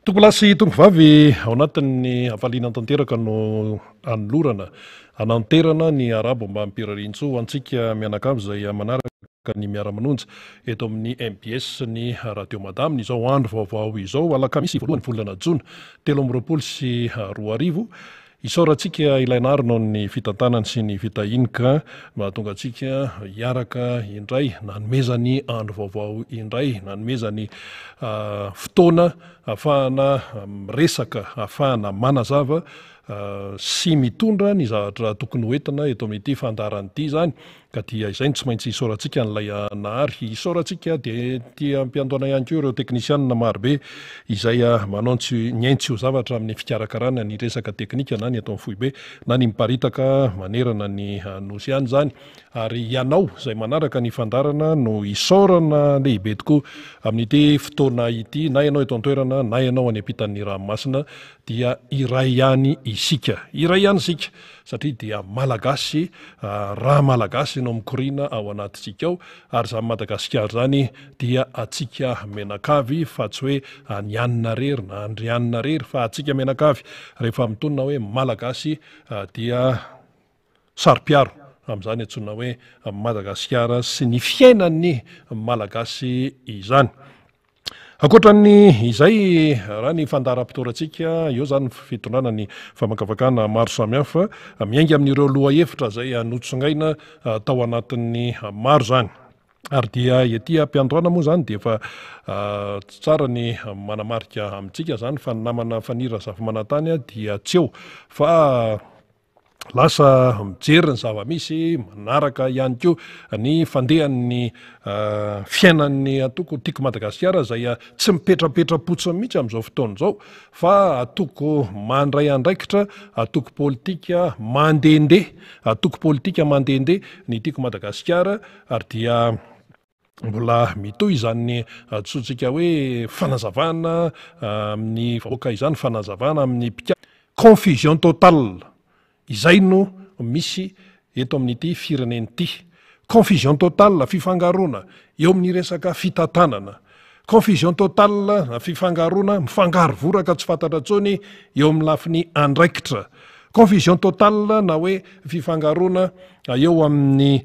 Tompolasy tombovavy ao anatin'ny hafaliana tanteraka no anolorana ananterana ny arabo mba ampirarintso antsika mianakavy izay manaraka ny miara-manonja eto amin'ny MBS ny radio madame izao andro vaovao izao alakamisy voalohany volana jona 2024 isaorantsika ilainarino ny fitantanany sy ny fitahinika mahatonga antsika hiaraka indray nanomezany andro vaovao indray nanomezany fotoana ahafahana resaka ahafahana manazava sy mitondra ny zavatra tokony hoentina eto amin'ity fandaran'ity zany ka dia izay tsy maintsy isaorantsika n'ilay nahary isaorantsika dia tia ampiantoana ihany koa ireo teknisianina marobe izay manao ny aintso zavatra amin'ny fikarakarana ny resaka teknika na ny atao amin'ny foibe na ny miparitaka manerana ny nosy ihany zany ary ianao izay manaraka ny fandarana no isaorana lehibe tokoa amin'ity fotoana ity na ianao eto an-toerana na ianao any ampitan'ny ranomasina dia iray ihany isika satria dia malagasy raha malagasy no mikorina ao anatintsika ao ary zany Madagasikara zany dia atsika menakavy fa tsy hoe anyanina rery na andrianina rery fa atsika menakavy rehefa mitonina hoe malagasy dia saro-piaro amin'izany antsoina hoe Madagasikara sy ny fiainan'ny malagasy izany. Akoatran'ny izay raha ny fandaram-pitorantsika eo zany fitondrana ny famakavakana maro samihafa miainga amin'ireo loha hevitra izay notsongaina tao anatin'ny maro zany ary dia ety ampiantoana moa zany dia efa tsara ny manamarika amintsika zany fa namana fanira zava-manantany dia tsy eo fa lasa mijery ny zava-misy manaraka ihany koa ny fandehan'ny fiainan'ny atoko tiako Madagasikara izay tsy mipetrapetra-potsiny mihitsy amin'izao fotoana izao fa atoko mandray andraikitra atoko politika mandehandeha ny tiako Madagasikara ary dia mbola mitohy izany antsointsika hoe fanazavana amin'ny vahoaka izany fanazavana amin'ny confusion totale izay no misy eto amin'ity firenen'ity confusion totale fifangaroana eo amin'ny resaka fitantanana confusion totale fifangaroana mifangaro voraka tsy fantatra intsony eo amin'ny lafiny andraikitra confusion totale na hoe fifangaroana eo amin'ny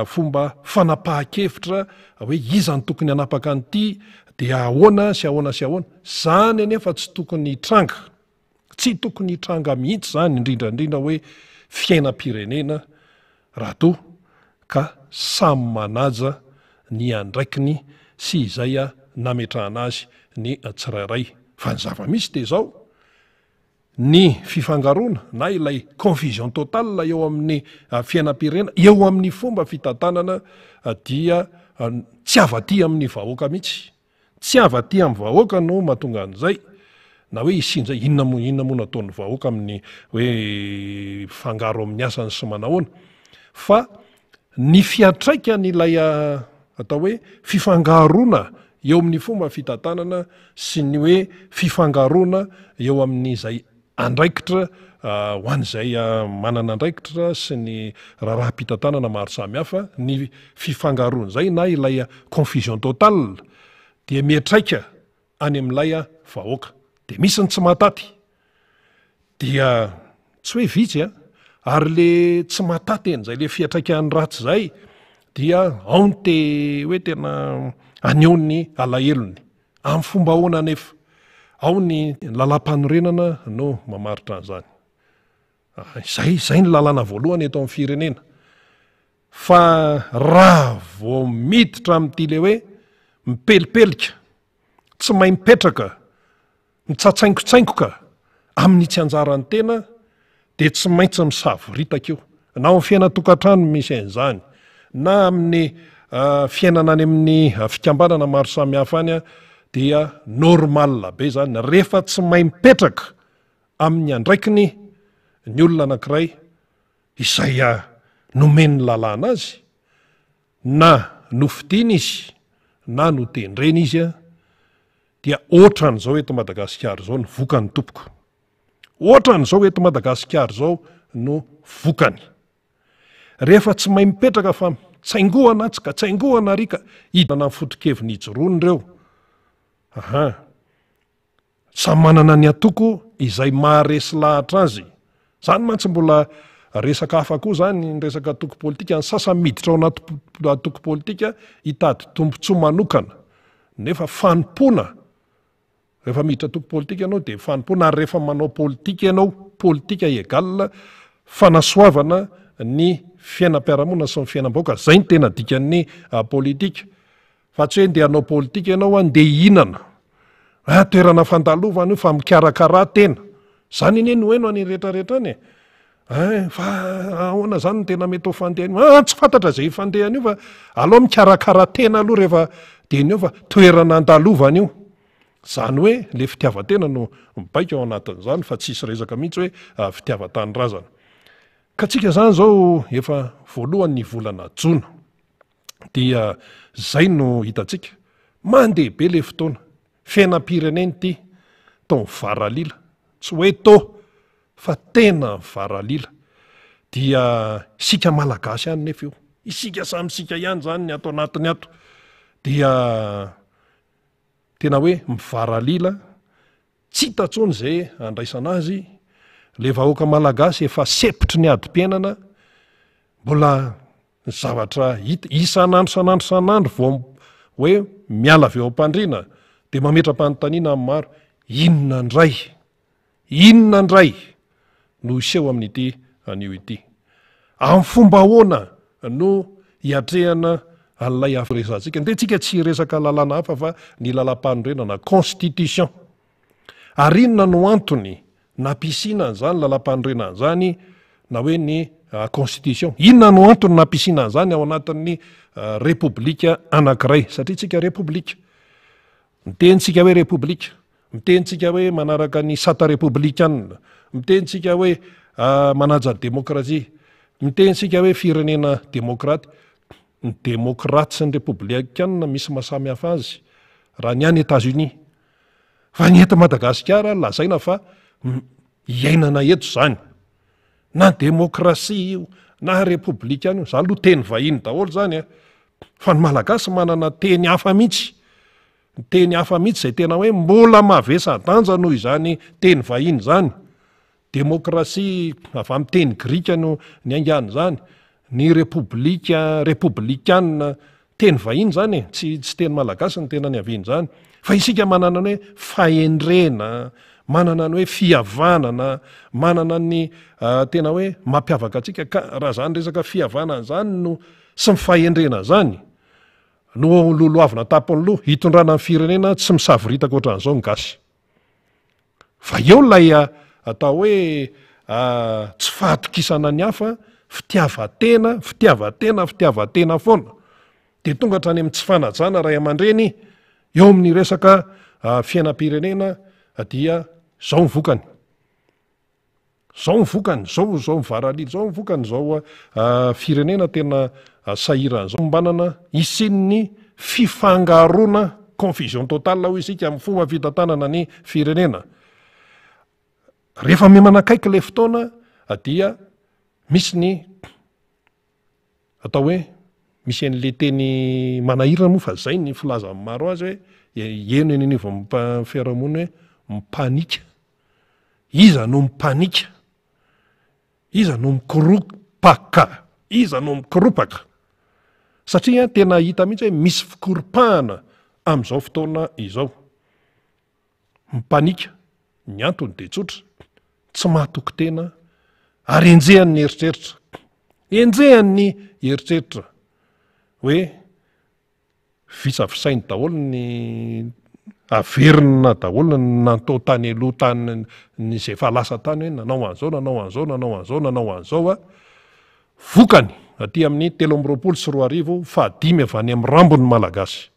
fomba fanapahan-kevitra hoe iza ny tokony hanapaka an'ity dia ahoana sy ahoana zany anefa tsy tokony hitranga mihitsy zany indrindrandrindra hoe fiainam-pirenena raha toa ka samy manaja ny andraikiny sy izay nametrahana azy ny tsirairay fa ny zava-misy dia zao ny fifangaroana na ilay confusion totale eo amin'ny fiainam-pirenena eo amin'ny fomba fitantanana dia tsy avaty amin'ny vahoaka mihitsy tsy avaty amin'ny vahoaka no mahatonga an'izay na hoe isindray inona moa nataon'ny vahoaka amin'ny hoe fangaro amin'ny asany sy manahoana fa ny fiatraikany ilay atao hoe fifangaroana eo amin'ny fomba fitantanana sy ny hoe fifangaroana eo amin'izay andraikitra ho an'izay manana andraikitra sy ny raha-pitantanana maro samihafa ny fifangaroana izay na ilay confusion totale dia miatraika any amin'ilay vahoaka dia misy ny tsy mahataty dia tsy hoe vitsy ary le tsy mahataty en'izay le fiatraikany ratsy zay dia ao ny hoe tena aneony alahelony amin'ny fomba ahoana nefa ao ny lalam-panorenana no mamaritra an'izany izay ny lalàna voalohany eto amin'ny firenena fa raha vao miditra amin'ity le hoe mipelipelika tsy mahay mipetraka mitsatsaingontsaingoka amin'ny tsy anjarany tena dia tsy maintsy misavoritaka eo na amin'ny fiainatokantrano misy an'izany na amin'ny fiainana any amin'ny fikambanana maro samihafa any dia normal be zany rehefa tsy mahay mipetraka amin'ny andraikiny ny olona anankiray izay nomeny lalàna azy na nofidina izy na notendrena izy dia ohatran'izao eto Madagasikara zao no vokany tompoko ohatran'izao eto Madagasikara zao no vokany rehefa tsy mahay mipetraka fa tsaingohana tsy ka tsaingohana rika hidana ny foto-keviny hijoroany ireo samy manana ny atoko izay maharesy lahatra azy. Zany mantsy mbola resaka hafa koa zany ny resaka atoko politika. Ny sasany miditra ao anaty atoko politika hitady tombontsoa manokana, nefa fanompona. Rehefa miditra atoko politika ianao dia fanompona, ary rehefa manao politika ianao, politika égale fanasoavana ny fiainam-piarahamonina sy ny fiainam-bahoaka. Zay ny tena dikan'ny politika. Fa tsy hoe ndeha hanao politika ianao ndeha hihinana, toerana fandalovana io fa mikarakara tena. Zany ine no heno any rehetrarehetra any. Fa ahoana zany tena mety ho fandehany? Tsy fantatra zay fandehany io, fa alao mikarakara tena aloha rehefa deny eo fa toerana andalovana io. Zany hoe le fitiavatena no mibaika ao anatin'izany, fa tsisy resaka mihitsy hoe fitiavan-tanindrazana. Ka tsika zany zao efa voalohan'ny volana Jona, dia zay no hitantsika mandeha be le fotoana. Fiainam-pirenena ity tao mivaralila, tsy hoe fa tena mivaralila. Dia isika malagasy ihany nefa io, isika samy sika ihany zany ny ato anatiny ato, dia tena hoe mivaralila. Tsy hita tsony zay andraisana azy. Le vahoaka malagasy efa sepitry ny adi-piainana, mbola zavatra hita isanandro vao hoe miala avy ao am-pandriana dia mametra-panontaniana amin'ny maro, inona indray no iseho amin'ity anio ity, amin'ny fomba ahoana no hiatrehana an'ilay afiresantsika. Nde tsika tsy resaka lalàna hafa fa ny lalam-panorenana constitution. Ary inona no antony nampisiana an'izany lalam-panorenana zany, na hoe ny constitution? Inona no antony nampisiana an'izany ao anatin'ny repoblika anankiray? Satria tsika repoblika, mitentsika hoe repoblika, mitentsika hoe manaraka ny sata repoblikanina, mitentsika hoe manaja demokrasia, mitentsika hoe firenena demokraty. Ny demokraty sy ny repoblikanina misy mahasamy hafa azy raha ny any États-Unis. Fa ny eto Madagasikara lazaina fa iainana eto zany, na demokrasia io na repoblikanina io, zany aloha teny vahiny daholo zany. Fa ny malagasy manana teny hafa mihitsy, teny hafa mihitsy zay tena hoe mbola mavesa-danja noho izany teny vahiny zany. Demokrasia avy amin'ny teny grika no ny aingana zany, ny repoblikanina teny vahiny zany, tsy teny malagasy ny tena ny aviny zany. Fa isika manana ny hoe fahendrena, manana ny hoe fihavanana, manana ny tena hoe mampiavaka antsika. Ka raha zany resaka fihavanana zany no sy ny fahendrena zany no loloavina tapony loha hitondrana ny firenena, tsy misaviritaka ohatran'izao ny gasy. Fa eo lay atao hoe tsy fahatokisana ny hafa, fitiavatena foana, dia tonga hatrany amin'ny tsy fanajana ray aman-dreny eo amin'ny resaka fiainam-pirenena. Dia zao ny vokany, zao mivaralila, zao ny vokany, zao firenena tena sahiran'izao mbanana isin'ny fifangaroana, confusion totale ho isika amin'ny fomba fitantanana ny firenena. Rehefa mimanakaiky le fotoana dia misy ny atao hoe misy an'le teny manahirana moa, fa zay ny filaza amin'ny maro azy hoe eno eny anivo amin'ny fiarahamonina hoe mipanika. Iza no mipanika? Iza no mikoropaka? Iza no mikoropaka? Satria tena hita mihitsy hoe misy fikoropahana amin'izao fotoana izao. Mipanika, ny antony dia tsotra, tsy mahatoky tena, ary enjehan'ny eritreritra hoe visafisainy daholo ny averina daholo natao tany aloha tany ny zay fa lasa tany hoe nanao an'izao vokany aty amin'ny 3 fa 5 avy any amin'ny rambony malagasy.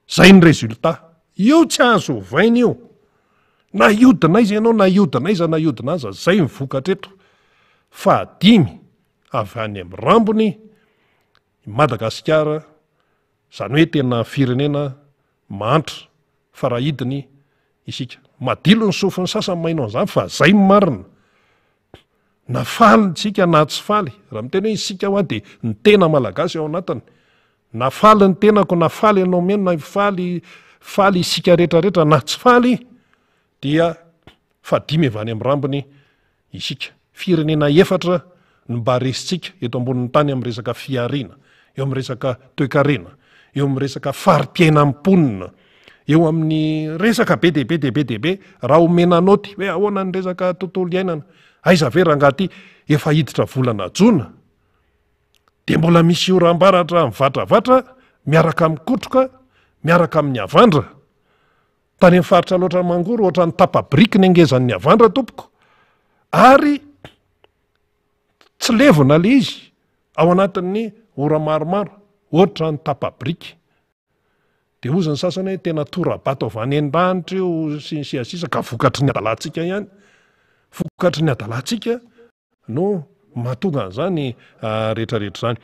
Zay ny resultat. Io tsy azo ovaina io, na iodina izy ianao, na iodina aza, zay ny vokatra eto. Fa 5 avy any amin'ny rambony Madagasikara, zany hoe tena firenena mantra farahidiny isika. Madilo ny sofiny sasany mainao an'izany, fa zay marina. Na faly tsika na tsy faly, raha miteny hoe isika ho dia ny tena malagasy ao anatiny. Na faly ny tenako, na faly ianao meno, na faly isika rehetrarehetra, na tsy faly, dia fa 5 avy any amin'ny rambony isika. Firenena 4 no mba resitsika eto ambonin'ny tany amin'ny resaka fiariana, eo amin'ny resaka toe-karena, eo amin'ny resaka fari-piaina amponina, eo amin'ny resaka be dehibe raha omena naoty hoe ahoana ny resaka tontolo iainana, aiza ve rangaty efa hiditra volana jona dia mbola misy oram-baratra mivadravatra miaraka mikotroka, miaraka amin'ny avandra. Tany amin'ny faritra loatra mangoro ohatran'ny tapa-briky ny angezan'ny avandra tompoko, ary tsy levona le izy ao anatin'ny ora maromaro ohatra ny tapa-briky. Dia hoy ny sasany hoe tena tora-bato avy any an-danitra io sy ny sisa ka vokatry ny adalantsika ihany, vokatry ny adalantsika no mahatonga an'izany rehetrarehetra izany.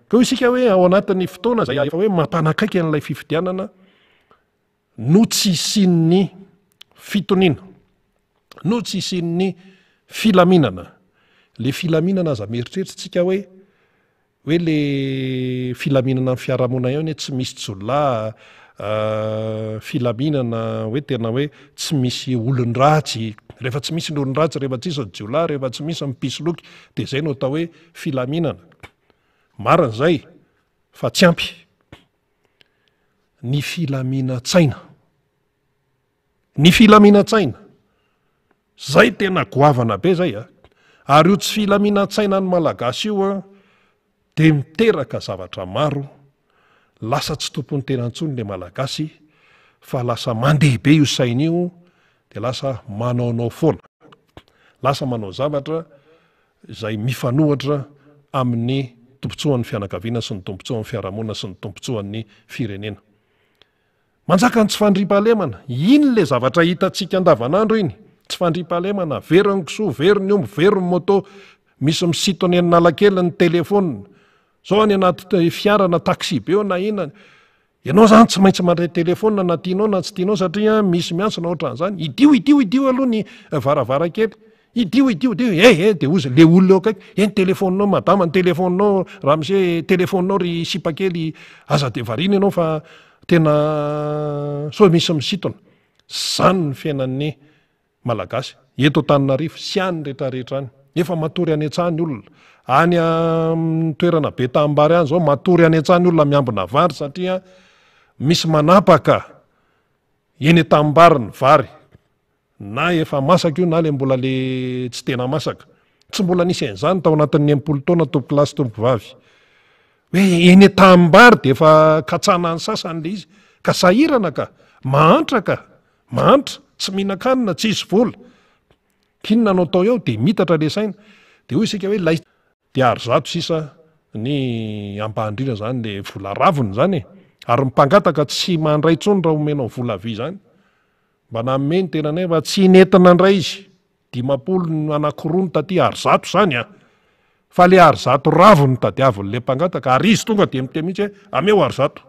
Ka isika hoe ao anatin'ny fotoana izay efa hoe mampanakaiky an'ilay fifidianana no tsy isian'ny fitoniana, no tsy isian'ny filaminana. Le filaminana aza mieritreritsika hoe le filaminana amin'ny fiarahamonina ihany tsy misy jolà, filaminana hoe tena hoe tsy misy olon-dratsy, rehefa tsy misy ny olon-dratsy, rehefa tsy misy ny jolà, rehefa tsy misy ny pisoloky, dia izay no atao hoe filaminana. Marina izay fa tsy ampy ny filaminantsaina. Ny filaminantsaina zay tena goavana be zay ary io tsy filaminantsaina ny malagasy io dia miteraka zavatra maro, lasa tsy tompony tena antsony le malagasy fa lasa mandeha be io saina io dia lasa manaonao foana, lasa manao zavatra izay mifanohatra amin'ny tompontsoan'ny fianakaviana sy ny tompontsoan'ny fiarahamonina sy ny tompontsoan'ny firenena. Manjaka ny tsy fandriam-pahalemana, iny le zavatra hitantsika andavanandro iny, tsy fandriam-pahalemana, veriny kisoa, veriny omby, veriny moto, misy misitony any Analakely ny telefona, zao any anaty fiara na taxi be eo na ina, ianao zany tsy maintsy mandray telefona na tianao na tsy tianao satria misy miantsona ohatran'izany, idio aloha ny varavarakely, idio dia ozy le olona eo akaiky, ny telefoninao madama, ny telefoninao ramose, telefoninao ry sipakely, aza dia variana ianao fa tena so misy misitona. Zany ny fiainan'ny malagasy eto Antananarivo sy any rehetrarehetra any, efa matory any an-tsaha ny olona, any amin'ny toerana be tanimbary any zao matory any an-tsaha ny olona miambina vary satria misy manapaka eny tanimbary ny vary, na efa masaka io na le mbola le tsy tena masaka. Tsy mbola nisy an'izany tao anatin'ny 80 taona tompo-kilasy tompo-vavy hoe eny tanimbary dia efa katsana ny sasany le izy, ka sahirana ka, mahantra tsy mihinan-kanina, tsy isy vola, kinona no atao eo dia mitatra le saina. Dia hoy isika hoe lay dia ary zato sisa ny ambandrina zany le vola raviny zany, ary mipangataka tsy mandray intsony raha omenao vola vy zany, mba nameny tena nefa tsy nentina ndray izy, 50 anankiroa no taty ary zato zany fa le ary zato raviny no tadiavin'le mpangataka, ary izy tonga dia miteny mihitsy hoe ameo ary zato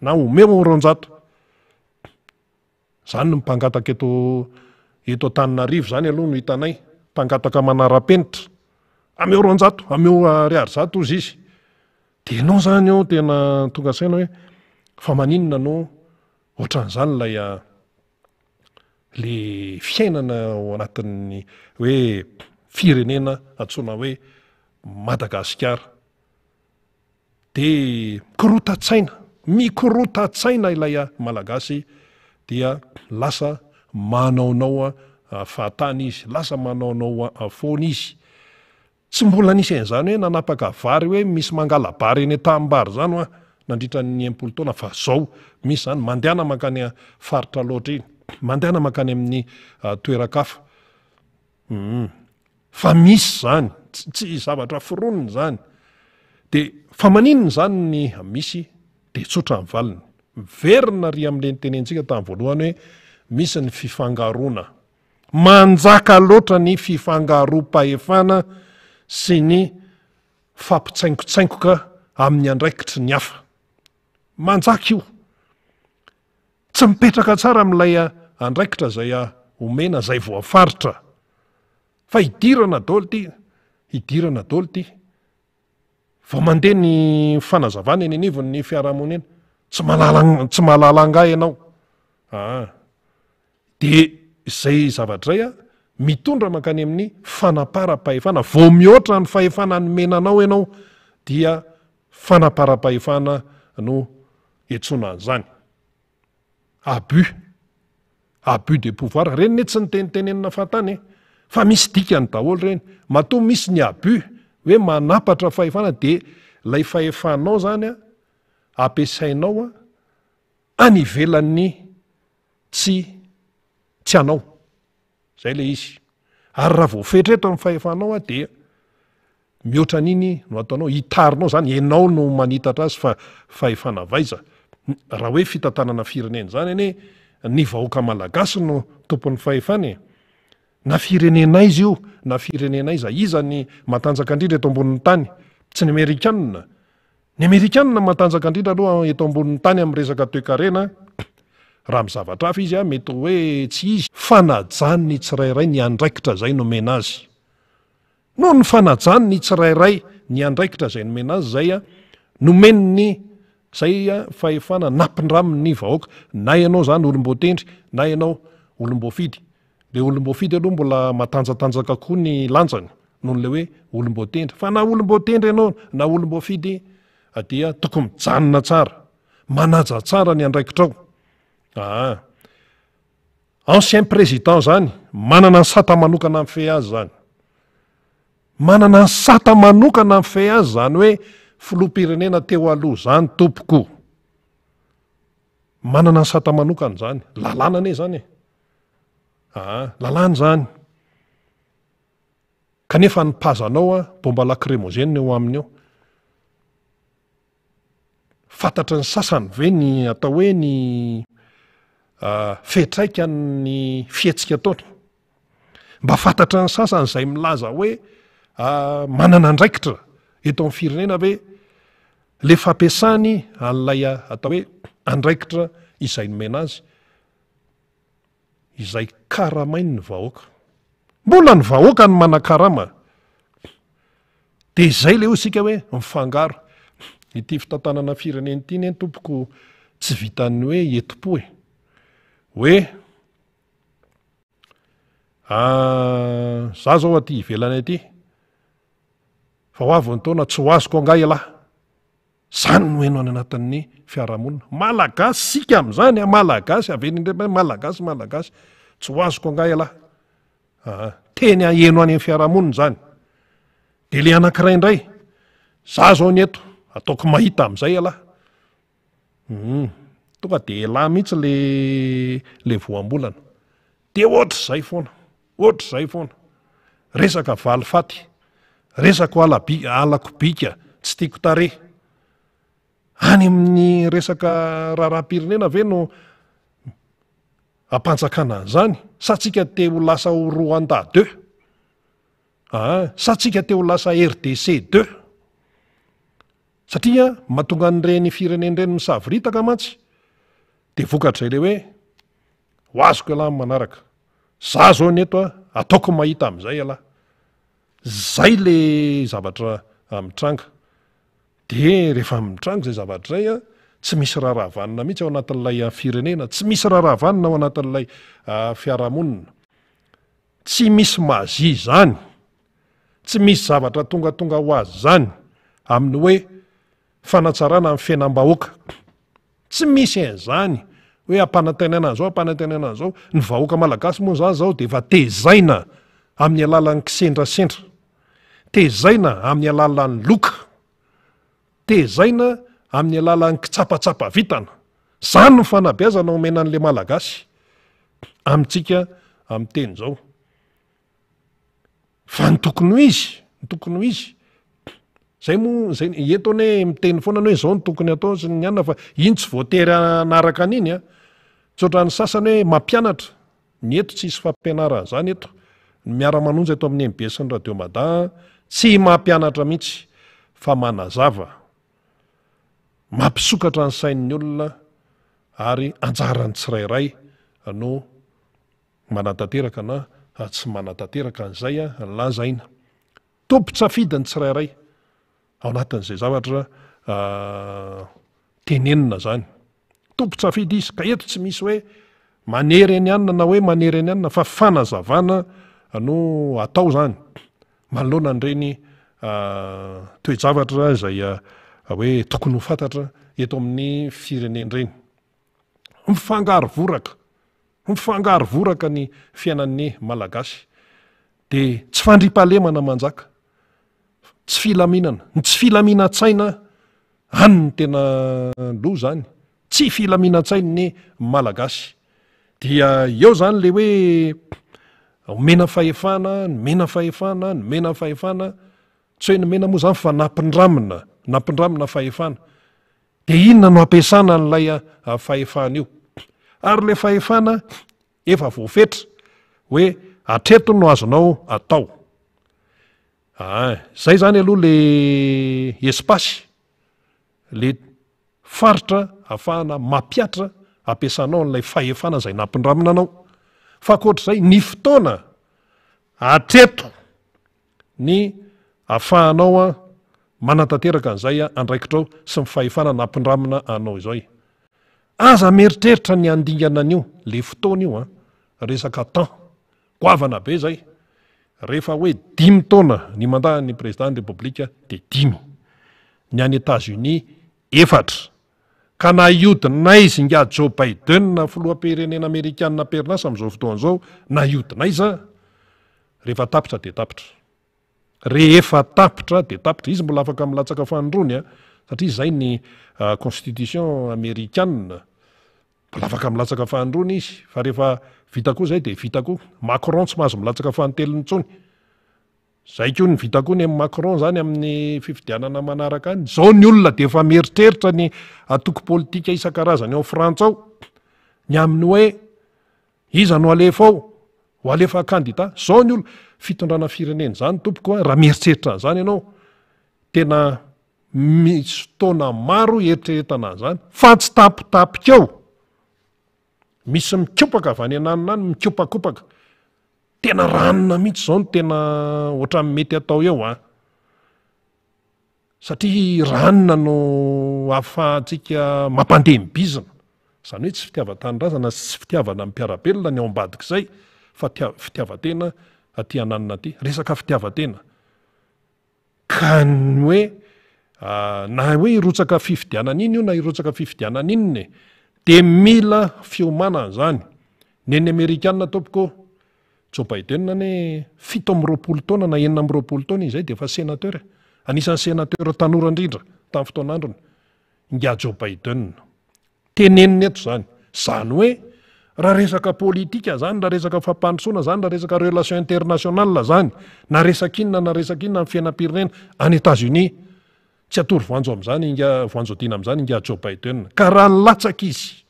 na omeo roanjato. Zany no mpangataka eto Antananarivo zany aloha no hitanay, mpangataka manara-penitra, ameo roanjato, ameo ary zato ozy izy. Dia ianao zany eo tena tonga saina hoe fa maninona no ohatran'izany lay le fiainana ao anatin'ny hoe firenena antsoina hoe Madagasikara. Dia mikorotan-tsaina ilay malagasy, dia lasa manaonao fahatany izy, lasa manaonao foana izy. Tsy mbola nisy an'izany hoe nanapaka vary hoe misy mangalabary eny tanimbary zany nandritra ny 80 taona, fa zao misy zany mandehana makany faritra loatra iny, mandehana makany amin'ny toeran-kafa. Fa misy zany, tsy zavatra foronina zany. Dia fa maninona zany ny misy dia tsotra ny valiny. Verina ry amin'le nitenentsika tamin'ny voalohany hoe misy ny fifangaroana. Manjaka loatra ny fifangaroam-pahefana sy ny fampitsaingontsaingoka amin'ny andraikitry ny hafa. Manjaka io. Tsy mipetraka tsara amin'ilay andraikitra izay omena, izay voafaritra. Fa idirana daholo ity. Vao mandeha ny fanazavana eny anivon'ny fiarahamonina eny, tsy mahalala angaha ianao. Dia izay zavatray a mitondra mankany amin'ny fanapara-pahefana vao mihoatra ny fahefana nomenanao ianao dia fanapara-pahefana no etsona an'izany. Abus de pouvoir reny ne tsy nitenitenenina fatany fa misy dikany daholo reny. Matoa misy ny abus hoe manapatra fahefana de lay fahefanao zany a ampiasainao a anivelan'ny tsy anao zay le izy. Ary raha vao fetreto amin'ny fahefanao a dia mihoatra n'iny no ataonao hitarinao zany ianao no manitatra azy fa fahefana vaiza. Raha hoe fitantanana firenena zany anie ny vahoaka malagasy no tompon'ny fahefana na firenena izy io na firenena iza ny matanjaka indrindra eto ambonin'ny tany, tsy ny Amerikanina. Ny Amerikanina matanjaka indrindra aloha eto ambonin'ny tany amin'ny resaka toe-karena. Raha mizavatra hafa izy mety hoe tsy izy fanajany ny tsirairay ny andraikitra zay nomena azy. No ny fanajany ny tsirairay ny andraikitra zay nomena azy zay nomeniny zay fahefana nampindraminy vahoaka, na ianao zany olom-boatendry na ianao olom-boafidy. Le olom-boafidy aloha mbola matanjatanjaka koa ny lanjany noho le hoe olom-boatendry. Fa na olom-boatendry ianao na olom-boafidy dia tokony mijanona tsara, manaja tsara ny andraikitrao. Ancien président zany manana ny sata manokana amin'ny fe azy zany. Manana ny sata manokana amin'ny fe azy zany hoe filoham-pirenena teo aloha zany tompoko. Manana ny sata manokana zany. Lalàna ane zany lalàna zany. Kanefa ny pazanao bomba lacrymogène eo aminy eo. Fantatra ny sasany ve ny atao hoe ny fetraika ny fihetsika taona. Mba fantatra ny sasany izay milaza hoe manana andraikitra eto amin'ny firenena ve le fampiasany an'ilay atao hoe andraikitra izay nomena azy, izay karamainy ny vahoaka. Mbola ny vahoaka ny manan-karama. Dia izay le isika hoe mifangaro. Ity fitantanana firenena ity ny tompoko tsy vitan'ny hoe etipo hoe za zao aty ivelany aty fa ho avy ny taona tsy ho azoko angay alahy. Zany no hainao any anatin'ny fiarahamonina malagasy sika amin'izany malagasy avenindray malagasy tsy ho azoko angay alahy. Teny aheno any amin'ny fiarahamonina zany. Dia le anankiray indray za zao ny eto ataoko mahita amin'izay alahy. Tonga dia elahy mihitsy le voambolana. Dia ohatr'izay foana. Resaka valifaty, resaka alako bika, tsy tiako tarehy. Any amin'ny resaka raharaham-pirenena ve no ampanjakana an'izany? Sa tsika te ho lasa Rwanda 2? Sa tsika te ho lasa RDC 2? Satria mahatonga an'ireny firenenireny misaviritaka mantsy dia vokatr'izay le hoe ho azoko alahy manaraka. Za zao ny eto ataoko mahita amin'izay alahy. Zay le zavatra mitranga. Dia rehefa mitranga izay zavatra izay tsy misy raharahavanina mihitsy ao anatin'ilay firenena, tsy misy raharahavanina ao anatin'ilay fiarahamonina. Tsy misy mazi zany, tsy misy zavatra tonga ho azy zany amin'ny hoe fanatsarana amin'ny fiainam-bahoaka. Tsy misy an'izany hoe ampanantenana zao ny vahoaka malagasy moa zao dia efa tezaina amin'ny alalan'ny kisendrasendra, tezaina amin'ny alalan'ny loka, tezaina amin'ny alalan'ny kitsapatsapa vitana. Zany ny fanabeazana omena an'le malagasy amintsika amin'ny teny zao. Fa ny tokony ho izy zay eto ane miteny foana hoe zao ny tokony atao sy ny anona fa iny tsy voatery anaraka an'iny tsy ohatran'ny sasany hoe mampianatra. Ny eto tsy isy fampianarana zany eto. Ny miara-manonja eto amin'ny MBS ny Radio Madan tsy mampianatra mihitsy fa manazava, mampisokatra ny sain'ny olona ary anjaran'ny tsirairay no manatanteraka na tsy manatanteraka an'izay lazaina. Tompo-tsafidy ny tsirairay ao anatin'izay zavatra tenenina zany. Tompo-tsafidy izy ka eto tsy misy hoe manery any anina na hoe manery any anina fa fanazavana no atao zany manoloana an'ireny toe-javatra izay hoe tokony ho fantatra eto amin'ny firenen'ireny. Mifangaro voraka ny fiainan'ny malagasy dia tsy fandriam-pahalemana manjaka, tsy filaminana, ny tsy filamina-tsaina any ny tena loha zany, tsy filamina-tsainy ny malagasy. Dia eo zany le hoe mena fahefana, ny mena fahefana, tsy hoe ny mena moa zany fa nampindramina fahefana. Dia inona no ampiasana n'ilay fahefana io? Ary le fahefana efa voafetra hoe hatreto no azonao atao. Zay zany aloha le espasy, le faritra ahafahana mampiatra ampiasanao n'ilay fahefana izay nampindramina anao. Fa ankoatr'izay ny fotoana hatreto ny ahafahanao manatanteraka an'izay andraikitrao sy ny fahefana nampindramina anao izay. Aza mieritreritra ny andingana an'io, le fotoana io resaka temps, goavana be zay. Rehefa hoe 5 taona ny mandahan'ny président de république dia 5, ny any États-Unis 4, ka na iodina izy nga Joe Biden na filoham-pirenena Amerikanina perinasa amin'izao fotoan'izao, na iodina iza, rehefa tapitra dia tapitra. Rehefa tapitra dia tapitra, izy mbola afaka milatsaka fanondrony satria izay ny constitution américaine, mbola afaka milatsaka fahandrony izy, fa rehefa vita koa zay dia vita koa. Macron tsy mahazo milatsaka fahantelony intsony. Zay koa ny vita koa ny Macron zany amin'ny fifidianana manaraka any. Zao ny olona dia efa mieritreritra ny atoko politika isan-karazany ao Frantsa ao, ny amin'ny hoe iza no alefa ao, ho alefa candidat. Zao ny olona fitondrana firenena zany tompoko raha mieritreritra an'izany ianao, tena misy fotoana maro eritreretana an'izany, fa tsy tapitapika ao. Misy mikopaka avy any ananina any, mikopakopaka. Tena ranona mihitsy zao no tena ohatran'ny mety atao eo satria ranona no ahafahantsika mampandeha mibizina. Zany hoe tsy fitiavan-tanindrazana, tsy fitiavana mpiarabelona ny ao ambadik'izay, fa fitiavan-tena aty ananina aty, resaka fitiavan-tena. Ka ny hoe na hoe irotsaka fifidianana iny io na irotsaka fifidianana inny, dia mila fiomana zany. Neny Amerikanina tompoko Joe Biden ny 7 taona na 9 taona izay dia efa sénateur. Anisan'ny sénateur tanora indrindra tamin'ny fotoan'androny nga Joe Biden. Teneniny eto zany. Zany hoe raha resaka politika zany, raha resaka fampandrosoana zany, raha resaka relation internationale zany, na resak'inona na resak'inona amin'ny fiainam-pirenena any États-Unis, tsy atory voanjo amin'izany voanjo dina amin'izany nga Joe Biden. Ka raha nilatsaka izy,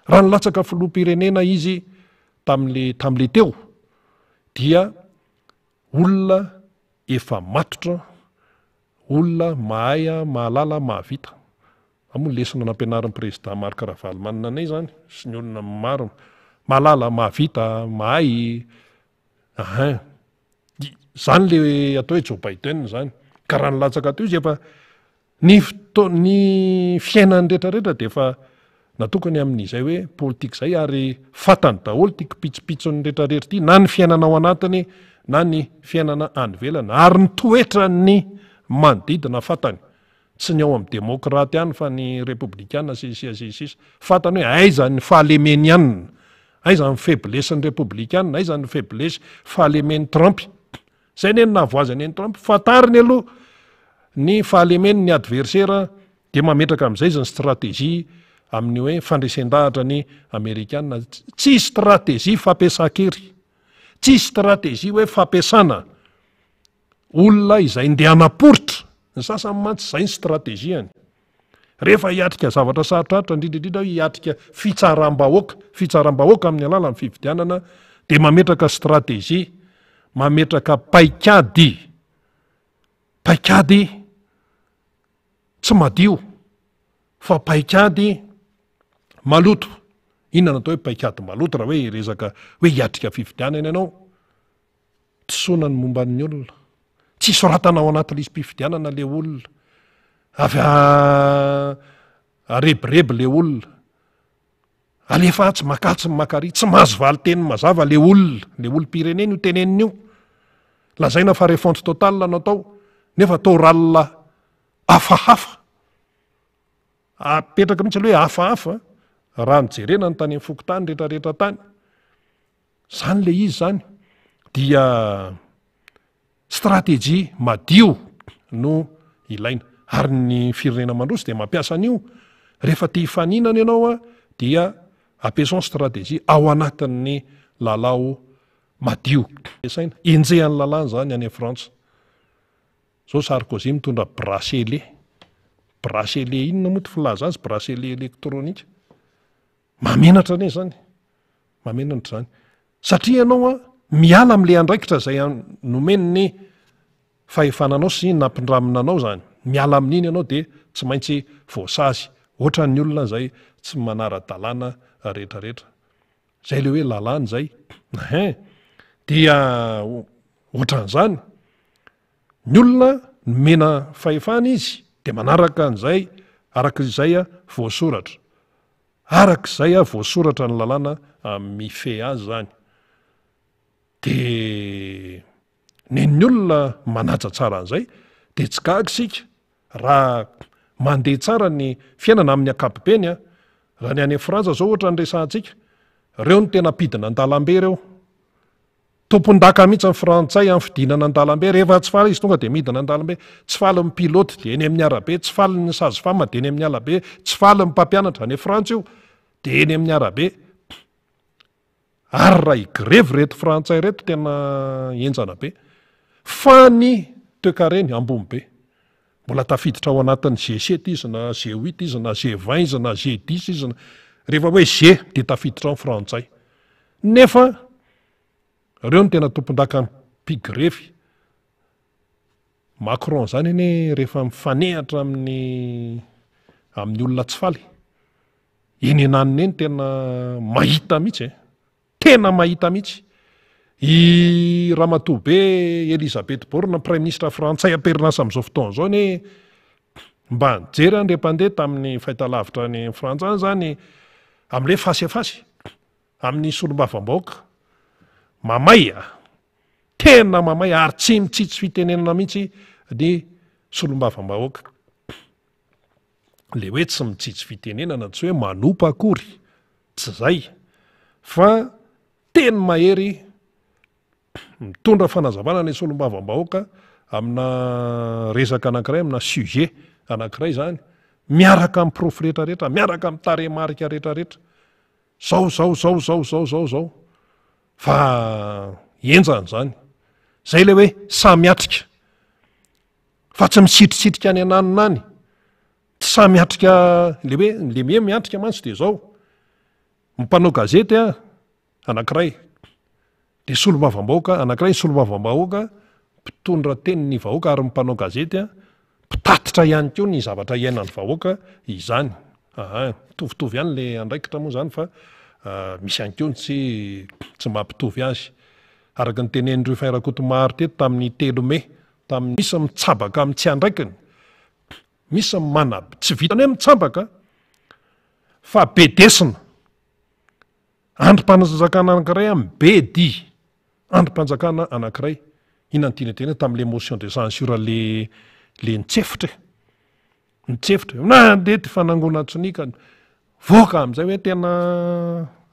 raha nilatsaka filoham-pirenena izy tam'le teo, dia olona efa matotra, olona mahay, mahalala, mahavita. Amoa lesona nampianarin'ny président Marc Ravalomanina anay zany, sy ny olona maro, mahalala, mahavita, mahay. Zany le atao hoe Joe Biden zany. Ka raha nilatsaka teo izy efa ny fiainany rehetrarehetra dia efa natokany amin'izay hoe politika izay, ary fantany daholo tia kipitsopitsony rehetrarehetra ity, na ny fiainana ao anatiny na ny fiainana any ivelany, ary ny toetra ny manodidina fantany. Tsy ny ao amin'ny demokraty ihany fa ny républicain sisa. Fantany hoe aiza ny fahalemeny ihany, aiza ny faiblesse ny républicain, aiza ny faiblesse fahalemeny Trump. Zay neny nahavoazy any Trump, fantariny aloha ny fahalemeny ny adversaire, dia mametraka amin'izay izy ny stratégie amin'ny hoe fandresen-dahatra ny Amerikanina. Tsy stratégie fampiasan-kery, tsy stratégie hoe fampiasana olona izay ndeha hanaporitra. Ny sasany mantsy izay ny stratégiany. Rehefa hiatrika zavatra sarotraritra, indrindrindrindra hiatrika fitsaram-bahoaka amin'ny alalan'ny fifidianana, dia mametraka stratégie, mametraka paikady tsy madio, fa paikady maloto. Inona natao hoe paikady maloto raha hoe resaka hoe hiatrika fifidianana ianao? Tsoina ny momba ny olona, tsy soratana ao anaty lisam-pifidianana le olona, avy arebireby le olona, alefa tsy makatsy ny makary tsy mahazo valy teny mazava le olo-pirenena io tenenina io lazaina fa refonte total natao nefa tao ralina hafahafa apetraka mihitsy aloha hoe hafahafa raha nijerena ny tany amin'ny fokotany rehetrarehetra tany zany le izy zany dia stratégie madio no ilaina ary ny firenena mandroso dia mampiasa an'io rehefa tia hifaninana ianao dia ampiasainy stratégie ao anatin'ny lalao madio saina enjehan'ny lalàna zany any Frantsa zao Sarkozy mitondra bracelet inona moa ty filaza azy bracelet électronique mamenatra ane zany mamenatra zany satria ianao miala am'le andraikitra zay nomeny ny fahefananao sy nampindraminanao zany miala amin'iny ianao de tsy maintsy voasazy ohatra ny olona zay tsy manara-dalàna rehetrarehetra zay le hoe lalàna zay dia ohatran'izany ny olona nomena fahefana izy de manaraka an'izay arak'izay voasoratra arak'izay voasoratra ny lalàna mife azy zany de nen'ny olona manaja tsara an'izay de tsy gaga sika raha mandeha tsara ny fiainana amin'ny ankapobeny raha ny any Frantsa zao ohatra ny resantsika reo ny tena pidina an-dalambe reo tompon-daka mihitsy ny frantsay amin'ny fidinana an-dalambe rehefa tsy faly izy tonga de midina an-dalambe tsy faly ny pilote de eny amin'ny arabe tsy faly ny sazy fama de eny amin'ny alabe tsy faly ny mpampianatra any Frantsa io de eny amin'ny arabe ary raha igrevy reto frantsay reto tena enjana be fa ny toekareny ambony be mbola tafiditra ao anatin'ny G7 izy na G8 izy na G20 izy na G10 izy rehefa hoe G de tafiditra ao ny frantsay nefa reo ny tena tompon-daka mpigrevy Macron zany ane rehefa mifanehatra amin'ny olona tsy faly eny enaniny eny tena mahita mihitsy tena mahita mihitsy i ramatoabe Elisabeth Borne prime ministre frantsay am-perinasa amin'izao fotoana zao ne mba nijery any rehepandeha tamin'ny fahitalavitra ny Frantsa zany amin'le fasefasy amin'ny solombavam-bahoaka mamay tena mamay ary tsy mitsitsy fitenenana mihitsy ny solombavam-bahoaka le hoe tsy mitsitsy fitenenana tsy hoe manopa akory tsy zay fa tena mahery mitondra fanazavana ny solombavam-bahoaka amina resaka anankiray amina sujet anankiray zany miaraka amin'ny profy rehetrarehetra miaraka amin'ny taremarika rehetrarehetra zao fa enjany zany zay le hoe samyatrika fa tsy misitrisitrika any ananina any tsy samyatrika le hoe le miatrika mantsy de zao mpanao gazety anankiray de solombavam-bahoaka anankiray solombavam-bahoaka mpitondra teny ny vahoaka ary mpanao gazety mpitatitra ihany koa ny zavatra iainan'ny vahoaka izany mitovitovy ihany le andraikitra moa zany fa misy ihany koa tsy mampitovy azy araka ny tenen'ireo Fairakotomahary teto tamin'ny 3 Mai tamin'ny misy mitsabaka amin'ny tsy andraikiny misy tsy vitany hoe mitsabaka fa bedesina androm-panjakana anankiray be di androm-panjakana anankiray inona ny tianatena tamin'le motion de censure le nitsefitra nandeha ty fanangona tsinika voaka amin'izay hoe tena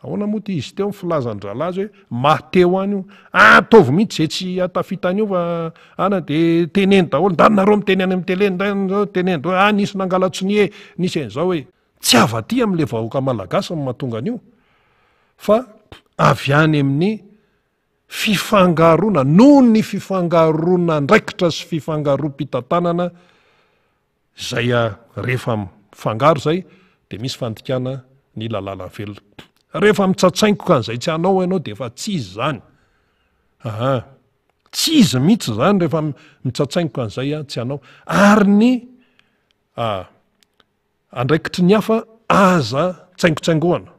ahoana moa ty izy teo filazan-dralahy azy hoe mahteo any io ataovy mihitsy zay tsy atafitany io fa ana de teneny daholo ndanareo miteny any amin'ny tele teneny nisy nangalatsony nisy an'izao hoe tsy avaty amin'le vahoaka malagasy ny mahatonga an'io fa avy any amin'ny fifangarona noho ny fifangarona ndraikitra sy fifangarom-pitantanana zay rehefa mifangaro zay de misy fandikana ny lalàna velona rehefa mitsatsaingoka an'izay tsy hanao ianao de efa tsy izy zany tsy izy mihitsy zany rehefa mitsatsaingoka an'izay tsy hanao ary ny andraikitry ny hafa aza tsaingotsaingohana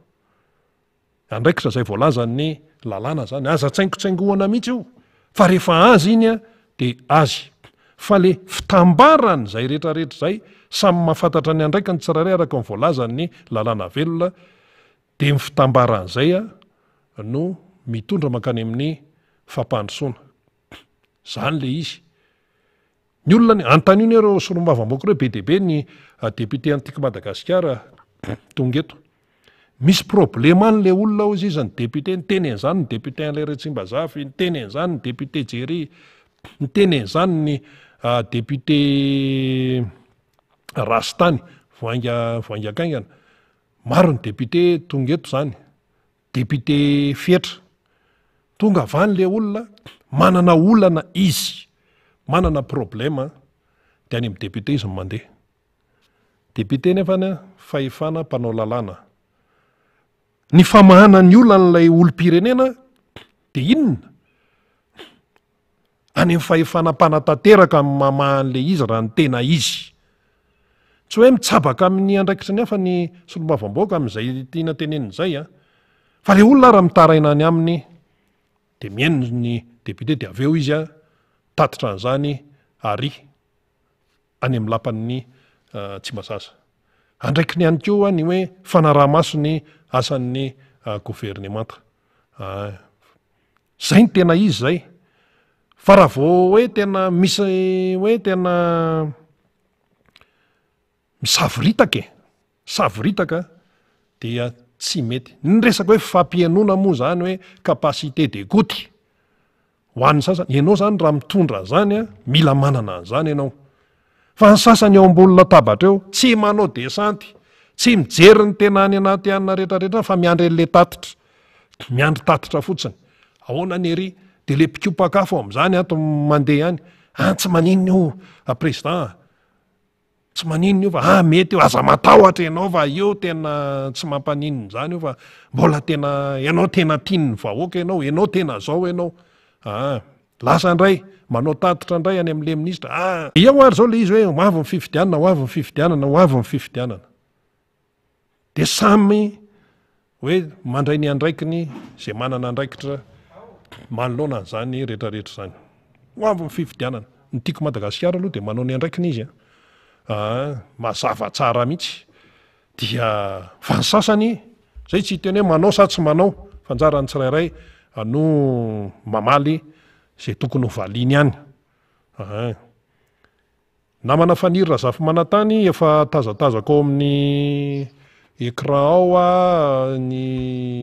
andraikitra zay voalaza ny lalàna zany aza tsaingotsaingohana mihitsy io fa rehefa azy iny de azy fa le fitambarany zay rehetrarehetra zay samy mahafantatra ny andraikany tsiraray araka ny voalazany lalàna velona de ny fitambaran'izay no mitondra makany amin'ny fampandrosoana zany le izy ny olona antany io ireo solombavam-boaka ireo be deabe ny député antika Madagasikara tonga eto misy problema any le olona ozy izy ny député niteny an'izany ny député an'ilay Retsimbazafy niteny an'izany ny député Jery niteny an'izany ny député Rastany voaingakaingana maro ny député tonga eto zany député Fietra tonga avany le olona manana olana izy manana problema de any amin'ny député izy mandeha député nefana fahefana mpanao lalàna ny famahana ny olan'ilay olom-pirenena de inona any amin'ny fahefana mpanatanteraka mamahan'le izy raha ny tena izy tsy hoe mitsabaka amin'ny andraikitra ny hafa ny solombavam-boaka amin'izay tiana tenen'izay fa le olona raha mitaraina any aminy de mihaino ny député de aveo izy tatitra an'izany ary any amin'ny lapan'ny Tsimbazaza andraikiny ihany koa ny hoe fanaraha-maso ny asan'ny gouvernemanta zay ny tena izy zay fa raha vao hoe tena misy hoe tena misavoritaka dia tsy mety ny resaka hoe fampianona moa zany hoe capacité d'écoute ho an'ny sasany ianao zany raha mitondra zany mila manana an'izany ianao fa ny sasany eo ambony latabatra eo tsy manao desanty tsy mijery ny tena any anaty anina rehetrarehetra fa miandry an'le tatitra miandry tatitra fotsiny ahoana ny ery de le mpikopakafo amin'izany ato mandeha any tsy maninona io président tsy maninona io fa mety io aza matahotra ianao fa io tena tsy mampaninona zany io fa mbola tena ianao tena tiany vahoaka ianao tena zao ianao lasa indray manao tatitra indray any amin'le ministra ia ho ary zao le izy hoe ho avy ny fifidianana ho avy ny fifidianana ho avy ny fifidianana de samy hoe mandray ny andraikiny zay manana andraikitra manoloana an'izany rehetrarehetra zany ho avy ny fifidianana ny tiako Madagasikara aloha de manao ny andraikiny izy mazava tsara mihitsy dia fa ny sasany zay tsy hiteny hoe manao sa tsy manao fanjarany tsirairay no mamaly zay tokony ho valiny ihany namana fanirina zafy manantany efa tazatazako ao amin'ny écran ao ny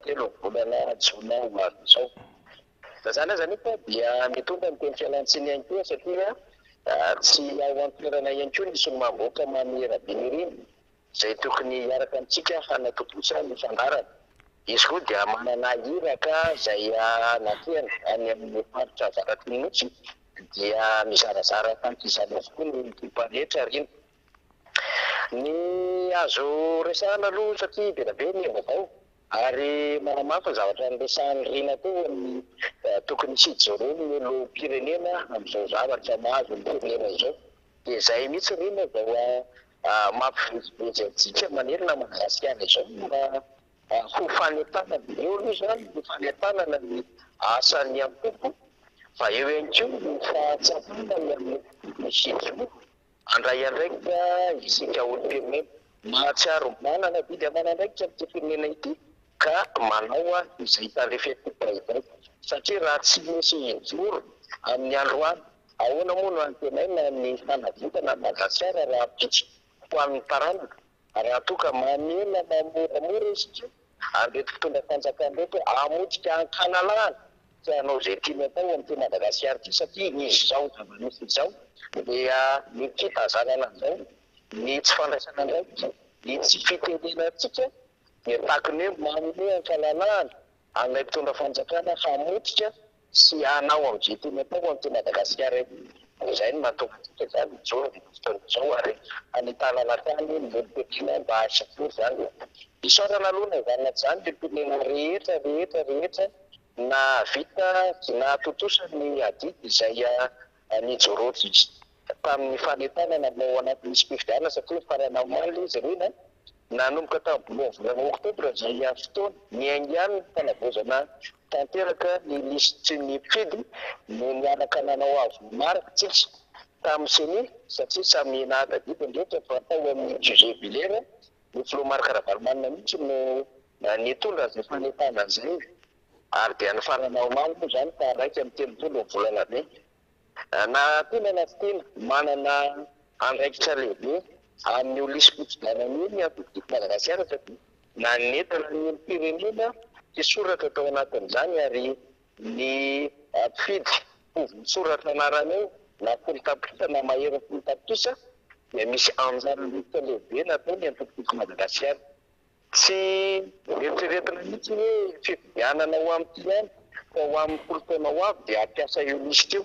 zany zany fa dia mitomba ny teny fialantsiny ihany koa satria tsy ao an-toerana ihany koa ny solomam-boaka mamera be ny zay tokony hiaraka amintsika hanatotosa ny fandarana izy koa dia manana iraka zay nakeny any amin'ny faritra avaratimotsy dia mizarazara tankizany avokoa ny tipa rehetra riny ny azo resahana aloha satria be be ny avao ary manamafy zavatra nyresahany rina koa ny tokony sijorony ny olo-pirenena amin'izao zavatra mahazo ny firenena izao dia zay mihitsy rina zao mampivezivezy antsika manerina Madagasikara izao mba ho fanentanana eo aloha zany ny fanentanana ny asany amin'ny tompo fa eo ihany koa ny fahatsapana ny amin'ny sijo andray andraikitra isika olo-pirenena mahatsiaro manana bidy amanandraikitra amin'ity firenena ity ka manao izay talefetika izay satria raha tsy misy injoro amin'ny andro any ahoana moa no antenaina ny fanavitana Madagasikara raha pitso ho amin'ny taranaka raha toka mamela mamoramora isika andeto fitondra fanjakandeto amotsika ankanalana tsy hanao zay tiana atao amin'ity Madagasikara ty satria izy zao zava-misy izao dia ny fitazanana zao ny tsy fandraisana andraikitra ny tsy fitenena antsika ny takony hoe manome ankalalana anay mpitondra fanjakana hamotsika sy hanao amin'izay tiana atao amin'ity Madagasikara izay no mahatonga antsika zany mijoro zao ary anitanana tany ny olo-pirenena mba hasafiry zany isaorana aloha zany zany de pirenena rehetra na vita na totosa ny adidy izay nijorotsy izy tamin'ny fanentanana ao anatin'ny fifidianana satria farana omaly izy reny nanomboka tamin'ny volana oktobra zay fotoana niaingany fanavozana tanteraka ny listy ny mpidy no nianaka nanao azo marika tsitsy tamin'ny seni satria samy nahadadidy ndraiky fa atao amin'ny juillet vilera ny filoha marika ravalomanina mihitsy no ny tondra zay fanetana zay ary dia ny faranao mamy moa zany fa raika amin'ny telopolo volana be na tena na tsy tena manana andraikitra lehibe amin'ny olisy-pitsidana iny ampitiko Madagasikara satria na netana ny pirenena tsy soratra tao anatin'izany ary ny mpifidy soratra anarana eo na politapotra na mahery politapotrisa dia misy anjaran'olika lehibe natao ny ampitiko Madagasikara tsy eritreretina mihitsy hoe fifidianana ho amin'ity ihany fa ho amin'ny politaona ho avy dia ampiasa io lisy io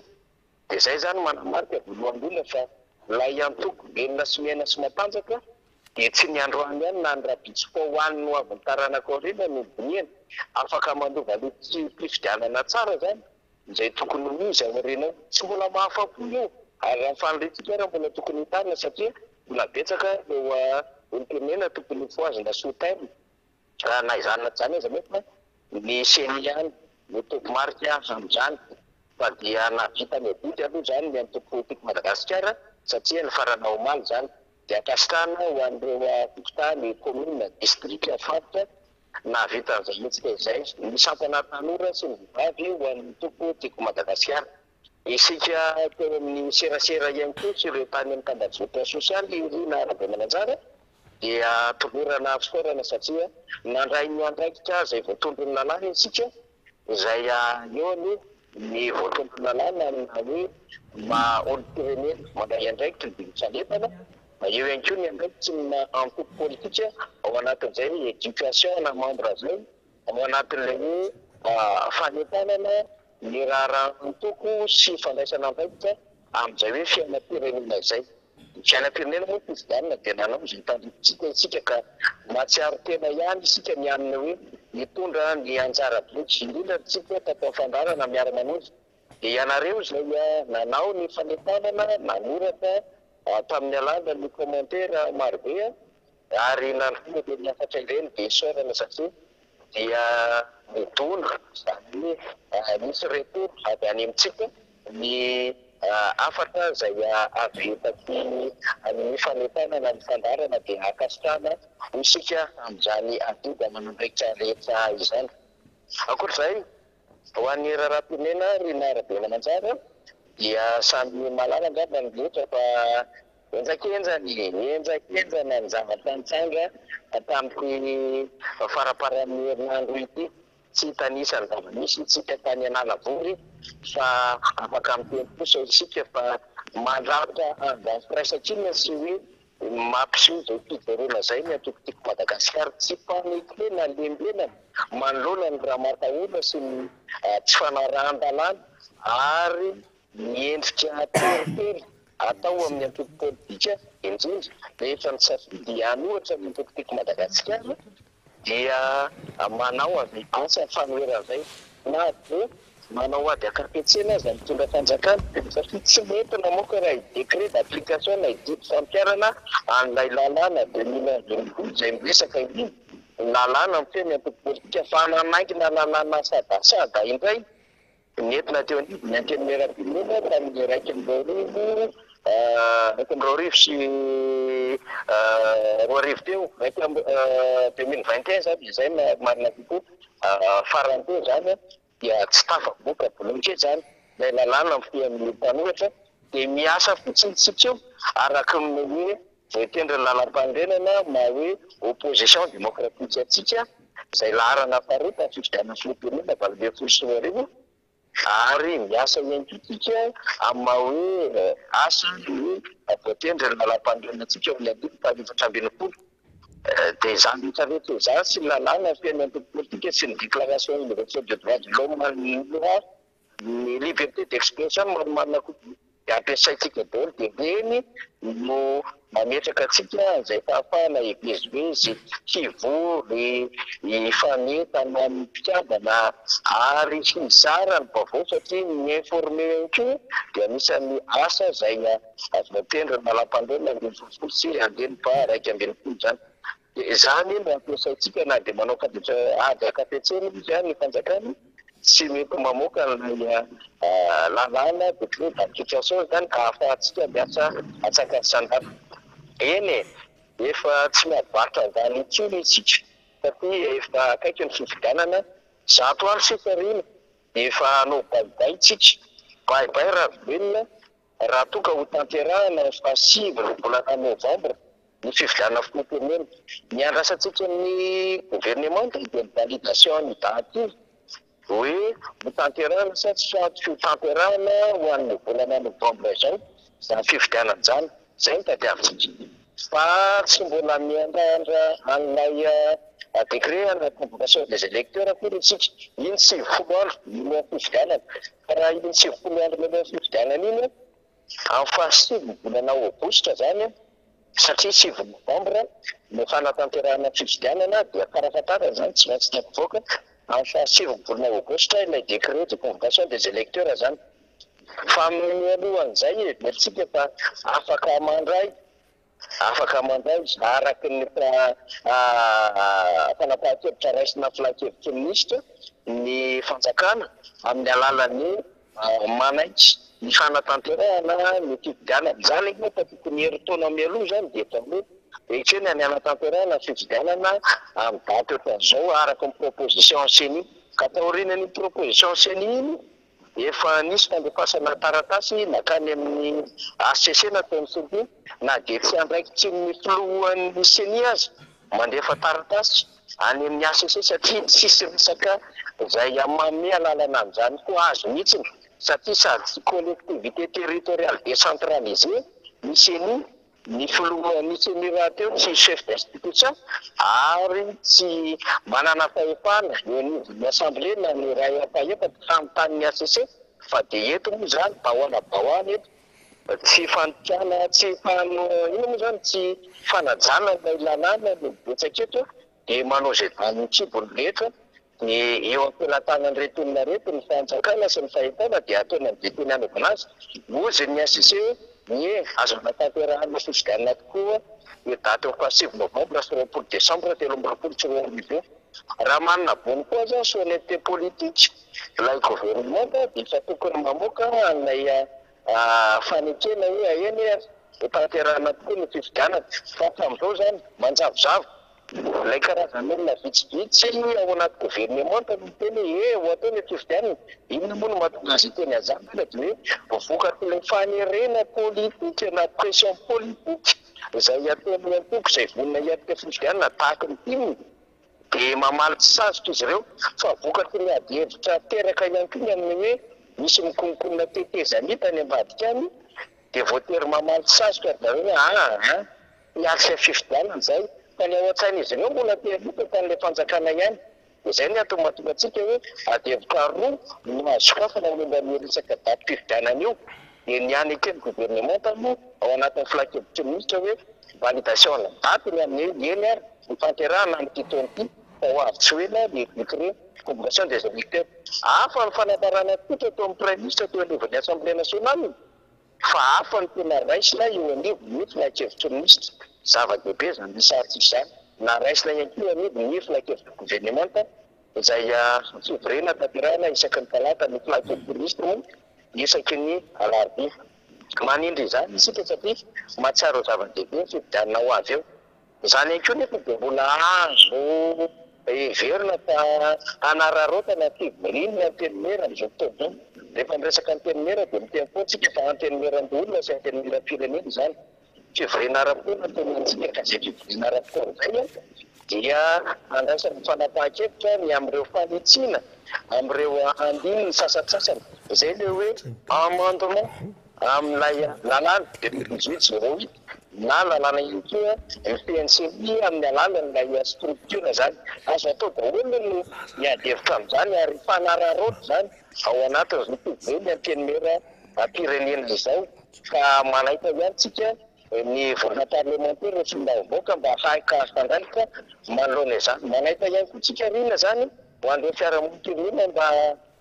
dia izay zany manamarika voalohany fa lay antoko enina sy mena sy matanjaka dia tsy ny androany ihany na ny rabitsy fa hoaniny ho avy ny taranaka aoriana no boniana afaka mandova litsy fifidianana tsara zany izay tokony ho izy aoriana tsy mbola mahafapo io ary raha faniritsika raha mbola tokony hitarina satria mbola betsaka eo olom-pirenena tokony foazina soterme na izany na tsy zany izy mety ny seny ihany ny topomarika amin'izany fa dia navita ny adidy aloha zany ny antoko tiko Madagasikara satria ny faranao omaly zany dia akasitrahana ho an'ireo tokotany commune district afatotra navita an'izay mihitsika izay ny sampana tanora sy ny vivavy ho an'ny toko tiko Madagasikara isika teo amin'ny serasera ihany koa sy ireo tany amin'ny tambazotry sosialy irina arabe mananjara dia tolorana fisaorana satria nandray ny andraikitra izay voatondrony lalàna isika izay eo aloha ny voatondrony lalàna na hoe olom-pirenena mandray andraikitra divisalefana eo ihany koa ny andraikitsy na antoko politika ao anatin'izay éducation na membre zay ao anatin'ilay hoe fanetanana ny raharahantoko sy fandraisana andraikitra amin'izay hoe fiainam-pirenena izay fiainam-pirenena moa fifidianana dia nanao izay tandrifitsika isika ka matsiaro tena ihany isika mianina hoe mitondra ny anjara botsy indrindra tsika tatao fandarana miara-manondro dia ianareo izay nanao ny fanetanana nanoratra tamin'ny alàna ny commentaire marobe ary nandrona dia niafatra ireny dia isaorana satria dia midona zany hoe misy retour avy any amintsika ny afatra izay avy taty amin'ny fanetanana ny fandarana dia akasitrahana isika amin'izany adidy manandraikitra rehetra izany akoatr'izay ho an'ny raharaham-pirenena ry narabe mananjara dia samy malala angamba ny loatra fa enjakenjana ny zavatra nitsanga tamin'ny faraparan'ny herinandro ity tsy hitanisa ny zava-misy tsika tany Analavory fa afaka miteny kosa isika fa mandrafitra andany firaisan-kina sy hoe mampiseho izay fijerena izay ny atokotiko Madagasikara tsy fanetlena lembenana manoloana ny raha matahoana sy ny tsy fanarahan-dalàna ary miendrika teritery atao amin'ny antoko politika indrindra rehefa ny safidy hanohatra ny atokotiko Madagasikara dia manao avy asa fanoeran'izay na dia manao ady akapetsena azy mitondra fanjakana satria tsy mety namoaka raha décret d'application na ididy fampiarana an'ilay lalàna 2022 izay miresaka iny lalàna miteny antoko politika fa nanaingina lalàna sadasada indray nentina teo anivy ny anteny raha-pirenena tamin'ny raika amby roarivo sy roarivo teo raika 2021 zany izay marina kokoa farany teo zany dia tsy tafaboaka bolonke zany ilay lalàna amin'ny mpanohatra dia miasa fotsiny tsika araka ny hoe voatendry ny lalam-pandrenana ma hoe opposition démocratique atsika izay laharana faharoa fifidianana filoham-pirenena valobeny folo sy roarivo ary miasa ihany kotsika amin'ny hoe asa hoe voatendry ny lalam-pandrenana atsika amin'ny adiny fahaefatra amby enimpolo dia izany rehetrarehetra izany sy ny lalàna fiainana antoko politika sy ny déclaration universelle des droits de l'homme ny liberté d'expression maromana kokoa dia ampiasaitsika daholo dia reny no mametraka atsika izay fahafahana hivezivezy hivory hifanetana amin'ny mpikambana ary hizara ny vaovao satria ny informe ihany koa dia anisan'ny asa izay voatendry ny lalam-pandrenana ambin'ny folofolo sy andenipa raika amby enimpolo zany dia izany no ampiasaitsika na dia manao kaditra ady akapetsena izy ny fanjakana tsy mety mamoaka nilay lalàna décret d'application zany ka ahafahantsika miasa atsaka ny sandata eny efa tsy miabaitra zany intsony isika satria efa akaiky ny fifidianana zato andro sitarina efa anao baibaitsika baibay rahavenona raha toka ho tanterahana fa 7 volana novambra ny fifidianana filoham-pirenena ny andrasantsika amin'ny gouvernement de validation ny date hoe ho tanterahana sa tsy tanterahana ho an'ny volana novambra zao zany fifidianana zany zay ny tadiavintsika fa tsy mbola miandrandra an'ilay décret na convocation des électeurs akory tsika iny 90 andro milohan'ny fifidianana fa raha iny 90 andro milohan'ny fifidianana iny amin'ny fahasivy volana aogositra zany satria 7 novambra no fanatanterahana fifidianana dia karafatara zany tsy maintsy tapivoaka amin'ny fahasivy volana aogositra ilay décret de convocation des électeurs zany fa mialohan'izay everitsika fa afaka mandray araky ny fanapahan-kevitra raisina filan-kevitra ministra ny fanjakana amin'ny alalan'ny manaitsy ny fanatanterahana ny fifidianana zany efa tokony herintaona mialoha zany dia efa hoe etreny any anatanterahana fifidianana amin'ny daty ohatran'izao araky ny proposition enseigne ka taorinany proposition enseigne iny efa nisy fandefasana taratasy nakany amin'ny ACC nataon'ny CD na dia tsy andraikitsy ny filohan'ny CENI azy mandefa taratasy any amin'ny ACC satria tsisy resaka izay amamy alalana an'izany koa azo mihitsiny satria sady collectivité territoriale décentralisée ny CENI ny filohan'ny CENI raha teo tsy chef d'institution ary tsy manana fahefana ny assemblée na ny ray apahefa tamin'ny ACC fa dia eto moa zany bahoana eto tsy fanokana tsy ino moa zany tsy fanajana ilay lalàna ny betsaka eto dia manao zay tany tsibony rehetra ny eo ampelantanany retonina reto ny fanjakana sy ny fahitana dia ataony amin'ny deteny anaovana azy ozy ny ACC ny azo natanterahana fifidianana tokoa io daty eo faha 7 novambra sy 20 décembre 2024 raha manana bony koa zany souveraineté politique ilay gouvernement dia efa tokony mamoaka an'ilay fanekena hoe aheny tanterahana tokoa ny fifidianana fa tamin'izao zany manjavozavo ilay karazan'olona vitsivitsy ao anaty gouvernement no teny ho atao ny fifidianana inona moa no mahatonga azy teny azavana dia hoe vokat'ilay fanerena politique na pression politique izay ataony antoko izay vonina hiatrika fifidianana tahaka ny timiny dia mamalitry sazotra izy ireo fa vokatry ny adihevitra teraka ihany koa ny amin'ny hoe misy mikononkonona tetezanita any ambadika any dia voatery mamalitry sazotra zareo hoe hiatrika fifidianana zay fa ny ao an-tsaina izy ireo mbola tealita tan'ilay fanjakana ihany izay ny atao mahatonga antsika hoe adihevitra roa no azokafana momba ny resaka daty fifidianana io dia ny any ekeny gouvernement moa ao anatin'ny filan-kevitra ministra hoe validation na daty ny amin'ny eny ary ny fanterahana amin'ity taona ity fa ho avy tsy hoe ny décret convocation des électeurs hafa ny fanatarana totra atao amin'ny premier ministre teo anivon'ny assemblée nationale fa hafa ny tena raisina eo anivo ny filan-kevitra ministra zava-dehibe zany misarotsy zany na raisina ihany koa anivo ny filan-kevitra gouvernement izay fivorena tanterahana isaky ny talata ny filan-kevitra ministra moa isaky ny alarobia manindry izany isika satria mahatsiaro zava-dehibe fifidianana ho avy eo izany ihany koa nefa dia mbola azo everina fa anararotana fivorinina antenimera amin'izao fotoana izao rehefa miresaka antenimera dia miteny fotsika fa antenimera-ndolona sy antenimera-pirenena izany fivorina ara-pona tena antsika ka zay fivorina ara-pona zay dia andraisany fanapahan-kevitra ny amin'ireo fanitsina amin'ireo andininy sasatsasany izay le hoe amendement amin'ilay lalàna 2018 na lalàna iny koa ny PNCI amin'ny alalan'ilay structure zany azo atao daholo no miadevitra amin'izany ary fanararaotra zany ao anatin'ny fivorina antenimera pirenena izao ka manahita ihany tsika ny vola parlementaire rehefa mbahoaka mba haika fandraika manoloana izany manahita ihany koa tsika rina zany ho an'ireo fiarahamonina mba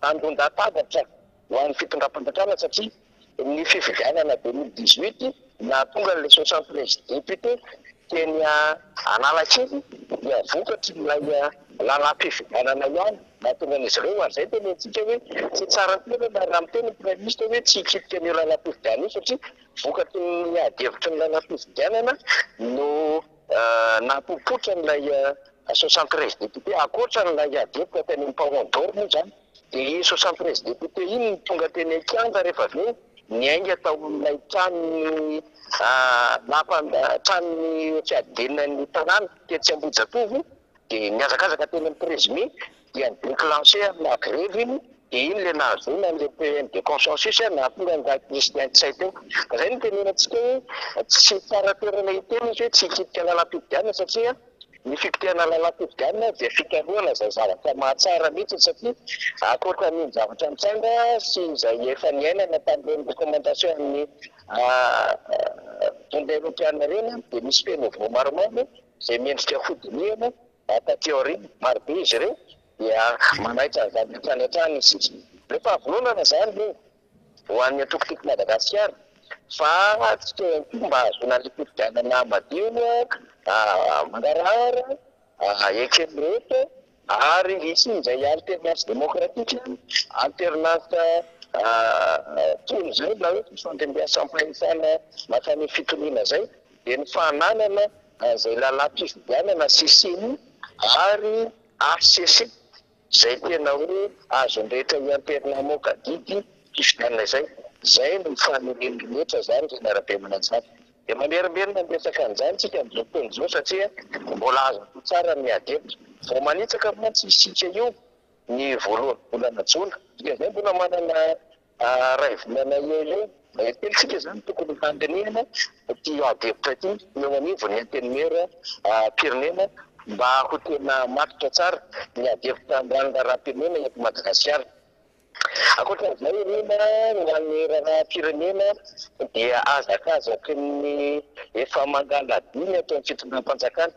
andonda-tabatra ho an'ny fitondram-panjakana satria ny fifidianana 2018 na tonga n'ilay 73 député teny Analakely dia vokatry ilay lalam-pifidianana ihany mahatonga an'izy ireo ary zay teny antsika hoe tsy tsara tena na raha miteny ny premier ministre hoe tsy hikitika an'io lalam-pifidianana io satria vokatry ny adihevitra ny lalam-pifidianana no napopotra n'ilay 63 député akoatra ny laiadeko teny Mpaondoro moa zany de 63 député iny tonga teny Kianja rehefa avy eo niainga tao amin'ilay trano trano fiadenan'ny tanàna tetsy Ambojatovo de miazakazaka teny amin'ny présumé dia déclenché amina grève iny de iny le nahazona an'le PM de consensus nahatonga ny Christian Tsay teo ka zay no tenenantsika hoe tsy tsara toerana hiteny izy hoe tsy hikitika lalam-pifidianana satria ny fikitiana lalam-pifidianana dia fikarohana izay zavatra mahatsara mihitsy satria akoatra ny zavatra mitsanga sy izay efa niainana tamin'ireny recommandation amin'ny fonds européenne reny dia misy feno maromaro izay miendrika fodiniana taty aoriana marobe izy ireo dia manaitra zavatra isika rehefa avononana zany le ho an'ny atokotoko Madagasikara fa tsy mba azona ny fifidianana madio mangarahara ekemreto ary isy izay alternance démocratique alternance tony zay na hoe fandembiasampanefana mahatrany fitoniana zay de ny fananana zay lalam-pifidianana sisiny ary ACC zay tena hoe azonrehetra iamperina moka didy fifidianana zay no fanoreny rehetra zany renarabe mananjany de mamerimberina miresaka an'izany tsika amin'izao fotoana izao satria mbola azo tsara ny adepto vao manitsaka mantsy isika io ny voalohany volana jona dia zay mbola manana ray volana eo telitsika zany tokony handinihana ty adepto ty eo anivo ny antenimera pirenena mba ho tena matotra tsara ny adepto ambanina raha-pirenena eto Madagasikara akoatran'izay rena ny an'ny raha-pirenena dia azakazaky ny efa mangaladiny atao ny fitondram-panjakana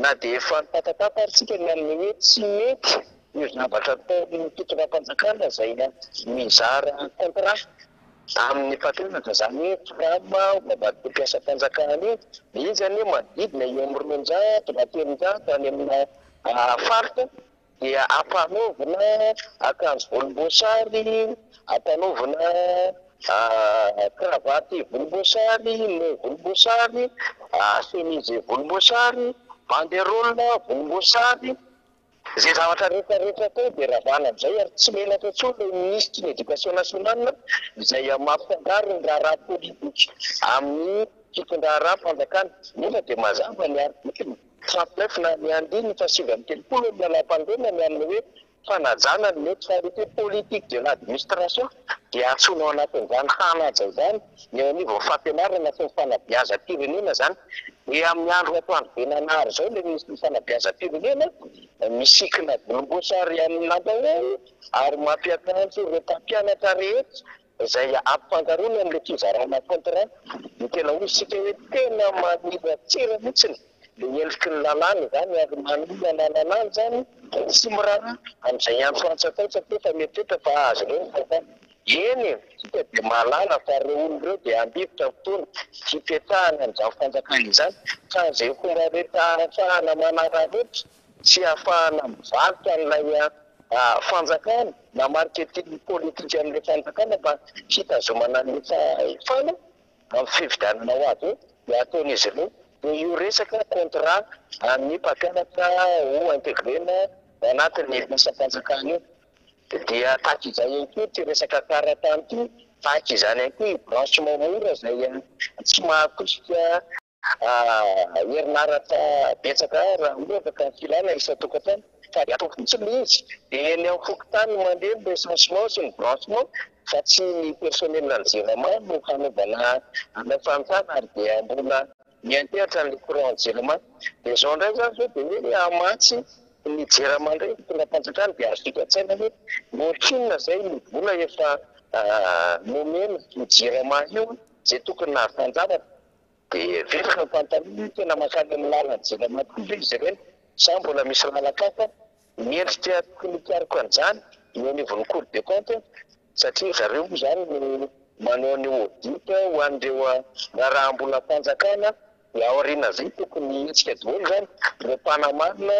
na de efa nitatataparatsika ny amin'ny hoe tsy mety io zavatra ataon'ny fitondram-panjakana zay mizara contrat amin'ny mpatenatra zany hoe trama mpiasa-panjakana io izy any manodidina eo amin'ny roanjato na telonjato any amina faritra dia ampanaovina akanjo volomboasary ampanaovina kravaty volomboasary no volomboasary chemise volomboasary banderole volomboasary zay zavatra rehetrarehetra tao de ravana am'izay ary tsy menatra tsony le ministre ny éducation nationale izay mampifangaro ny raharaha politique amin'ny fitondram-panjakana nefa de mazava ny article 39 na ny andiny fa 7 ny lalam-pandehana ny amin'ny hoe fanajana ny mety farité politique de l'administration dia atsoina ao anatin'izany hanaja izany ny eo anivo fampianarana sy ny fanabeazam-pirenena zany dia amin'ny andro atoandro benanary zao le misy ny fanabeazam-pirenena misikina volomboasary amin'ny lambahoany ary mampiakanjo ireo mpampianatra rehetra izay ampifangarony amin'le fizarana contrat ny tena hoy isika hoe tena manila tsira mihitsiny le endriky ny lalàna zany ary manila lalàna zany tsy mirara amin'izay andro fantsatao satria fa meteta fa azo reny eny sika de mahalala fa reo olo reo de ambivitra fotoana fipetrahana amin'izany fanjakana izany fa zay fomba rehetra ahafahana manara rehetra tsy ahafahana mivarotra n'ilay fanjakana na marketing politique amin'le fanjakana mba hitazomana ny fana amin'ny fifidianana ho azy de ataon'izy ireo de io resaka contrat amin'ny mpampianatra ho intégrena anatin'ny asa-panjakana io dia taky izay ihany koa ty resaka karatany ty taky izany ihany koa branchement mora zay tsy mahaposika herinaratra betsaka raha miovaka ny filana isa-tokantany fa de atao fotsiny izy de eny amin'ny fokotany mandeha ny recensement sy ny branchement fa tsy ny personnel ny jirama no fanaovana amin'ny fanotana ary dia mbola mianteratra ny courant jirama de zao ndray zany zao de hoe amatsy ny jirama ndray fitondram-panjakana de azo fikatsaina hoe motrina zay mivola efa nomena ny jirama io zay tokony nahafanjavatra de vesaka nyfantany tena makany amin'ny lalany jirama tokoa izy ireny sa mbola misy lalakafa miendrika tokony hikariko an'izany eo anivon'ny cour des comptes satria zareo moa zany no manao ny audit ho an'ireo raharaham-bolam-panjakana de aoriana zay tokony hetsika daholo zany ireo mpanamarina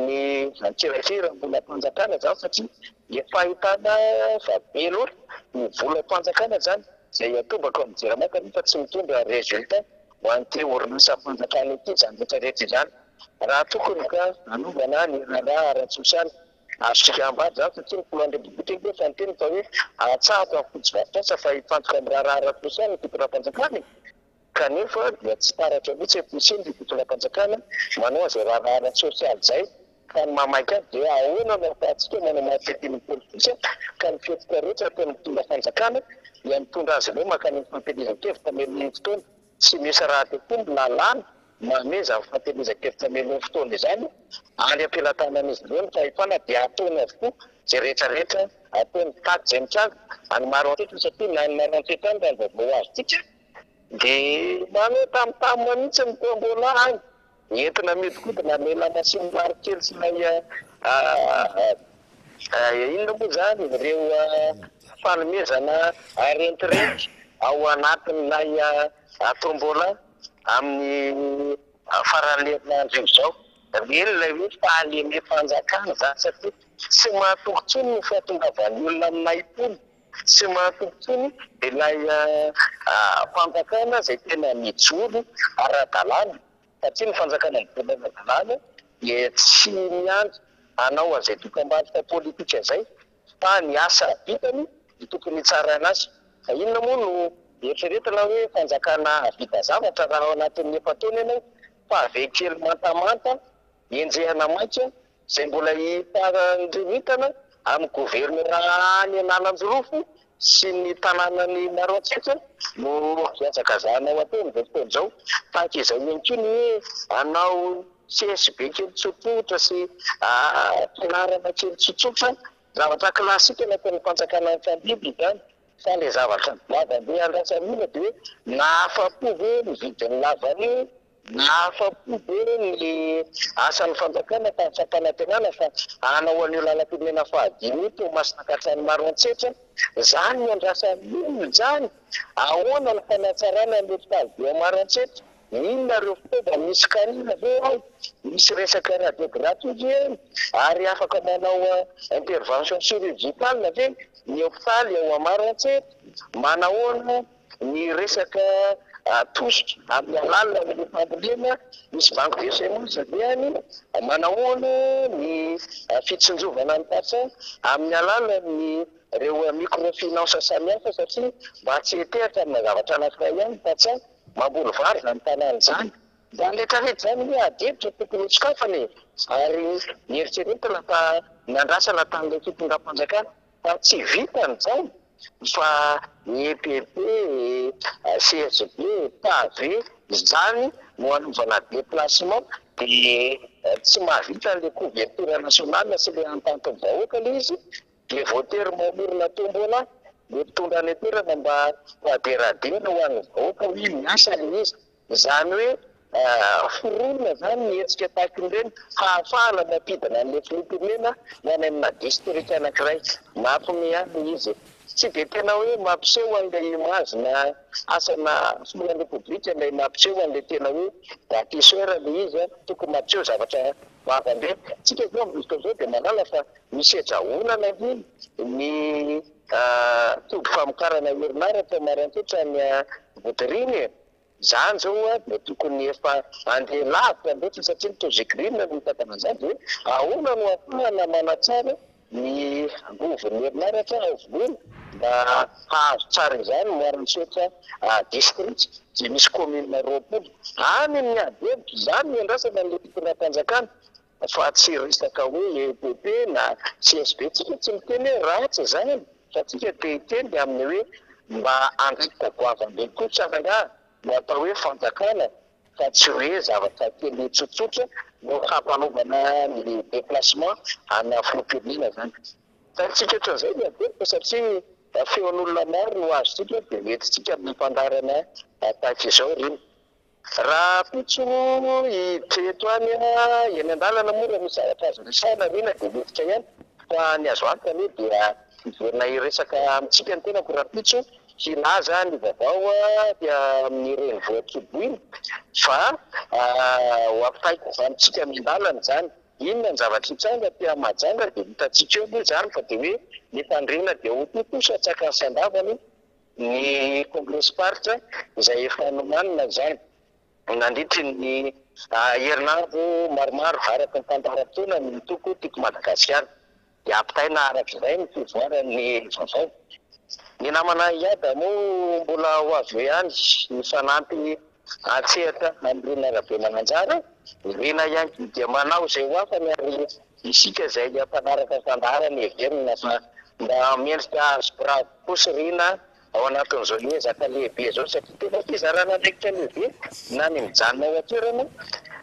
ny ankirahira-bolam-panjakana zany satria efa ahitana fa be loatra ny volam-panjakana zany zay atombako amin'ny jirama kanefa tsy mitondra résultat ho an'ity orinasa fanjakana ity zany rehetrarehetra izany raha tokony ka anaovana ny raha ara-tsosialy azosika ambady zany satria nypolonde bibitreke fa nyteny fa hoe atsahako amin'ny fotsivarotrasa fa hifantoka amin'ny raha ara-tsosialy ny fitondram-panjakana kanefa dia tsy taratra mihitsy ampisiny ny fitondram-panjakana manao azay raha ara-tsosialy zay ka ny mamaika azy dia ahoana no afahantsika manao mahafetiny politika ka ny fetika rehetra ataony mitondra fanjakana dia mitondra azy ireo makany fampielezan-kevitra melon'ny fotoana tsy misy raha tekomby lalàna mameza amin'ny fampielezan-kevitra melon'ny fotoana izany any ampelantanan'izy ireo ny fahefana dia ataony avokoa zay rehetrarehetra ataony taty zay mitranga any maro antety satria na ny maro antety any raha ny vaovao azy tika dia manao tamotamo mihitsy mitombola any entina miodikodina mela masiny maro kely sy lay inona moa zany ireo fanomezana rentirety ao anatin'ilay tombola amin'ny faran'herinandro io zao reny ilay hoe fahaleme fanjakana zany satria tsy mahatokotsony ny fahatongavan'ny olona aminay-polo tsy mahatokotsony ilay fanjakana zay tena mijoro ara-dalàna satria ny fanjakana mijoro ara-dalàna dia tsy miandry anao an'izay dokam-barotra politika zay fa ny asa vitany ny tokony hitsarana azy fa inona moa no eritreretina hoe fanjakana vita zavatra raha ao anatin'ny efa-taona ianao fa avekely mantamanta enjehana maika zay mbola hitarandremitana amin'ny governemra any analanjorofo sy ny tanànany maro antsetra no fiatsaka zanao ataony zay fotoana zao tahaka izao ihany koa ny hoe anao CSB kely tsotsotra sy fianarana kely tsotsotra zavatra klasika nataon'ny fanjakana ny fambiby zany fa le zavatra lavandeha andrasan'olona dia hoe nahafapo ve ny vidiny lavany nahafapo ve ny asan'ny fanjakana tamin'ny fa anao an'io lalam-pirenena fahadimy to masina katrany maro antsetra zany ny andrasan'olona zany ahoana ny fanatsarana ny fitavia maro antsetra inona reo fitaova misy kanina ve ao misy resaka radiographie ary afaka manao intervention chirurgicale ve ny hôpitaly ao amaro antsetra manahoana ny resaka tositra amin'ny alalina amin'ny fambolena misy banque de semence any manahoana ny fitsinjovana ny patsa amin'ny alalina ny reo microfinance samihafa satria mba tsy hetehatra amin'ny zavatra anankiray ihany patsa mamboly vary zany tanàny zany da letrarehetra zany hoe adevitra tokony hotsikafany ary nieritreretana fa nandrasana tan'ilay fitondram-panjakana fa tsy vitany zany fa ny EPP, CSB, PAV zany no anovana déplacement dia tsy mahavita le couverture nationale sy le entente vahoaka le izy dia voatery mamorona tombola le mpitondra ny toerana mba hoaderadina ho an'ny vahoaka hoe miasa le izy zany hoe foronina zany nietsika tahakin'ireny hahafahana mampidina an'le filotomena ny any amina district anankiray mampimiany izy tsy dia tena hoe mampiseho an'ilay image na asana filohan'ny repoblika ilay mampiseho an'ilay tena hoe datiseur le izy tokony mampiseho zavatra mahavandre tsika zao amin'izao zao dia manala fa misy edrahonana iny ny tody famokarana herinaratra marantotra ny votiriny zany zao dia tokony efa andeha lavitra ndratra satria nytozegrina no hitadana zany dia hoe ahoana no afahana manatsara ny govon'ny herinaratra aovona mba hahazo tsara izany moaransotra district zay misy commune roapolo any ny adevitra zany ny andrasana n'le fitondram-panjakana fa tsy resaka hoe EPP na CSB tsika tsy miteny hoe ratsy zany fa tsika te hiteny dia amin'ny hoe mba andraikita goavambe koa tsaranga no atao hoe fanjakana fa tsy hoe zavatra kely tsotsotra no hampanaovana ny déplacement ana filompirina zany fa tsika hatran'izay ny adevitra satria feon'olona maro no azo tsika dia mety tsika amin'ny fandarana tahaka izao reny raha pitso hiteto any eny an-dalana moa misy zavatra azo resahana reny dia metika ihany fa ny azo antany dia iverina iresaka amintsika ny tenako raha pitso hilaza ny vaovao dia amin'ny reny voakibo iny fa ho ampitaiko vanitsika min-dalana zany inona ny zavatra hitsanga tia majanga dia hitatsika eo moa zany fa dia hoe ny fandrina dia hototosa tsaka ny sandavany ny congrès partre izay efa nomanina zany nandritry ny herinandro maromaro araka ny tantaram-potoana ny toko tiako Madagasikara dia ampitaina arak'izay ny fivoarany vaovao. Ny namana iada moa mbola ho avy eo ihany ny fanampy atsehatra amin'ny Rina Rabemananjara. Ny Rina ihany dia manao izay ho afany ary isika izay mpanaraka fandaharany heverina fa mba miendrika azo bravo kosa Rina ao anatin'izao ezaka lehibe zao satria tena fizarana andraikitra lehibe na ny mijanona ao an-toerana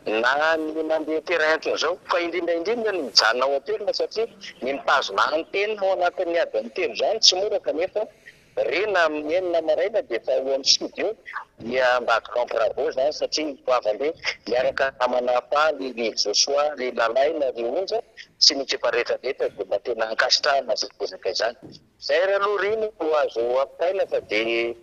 na ny mandeha terrain zao fa indrindra ny mijanona ao an-toerana satria ny mitazona antena ao anatin'ny adiny telo zany tsy mora kanefa Rina amin'ny enina maraina dia efa eo amin'ny studio dia mbadika bravo zany satria hoavande miaraka namana faly ry Joshua ry Lalaina ry Onja sy ny tseparetraretra dia mba tena ankasitrahana zay bozaka izany. Zay aloha Rina ho azo ampitaina fa dia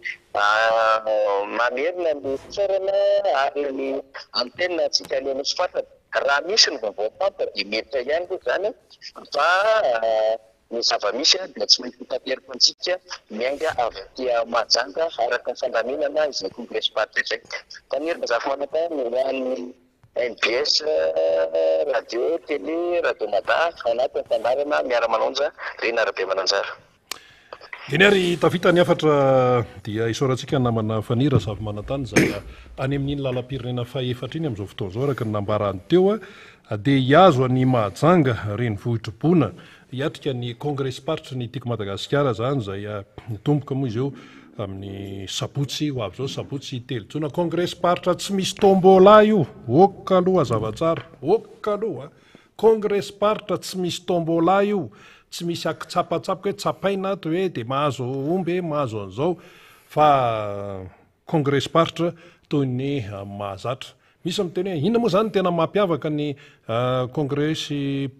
mamerina ny fisaorana ary ny antena antsika alenosy fantatra raha misy ny vaovao fantatra dia metitra ihany koa zany fa ny zava-misy dia tsy maintsy hitateriko antsika miainga avy aty Mahajanga araka ny fandaminana izay congrès party izay. Tanirina zafimanata ny hoan'ny NBS radio télé radio mata anatin'ny fandarana miara-manonja Rina Rabemananjara. Eny ary tafita ny afatra dia isaorantsika namana fanira zafimanatany zay any amin'iny lalam-pirenena faefatra iny amin'izao fotoana izao araka ny nambarany teo dia hiazo ny Mahajanga renivohitribona hiatrika ny congrès party ny tiako Madagasikara zany zay tomboka moa izy eo amin'ny sabotsy ho avy zao sabotsy telojona congrès party tsy misy tombola io oka aloha zavatsara oka aloha congrès party tsy misy tombola io tsy misy akitsapatsapoka hoe tsapaina ato hoe dia mahazo omby mahazo an'izao fa congrès party toy ny mahazatra. Misy amin'ny teny hoe inona moa zany tena mampiavaka ny congrès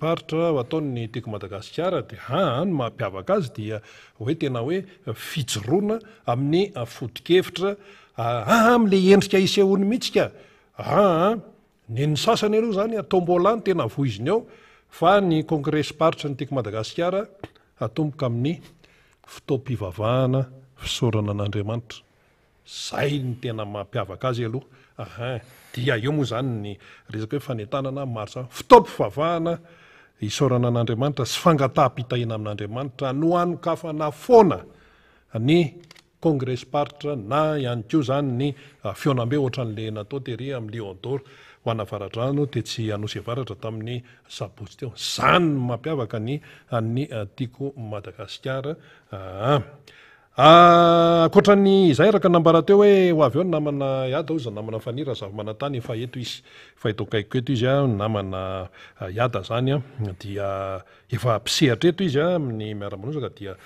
party ataon'ny tiako Madagasikara dia ny mampiavaka azy dia hoe tena hoe fijoroana amin'ny foto-kevitra amin'ilay endrika isehony mihitsika ny sasany aloha zany tombola ny tena voiziny ao fa ny congrès party ny tiako Madagasikara atomboka amin'ny fotoam-pivavahana fisaorana an'Andriamanitra. Zay ny tena mampiavaka azy aloha dia eo moa zany ny resaka hoe fanentanana maro fitaom-pivavahana isaorana an'Andriamanitra sy fangataham-pitahina amin'Andriamanitra no anokafana foana ny congrès party na ihany koa zany ny fionambe ohatran'le natao tery amin'ny Lion d'Or ho anavaradrano tetsy Anosy Avaratra tamin'ny sabotsy teo. Zany mampiavaka ny tiako Madagasikara. Akoatran'ny izay araka nambara teo hoe ho avy eo ny namana iada ozy namana fanira zafimanatany efa eto izy fa eto akaiko eto izy namana iada zany dia efa mpisehatra eto izy amin'ny miara-manozaka dia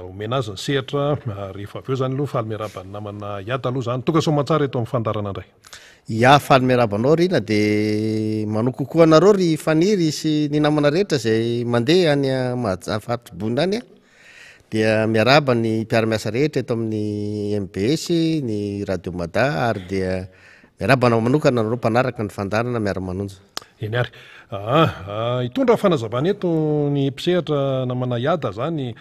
omena azy ny sehatra rehefa avy eo zany aloha faly miarabany namana iada aloha zany toka somatsara eto amin'ny fandarana indray. Ya faly miarabanao Rina dia manao kokoa anareo ry faniry sy ny namana rehetra zay mandeha any Mahajanga any dia miaraba ny mpiara-miasa rehetra eto amin'ny MBS ny radio Mada ary dia miarabana manokana nareo mpanaraka ny fandarana miara-manonja. Eny ary hitondra fanazavana eto ny mpisehatra namana iada zany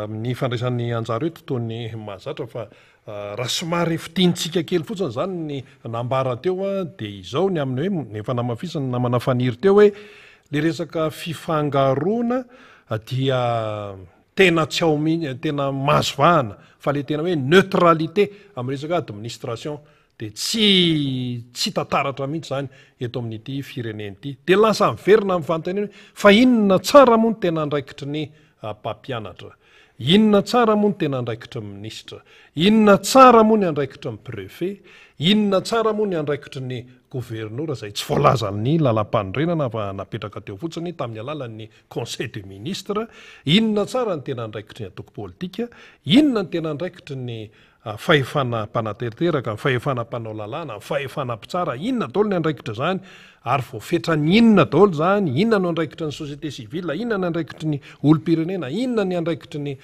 ny fandraisan'ny anjara eto toy ny mahazatra fa raha somary fitiantsika kely fotsiny zany ny nambara teo dia izao ny amin'ny hoe efa namafisany namana faniry teo hoe le resaka fifangaroana dia tena tsy ao tena mahazovahana fa le tena hoe neutralité amin'ny resaka administration dia tsy tantaratra mihitsy zany eto amin'ity fireneny ity dia lasa miverina amin'ny fanontaniana fa inona tsara moa ny tena andraikitry ny mpampianatra, inona tsara moa ny tena andraikitry ny ministra, inona tsara moa ny andraikitry ny préfet, inona tsara moa ny andraikitry ny gouverneur zay tsy voalazan'ny lalam-pandrenana fa napetraka teo fotsiny tamin'ny alalan'ny conseil des ministres, inona tsara ny tena andraikitry ny atoko politika, inona ny tena andraikitry ny fahefana mpanateriteraka, ny fahefana mpanao lalàna, ny fahefana mpitsara, inona daholo ny andraikitra zany ary voafetra ny inona daholo zany, inona no andraikitry ny société civile, inona ny andraikitry ny olo-pirenena, inona ny andraikitry ny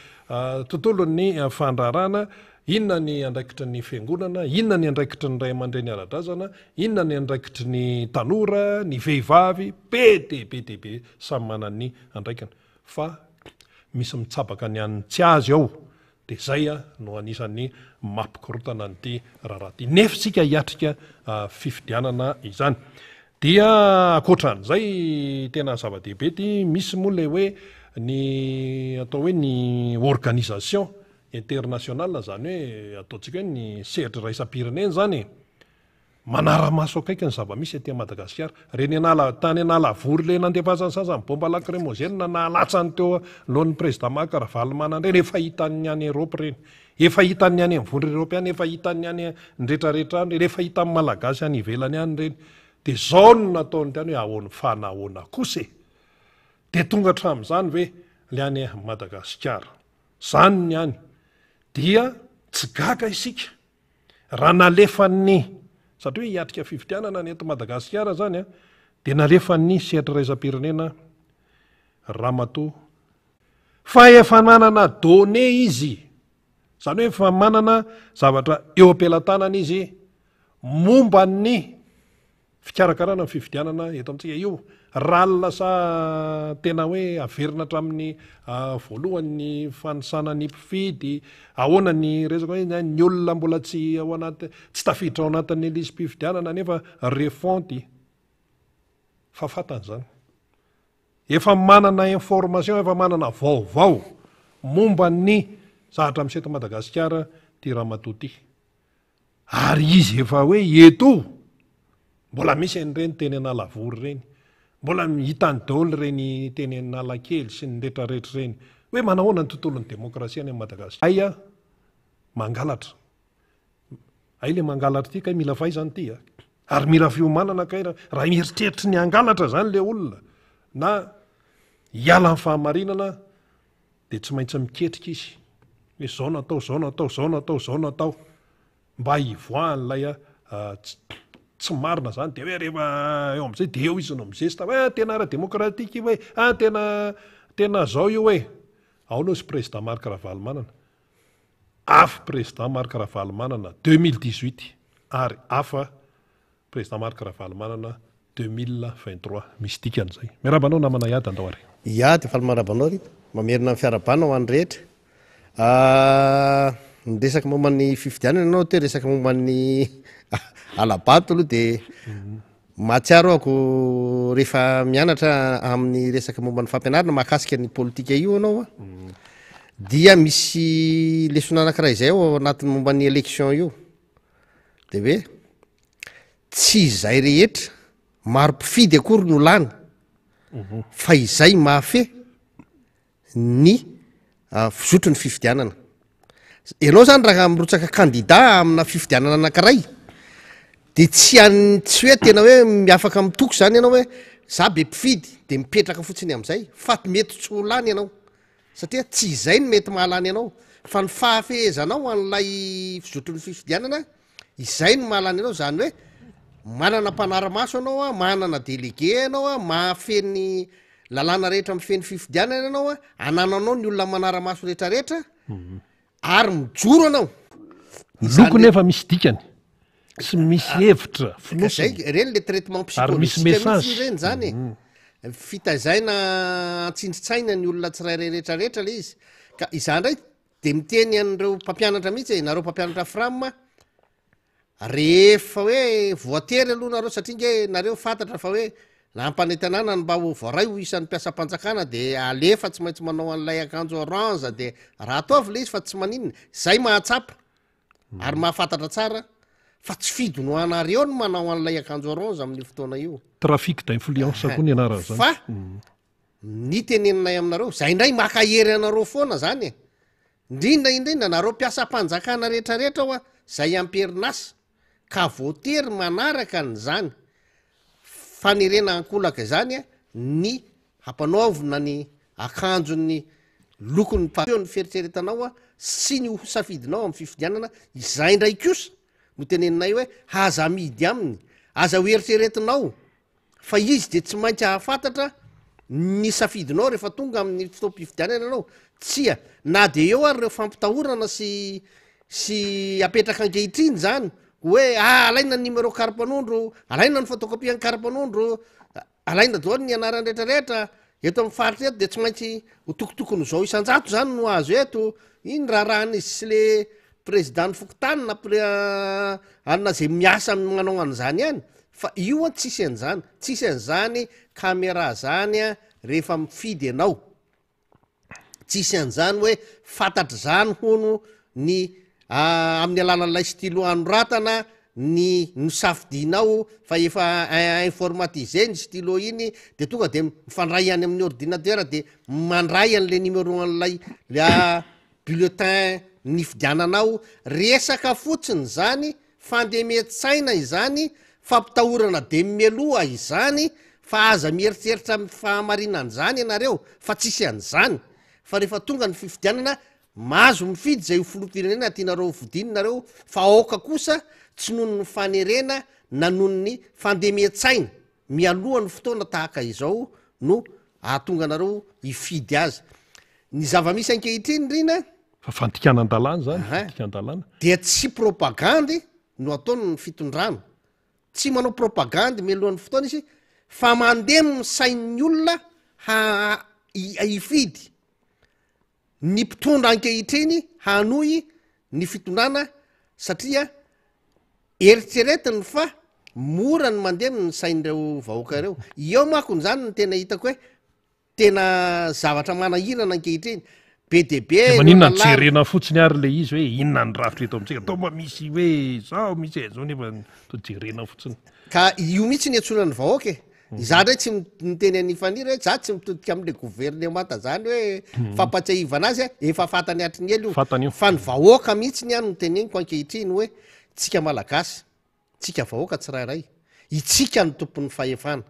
tontolon'ny fandrarana, inona ny andraikitry ny fiangonana, inona ny andraikitry ny ray aman-dreny ara-drazana, inona ny andraikitry ny tanora, ny vehivavy, be samy manana ny andraikana fa misy mitsabaka ny an'ny tsy azy ao de zay no anisan'ny mampikorotana nyity raharahaty nefa sika hiatrika fifidianana izany dia akoatran'izay tena zava-dehibe ty misy moa le hoe ny atao hoe ny organisation internationale zany hoe ataontsika hoe ny sehatra raisam-pirenena zany manara-maso akaiky ny zava-misy aty Madagasikara reny tany analavory le nandevazany sasany bomba lacrymogène nahalatsany teo lohan'ny président Makaravalomanana reny efa hitan'ny any Europe reny efa hitan'ny any mivondry Europeana efa hitan'ny any ndretrarehetra any rehefa hitan'ny malagasy any ivelany any reny de zao no nataony tany hoe ahoany fanahoana kosa de tonga hatramin'izany hoe le any Madagasikara zany ny any dia tsy gaga isika raha nalefan'ny satria hoe hiatrika fifidianana ny eto Madagasikara zany de nalefan'ny sehatra raisam-pirenena Ramatoa fa efa manana donné izy zany hoe efa manana zavatra eo am-pelantanana izy momba ny fikarakarana ny fifidianana eto amintsika io raha lasa tena hoe averina hatramin'ny voalohany fanisana ny mpifidy ahoana ny resaka hoe ny olona mbola tsy ao anaty tsy tafiditra ao anatin'ny lisy mpifidianana nefa refonty fa fatan'izany efa manana information efa manana vaovao momba ny zahatra miseto Madagasikara ty Ramatoa ty ary izy efa hoe eto mbola misy an'ireny teny analavory reny mbola hitany daholo reny teny analakely sy ny rehetrarehetra reny hoe manahoana ny tontolon'ny demokrasia any Madagasikara aya mangalatra ay le mangalatra ty kay mila fahaizany ty ary mila fiomanana kay raha mieritreritra ny angalatra zany le olona na hiala ny fahamarinana de tsy maintsy miketrika izy hoe zao natao zao natao zao natao zao natao mba hivoahan'lay tsy marina zany de hoe rehefa eo am'izay de eo izy no mizesta hoe tena ara-demokratika hoe tena zao io hoe ao no sy président Marc Ravalomanana afa président Marc Ravalomanana 2018 ary afa président Marc Ravalomanana 2023 misy dikan'izay miarabanao namana iady andao ary de fa marabanao ry mamerina ny fiarabana ho any rehetra nyresaka momban'ny fifidianana anao te resaka momban'ny alabato aloha de mahatsiaro ako rehefa mianatra amin'ny resaka momban'ny fampianarana mahakasika ny politika io anao dia misy lesona anankiray izay ao anatin'ny momban'ny élection io de hoe tsy izay rehetra maro mpifidy akory no lany fa izay mahafe ny fizotro ny fifidianana ianao zany raha mirotsaka kandida amina fifidianana anankiray de tsy hoe tena hoe miafaka mitoko zany ianao hoe za be mpifidy de mipetraka fotsiny am'izay fa mety tsy ho lany ianao satria tsy izay ny mety mahalany ianao fa ny fahafehezanao an'lay fizotro ny fifidianana izay no mahalany ianao zany hoe manana mpanara-maso anao manana délégué anao mahafeny lalàna rehetra mifeny fifidianana ianao anananao ny olona manara-maso rehetrarehetra ary mijoro anao loko nefa misy dikany sy misy hevitra zay reny le traitement psychologique reny zany fitazaina antsindritsaina ny olona tsirairay rehetrarehetra le izy ka izany ndray de miteny an'ireo mpampianatra mihitsy nareo mpampianatra frama rehefa hoe voatery aloha nareo satria nge nareo fantatra fa hoe nampanentanana mba ho voaray ho isan'ny mpiasa-panjakana de alefa tsy maintsy manao an'lay akanjo orange de raha ataovy le izy fa tsy maninona zay mahatsapa ary mahafantatra tsara fa tsy fidono anareo no manao an'lay akanjo orange amin'ny fotoana io trafic d'influence koa ny anarana zany fa ny teneninay aminareo zay indray makahery anareo foana zany indrindra nareo mpiasa-panjakana rehetrarehetra hoa zay amperinasa ka voatery manaraka n'zany fanirena ankolaka zany ny hampanaovina ny akanjony lokony ny fieritreretanao sy ny hosafidinao amin'ny fifidianana izay ndray kosa no teneninay hoe aza midy aminy aza ho eritreretinao fa izy de tsy maintsy hahafantatra ny safidinao rehefa tonga amin'ny fotoam-pifidianana anao tsia na de eo ary reo fampitahorana sy apetraka ankehitriny zany hoe alaina ny numéro karapanondro alaina ny photocopie ny karapanondro alaina daoly ny anarany rehetrarehetra eto amin'ny faritra eto de tsy maintsy ho tokotokony zao isan-jato zany no azo eto iny raharaany izy sy le président fokotanina anina zay miasa manao an'izany ihany fa io a tsisy an'izany tsisy an'izany caméra zany a rehefa mifidy ianao tsisy an'izany hoe fantatry zany hono ny amin'ny alalan'ilay stylo anoratana ny nosafidinao fa efa informatisé ny stylo iny de tonga de mifandray any amin'ny ordinateur de mandray an'le numéro an'lay bulletin ny fidiananao resaka fotsiny zany fandeme-tsaina izany fampitahorana de meloa izany fa aza mieritreritra fahamarinan'zany ianareo fa tsisy an'zany fa rehefa tonga ny fifidianana mahazo mifidy zay ho filoam-pirenena tianareo vodinynareo fa aoka kosa tsy noho ny fanerena na noho ny fandeme-tsaina mialohan'ny fotoana tahaka izao no ahatonga anareo ifidy azy ny zava-misy ankehitriny rina fa fantikanan-dalàna zany fantikan-dalàna dia tsy propagandy no ataony ny fitondrano tsy manao propagandy mialohan'ny fotoana izy fa mandemo ny sain'ny olona ifidy ny mpitondra ankehitriny hanoy ny fitondrana satria eritreretiny fa mora ny mandemy ny sain'ireo vahoaka ireo eo makony zany ny tena hitako hoe tena zavatra manahirana ankehitriny be de be maninona nyjerena fotsiny ary le izy hoe inona ny rafitra eto amintsika atao mba misy hoe zao misy zao nefa to jerena fotsiny ka io mihitsy ny antsona ny vahoaka e za ndray tsy miteny anifaniry hoe za tsy mitodika am'le gouvernemanta zany hoe fampatsiahivana azy efa fatany atry ny ely io fa ny vahoaka mihitsy ny any no teneniko ankehitriny hoe tsika malagasy tsika vahoaka tsirairay itsika ny tompon'ny fahefana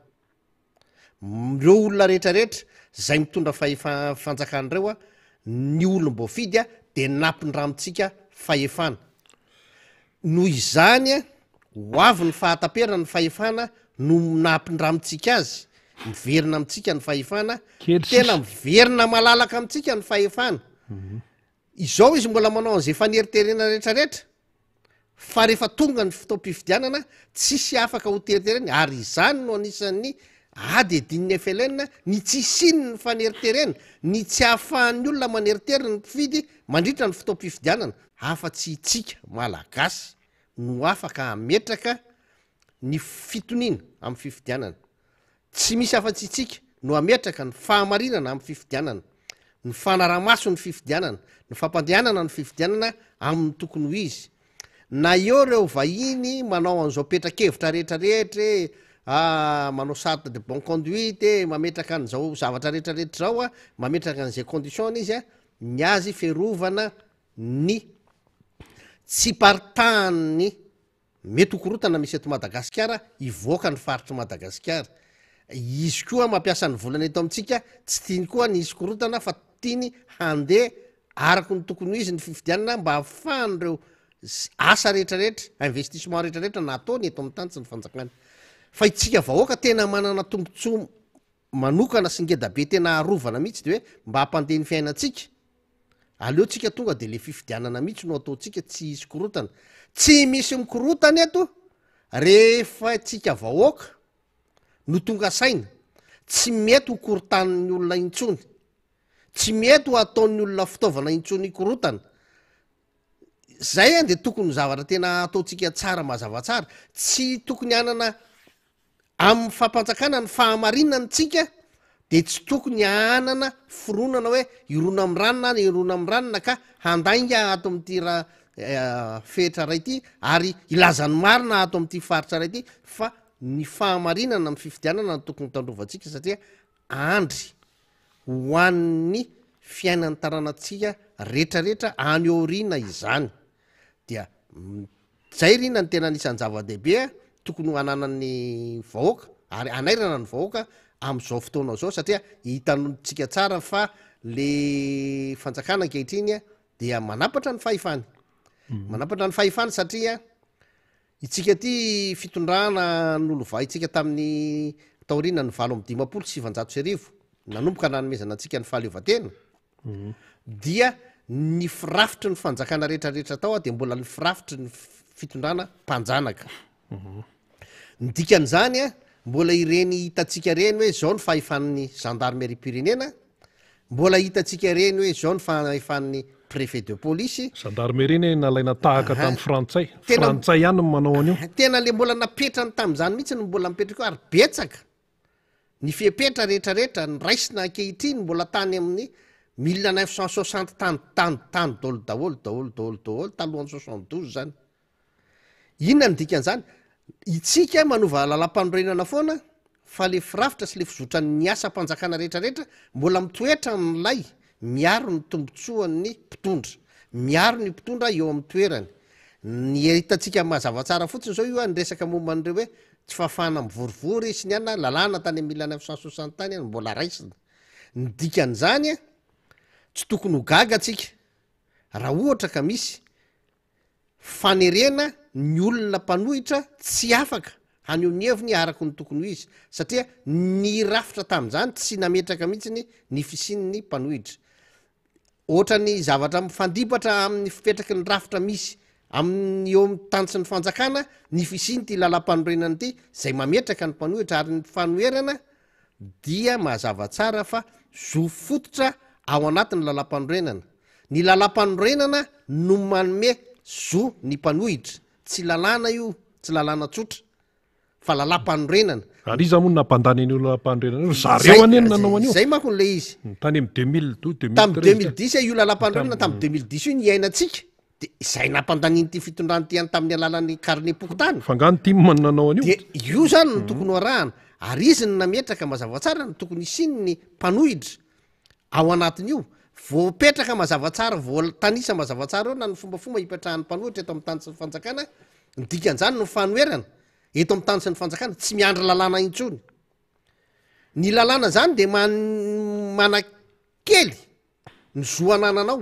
reo olona rehetrarehetra zay mitondra fanjakan'ireo a ny olom-boafidy a de nampindramitsika fahefana noho izany a ho avy ny fahataperana ny fahefana no nampindramitsika azy miverina amitsika ny fahefana tena miverina malalaka amitsika ny fahefana izao izy mbola manao an'izay faneriterena rehetrarehetra fa rehefa tonga ny fotoam-pifidianana tsisy afaka ho teritereny ary izany no anisan'ny ady edin'ny FLN ny tsisiny ny faneriterena ny tsy hahafahan'ny olona maneriterina ny mpifidy mandritra ny fotoam-pifidianana afa-tsy itsika malagasy no afaka ametraka ny fitonina amin'ny fifidianana tsy misy afa-tsy itsika no ametraka ny fahamarinana amin'ny fifidianana ny fanaramaso ny fifidianana ny fampandehanana ny fifidianana amin'ny tokony ho izy na eo reo vahiny manao an'izao petrakevitra rehetrarehetra manao charte de bon conduite mametraka an'izao zavatra rehetrarehetra zao a mametraka an'izay condition izy a ny azy ferovana ny tsy partahany mety hokorotana misy eto Madagasikara ivoaka ny faritry Madagasikara izy koa mampiasa ny volana eto amintsika tsy tiany koa ny izy korotana fa tiany handeha araka ny tokony izy ny fifidianana mba hahafahan'ireo asa rehetrarehetra investissement rehetrarehetra nataony eto amin'ny tany tsy ny fanjakany fa itsika vahoaka tena manana tombontsoa manokana sy ngedabe tena arovana mihitsy de hoe mba hampandeha ny fiainatsika aleotsika tonga de le fifidianana mihitsy no ataotsika tsy isy korotana tsy misy mikorotana eto rehefa tsika vahoaka no tonga saina tsy mety ho korotan'ny olona intsony tsy mety ho ataon'ny olona fitaovana intsony ikorotana zay a de tokony zavatra tena ataotsika tsara mazava tsara tsy tokony anana amin'ny fampanjakana ny fahamarinana tsika de tsy tokony anana fironana hoe irona am' ranona ny irona am' ranona ka handainga ato am'ty fehitra ray ty ary ilazany marina ato am'ty faritra ray ty fa ny fahamarinana amin'ny fifidianana ny tokony tandrovantsika satria andry ho an'ny fiainan'ny taranatsika rehetrarehetra any orina izany dia zay rina ny tena anisan'ny zava-dehibe tokony ho ananany vahoaka ary anairana ny vahoaka am'izao fotoana zao satria hitantsika tsara fa le fanjakana ankehitriny dia manapatra ny fahefany manapatra ny fahefany satria itsika ty fitondrana n'olo-va itsika tamin'ny taorina ny 7 nanomboka nanomezana antsika ny fahaleovatena dia ny firafitry ny fanjakana rehetrarehetra tao de mbola ny firafitry ny fitondrana mpanjanaka ny dikan'izany mbola ireny hitatsika reny hoe zao ny fahefan'ny gendarmerie pirenena mbola hitatsika reny hoe zao ny fahefan'ny préfet de police gendarmerie nalaina tahaka tamin'ny frantsay frantsay ihany no manao an'io tena le mbola napetrany tamin'izany mihitsy no mbola mipetraka ary betsaka ny fipetra rehetrarehetra ny raisina ankehitriny mbola tany amin'ny 1960 tany daholo daholo talohan'ny 72 zany inona ny dikan'izany itsika manova lalam-panorenana foana fa le firafitra sy le fizotran'ny asa-mpanjakana rehetrarehetra mbola mitoetra amin'ilay miaro ny tombotsoan'ny mpitondra miaro ny mpitondra eo amin'ny toerany ny hitantsika mazava tsara fotsiny zao io a ny resaka momba an'ireo hoe tsy fahafahana mivorivory sy ny ana lalàna tany amin'ny 1960 tany any mbola raisina ny dikan'izany a tsy tokony ho gaga atsika raha ohatra ka misy fanerena ny olona mpanohitra tsy afaka haneo ny heviny araka ny tokony ho izy satria ny rafitra tamin'izany tsy nametraka mihitsy ny fisian'ny mpanohitra ohatra ny zavatra mifandibatra amin'ny fipetraky ny rafitra misy amin'ny eo amin'ny tanitsy ny fanjakana ny fisiany ty lalam-panorenana ty zay mametraka ny mpanohitra ary ny fanoerana dia mazava tsara fa zo fototra ao anatin'ny lalam-panorenana ny lalam-panorenana no manome zo ny mpanohitra tsy lalàna io tsy lalàna tsotra fa lalam-panorenana ary izy moa nampandany ny lalam-panorenana zareo aneny nanao an'io zay manko le izy tany amin'ny 2000 tamin'ny 2010 io lalam-panorenana tamin'ny 2010 io ny iainantsika de izay nampandaniny ty fitondrany ty any tamin'ny alalan'ny carnet pokotany fangano timman nanao an'io de io zany no tokony arahana ary izy ny nametraka mazava tsara no tokony isiny ny mpanohitra ao anatin'io voapetraka mazava tsara voatanisa mazava tsara eo na ny fombafomba hipetrahan'ny mpanohitra eto amin'ny tany sy ny fanjakana ny dikan'izany no fanoerana eto amin'ny tany sy ny fanjakana tsy miandry lalàna intsony ny lalàna zany de manakely ny zoanananao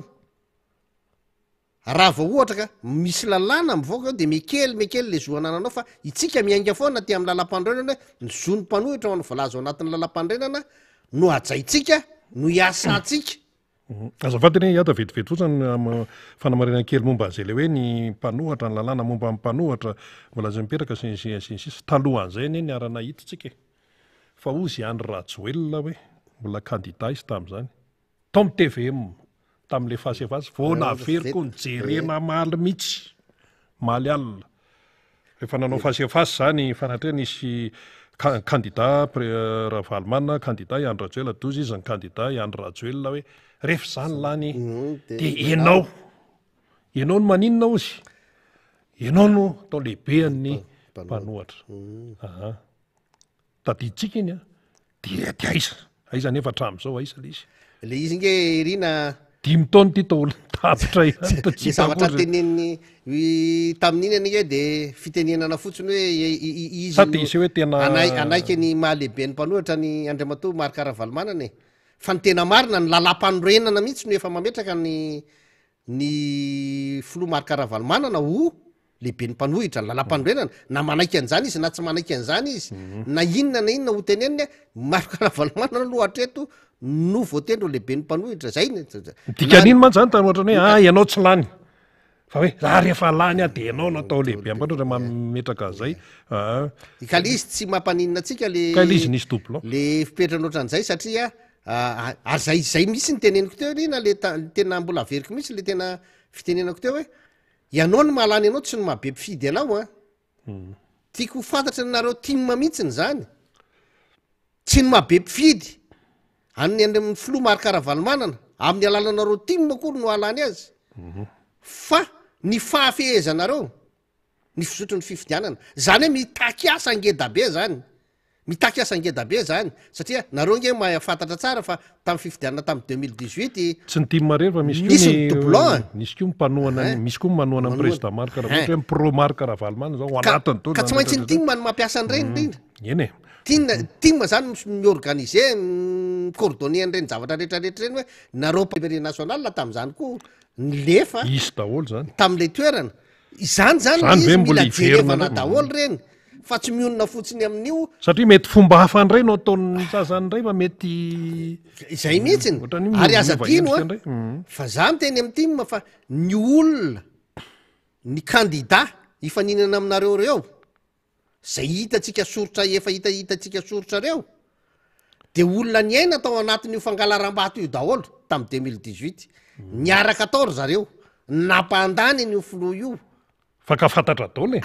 raha vao ohatra ka misy lalàna mivoaka eo de mekely le zoanananao fa itsika miainga foana ty amin'ny lalam-pandrenana hoe ny zo ny mpanohitra ho any voalaza ao anatin'ny lalam-pandrenana no ajaitsika no iasantsika azavatiny hiata vetivety fotsiny fanamarinana kely momba an'izay le hoe ny mpanohatra ny lalàna momba amin'ny mpanohatra mbola aza miperaka sinsisy talohan'izay ny niarana hitatsika fa ozy andry rajoelona hoe mbola kandida izy tamin'izany tom tvm tamin'le fasefasy vonaveriko ny jerena maly mihitsy maly alina rehefa nanao fasefasy zany fanatrea nisy kandida Ravalomanana kandida Iandry Rajoelina dozy izy ny kandida Iandry Rajoelina hoe rehefa zany lany de ianao no maninona ozy ianao no tao lehibean'ny mpanohatra tadiditsika iny a de aiza nefa hatramin'izao aiza le izy le izy nge irina 5 taona ty taolo tapitra ny zavatra teneniny tamin'iny anike de fitenenana fotsiny hoe izy sady isy hoe tena anaiky ny mahalehibe ny mpanohitra ny Andriamatoa Marc Ravalomanana fa ny tena marina ny lalam-panorenana mihitsy no efa mametraka ny filoha Marc Ravalomanana ho lehibe ny mpanohitra ny lalam-panorenana na manaiky an'izany izy na tsy manaiky an'izany izy na inona ho teneniny Marc Ravalomanana aloha hatreto no voatendro lehibe ny mpanohitra zay dikan'iny mantsy zany tany ohatra hoe ianao tsy lany fa hoe raha rehefa lany de ianao natao lehibe mpanohitra mametraka an'izay ka le izy tsy mampaninina atsika ka le izy nisy doublon le fipetrana ohatran'izay satria zay misy ny teneniko teo rina le tena mbola averiko misy le tena fitenenako teo hoe ianao ny mahalany anao tsy ny mahabe mpifidy anao a tiako ho fantatra nareo timma mihitsiny zany tsy ny mahabe mpifidy amin'ny filoha Marc Ravalomanana amin'ny alalanareo timma kory no halany azy fa ny fahafehezanareo ny fizotro ny fifidianana zany hoe mitaky asa angedabe zany mitaky asa angedabe zany satria nareo nge mahafantatra tsara fa tamin'ny fifidianana tamin'ny 2018 tsy ny timma rery fa misy doublon misy koa mipanohana misy koa manohana amin'ny président Marc Ravalomanana hoe pro Marc Ravalomanana zao anatiny to ka tsy maintsy ny timma no mampiasa an'ireny indrindra eny timma zany miorganiser coordonné an'ireny zavatra rehetrarehetra reny hoe nareo primairie national tamin'izany koa nilefa isy daholo zany tamin'le toerana zany izy mila jerevana daholo reny fa tsy mionona fotsiny amin'io satria mety fomba hafa ndray no ataon'ny sasany ndray fa mety izay mihitsiny ary aza dino a fa za miteny amin'ny timma fa ny olona ny kandida hifaninana aminareo reo zay hitatsika sorotra efa hitatsika sorotra reo de olona ny aina tao anatin'io fangalaram-bato io daholo tamy 2018 niaraka tao zareo nampandany io filoha io fakafantatra daoly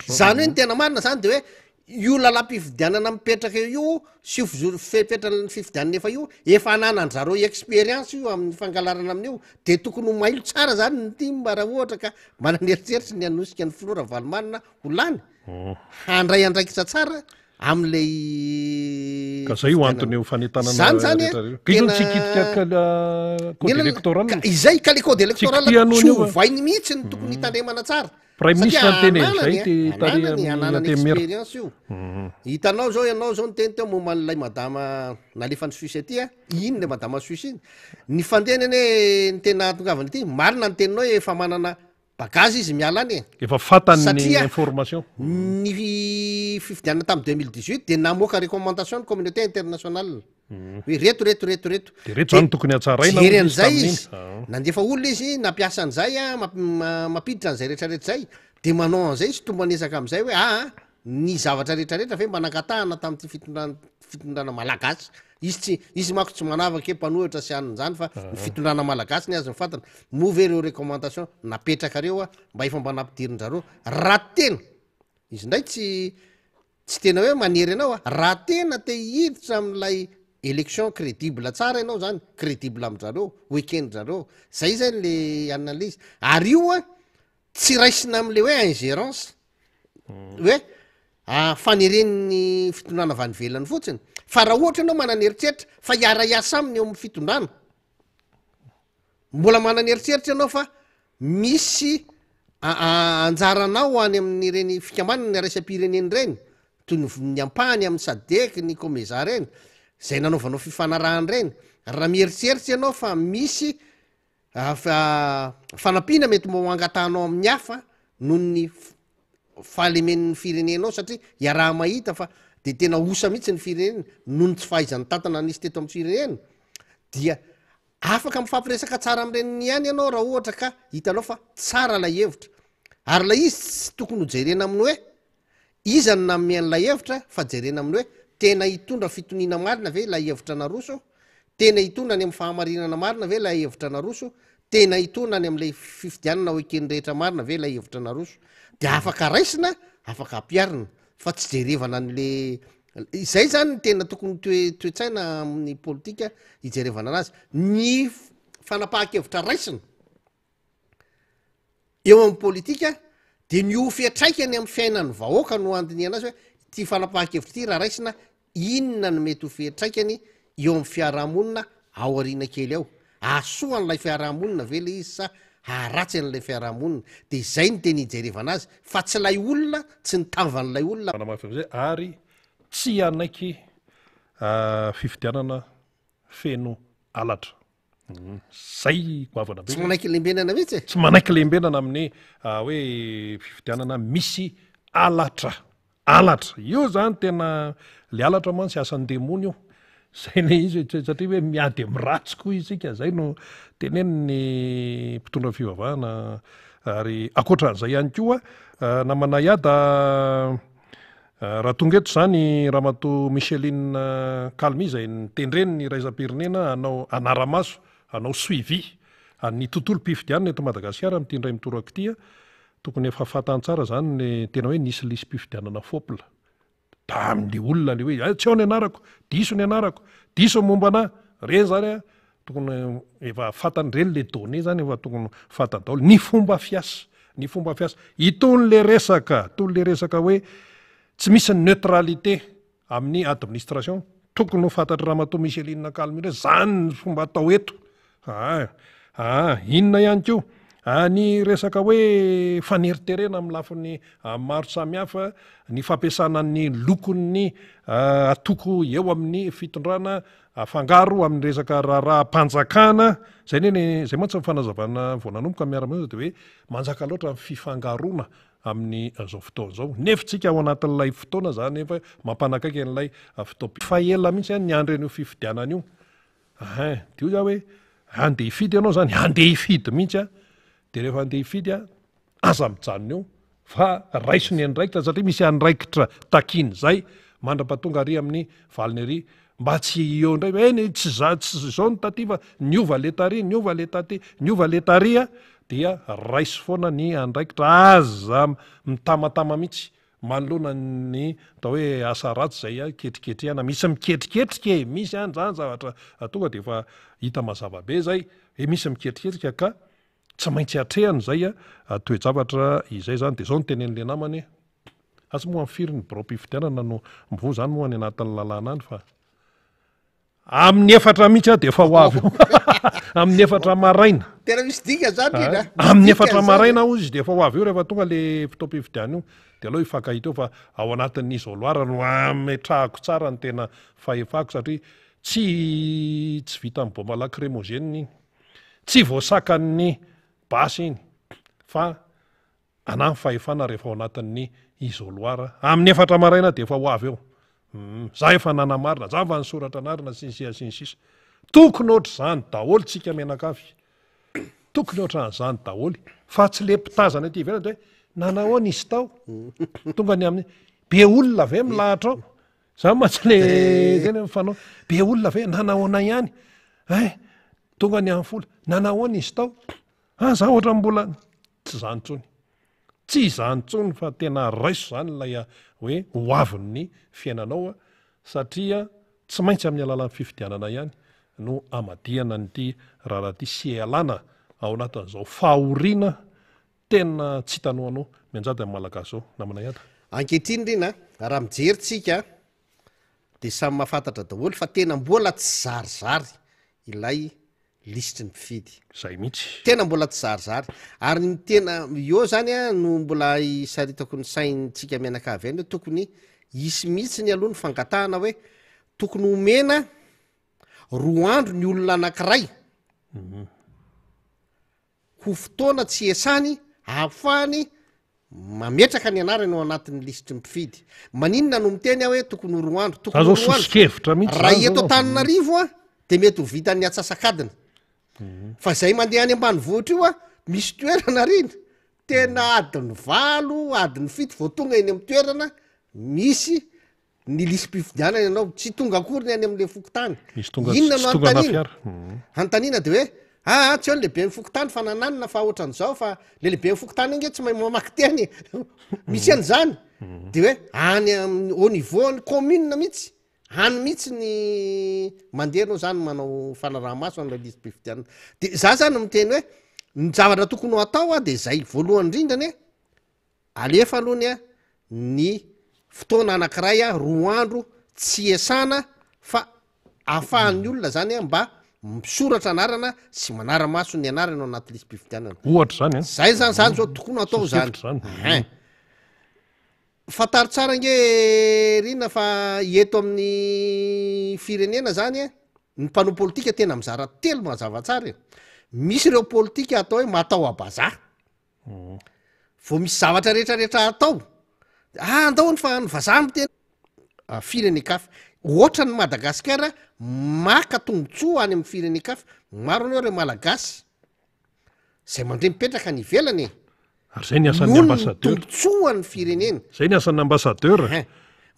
zany hoe ny tena marina zany de hoe io lalam-pifidianana mipetraka io sy fepetrany fifidianana efa io efa ananany zareo expérience io amin'ny fangalarana amin'io de tokony ho mailo tsara zany ny ty mba raha ohatra ka mananeritreritra ny anosika ny filora valomanina ho lany handray andraikitra tsara am'lay ka zay ho antony io fanetanana zany zany izay ka le code électoral tsy hovainy mihitsy ny tokony hitandremana tsara expérience io hitanao zao ianao zao nyteny teo momban'lay madama nalefany Suisse atya iny le madama Suisse iny ny fantenany hoe ny tena tongavany ity marina ny teninao efa manana bagazy izy miala any efa fatany information ny fifidianana tamy 2018 de namoaka recommandation ny communauté internationale hoe reto zany tokony atsaraina an'zay izy nandefa olona izy nampiasa an'zay mapiditra an'zay rehetrarehetra zay de manao an'zay izy tombanesaka am'zay hoe ny zavatra rehetrarehetra ve mba nankatahana tam'ty fitondrana malagasy izy mako tsy manavaka mpanohitra sy an'zany fa ny fitondrana malagasy ny azy nyfatana move ireo recommandation napetraka reo mba efa mba nampidirin-jareo raha tena izy ndray tsy tena hoe manery anao raha tena te hiditra am'lay élection crédible tsara ianao zany crédible am'zareo weekend zareo zay zany le analyse ary io tsy raisina am'le hoe ingérence hoe faneren'ny fitondrana vanivelany fotsiny fa raha ohatra anao mananeritreritra fa iara-iasa aminy eo amin'ny fitondrana mbola mananeritreritra ianao fa misy anjaranao any amin'ny reny fikambanana ny raisam-pireneny reny toy ny ampahany amin'ny sadek ny komeza reny zay nanaovanao fifanarahany reny raha mieritreritra ianao fa misy fanampiana mety mba ho angatahnao amin'ny hafa noho ny fahalemen'ny firenenao satria iaraha mahita fa de tena osa mihitsy ny firenena noho ny tsy fahaizany tantana nisy teto amin'ny firenena dia afaka mifampiresaka tsara am'ireny ihany ianao raha ohatra ka hitanao fa tsara lay hevitra ary la izy tsy tokony ho jerena aminy hoe izany namian'lay hevitra fa jerena aminy hoe tena hitondra fitoniana marina ve lay hevitra naroso tena hitondra any amin'ny fahamarinana marina ve lay hevitra naroso tena hitondra any am'lay fifidianana hoekeny rehetra marina ve lay hevitra naroso de afaka raisina afaka ampiarina fa tsy jerevana an'le izay zany ny tena tokony toetsaina amin'ny politika hijerevana anazy ny fanapahan-kevitra raisina eo amin'ny politika de ny ofetraikany amin'ny fiainany vahoaka no andiny anazy hoe ty fanapahan-kevitra ty raha raisina inona no mety ofetraikany eo amin'ny fiarahamonina ao ariana kely ao asoan'lay fiarahamonina ve le izy sa haratsy an'lay fiarahamonina de izay ny teny hijerevana azy fa tsy lay olona tsy nitavan'lay olonazay ary tsy anaiky fifidianana feno alatra zay goavana be tsy manaiky lembenana mihitsy tsy manaiky lembenana amin'ny hoe fifidianana misy alatra io zany tena le alatra man tsy asan-demony io zay le izy satria hoe miady am'ratsy koa izika zay no teneny ny mpitondra fivavahana ary akoatran'izay ihany koa namana iada raha tonga eto zany Ramatoa Micheline Calmy zay nitendreny ny raisam-pirenena anao anaramaso anao suivi ny tontolo mpifidianana eto Madagasikara amin'ity ndray mitoraka ity tokony efa fantany tsara zany le tena hoe nisy lisy mpifidianana fopla da amin'le olona le hoe tsy ao ny anarako diso ny anarako diso mombana reny zany tokony efa fantany reny le donné zany efa tokony fantany daholo ny fomba fiasa itony le resaka hoe tsy misy ny neutralité amin'ny administration tokony ho fantatra Ramatoa Micheline Calmy re zany ny fomba atao eto inona ihany ko ny resaka hoe faneriterena amin'ny lafiny maro samihafa ny fampiasana ny lokon'ny atoko eo amin'ny fitondrana afangaro amin'ny resaka raha-panjakana zay zay mantsy mifanazavana voananomboka miara-monina de hoe manjaka loatra fifangarona amin'ny zao fotoana zao nefitsika ao anatin'lay fotoana zany efa mampanakaiky an'lay fotoafaela mihitsy ny andren'io fifidianana io de io za hoe andeha hifidy ianao zany andeha hifidy mihitsy de rehefa andeha hifidy aza mijanona eo fa raisiny andraikitra satria misy andraikitra takiny zay mandra-patonga ary amin'ny valiny ary mba tsy eo indray eny tsy zao ny taty fa niova le tary niova le taty niova le tarya dia raisy foana ny andraikitra aza mitamatama mihitsy manoloana ny atao hoe asa ratsy zay a ketriketrehana misy miketriketrika misy any zany zavatra tonga de efa hita mazavabe zay misy miketriketrika ka tsy maintsy atrehany zay a toe-javatra izay zany de zao ny tenen'le namany asy moa amin'ny firy ny brom-pifidianana no mivoa zany moa any anatin'ny lalàna any fa amin'ny efatra mihitsy de efa ho avy amin'ny efatra maraina tena misy dika zany amin'ny efatra maraina o izy de efa ho avy eo rehefa tonga le fotoam-pifidiana io de aloha ifankahita eo fa ao anatin'ny izoloara no ametrahako tsara ny tena fahefako satria tsy vita ny bomalaky kremozeny tsy voasakan'ny basy iny fa anahy fahefana rehefa ao anatin'ny izoloara amin'ny efatra maraina de efa ho avy eo za efa nanamarina za va nysoratra anarina sinsisa tokony ohatr' zany daholo tsika menakavy tokony ohatran'zany daholy fa tsy le mpitazana aty ivelany de hoe nanahoana izy tao tonga ny amin'ny be olona ave milahatra ao za matsy le zany fanao be olona ave nanahoana ihany tonga ny amin'ny folo nanahoana izy tao za ohatra mbola tsy zany tsony tsy zany tsony fa tena raiso zany lay hoe hoavin'ny fiainanao satria tsy maintsy amin'ny alalan'ny fifidianana ihany no amadiana nyty raharaha ty sy alana ao anatin'izao fahoriana tena tsy hitanoanao mianjady amin'ny malagasy zao namana iata ankehitriny rina raha mijeritsika de samy mahafantatra daholo fa tena mbola tsy zarizary ilay lisitry ny mpifidy zay mihitsy tena mbola tsy zarizary ary ny tena eo zany a no mbola isaritako ny saintsika mianakavy any hoe tokony isy mihitsy ny aloha ny fangatahana hoe tokony homena roa andro ny olona anankiray ho fotoana tsy esany ahafahany mametraka ny anarany ao anatin'ny lisitry ny mpifidy maninona no miteny aho hoe tokony roa andro tokony sosikevitra mihitsy raha eto Antananarivo a de mety ho vitan'ny atsasakadiny fa zay mandeha any ambanivohitra io a misy toerana riny tena adiny 8 adiny 7 vao tonga eny amin'ny toerana misy ny lisym-pifidianana ianao tsy tonga akory ny any am'le fokotany inona no antanina de hoe tsy eo ny lehibe mifokotany fa nananina fa ohatran'izao fa le lehibe mifokotany inge tsy mahay mamaky teny misy an'zany de hoe any au niveau ny commune mihitsy hany mihitsy ny mandehanao zany manao fanarahamaso an'la lisym-pifidianana de za zany miteny hoe ny zavatra tokony ho atao a de zay voalohany indrindrany alefa alohany a ny fotoana anankiray a roa andro tsy esana fa ahafahan'ny olona zany a mba misoratra anarana sy manara-maso ny anarana ao anaty lisym-pifidianana ohatra zany zay zany zao tokony atao zany fatary tsara nge rina fa eto amin'ny firenena zany ny mpanao politika tena mizara telo mazava tsara misy ireo politika atao hoe matao abaza vao misy zavatra rehetrarehetra atao andaony fa ny vazaha miteny firenekafy ohatra ny Madagasikara maka tombotsoa any amin'ny firenekafy maro anao reo malagasy zay mandre mipetraka ny ivelany ary zay ny asan'ny ambassadeur tombotsoa ny firenena zay ny asan'ny ambassadeur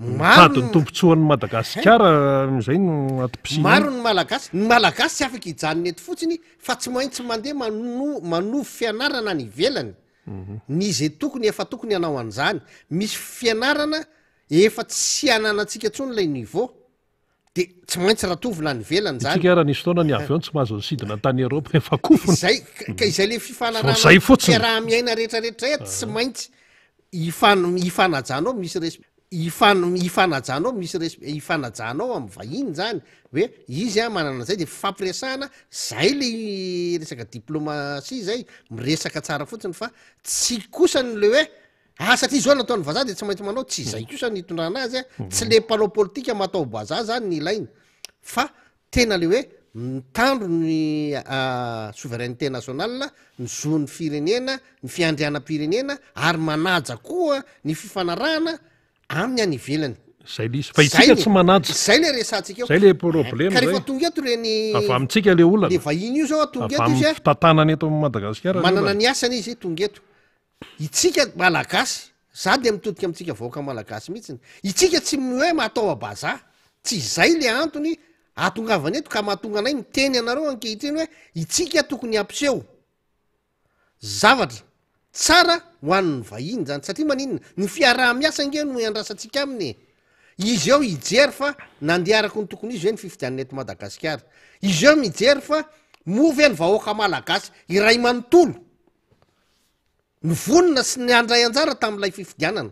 mitady ny tombotsoan'ny Madagasikara zay no atom-pisina maro ny malagasy tsy afaka hijanony eto fotsiny fa tsy maintsy mandeha manovo fianarana ny ivelany ny zay tokony efa tokony anao an'izany misy fianarana efa tsy ananantsika tsony lay niveau de tsy maintsy rahatovina ny velany zany tsika raha nisy fotoana ny avion tsy mahazo sidina tany Eropa efa kofona izay le fifanarana raha miaina rehetrarehetra tsy maintsy ifanajanao misy ifanajanao misy ifanajanao amin'ny vahiny zany hoe izy manana zay de fampiresahana zay le resaka diplomasia zay miresaka tsara fotsiny fa tsy kosany le hoe satria zao nataon'ny vazaha de tsy maintsy manao tsy zay kosa ny itondrana azy tsy le mpanao politika matao bazaha zany ny ilainy fa tena le hoe mitandro ny souveraineté nationale ny zon'ny firenena ny fiandrianam-pirenena ary manaja koa ny fifanarahana amin'ny any ivelany zay lisy fa itsika tsy manaja zay le resantsika eo zay le problème ka rehefa tonga eto reny avy amintsika le olana le vahiny io zao tonga eto izy fitantanany eto Madagasikara manana ny asany izy tonga eto itsika malagasy za de mitodika amitsika vahoaka malagasy mihitsiny itsika tsy hoe matao abaza tsy zay le antony atongavana eto ka mahatonga anay miteny anareo ankehitriny hoe itsika tokony ampiseho zavatra tsara ho an'ny vahiny zany satria maninona ny fiaraha-miasa nge no andrasantsika aminy izy eo ijery fa nandearako ny tokony izy hoe ny fifidianana eto madagasikara izy eo mijery fa movy ny vahoaka malagasy iray manontolo ny vonina sy ny andray anjara tamin'ilay fifidianana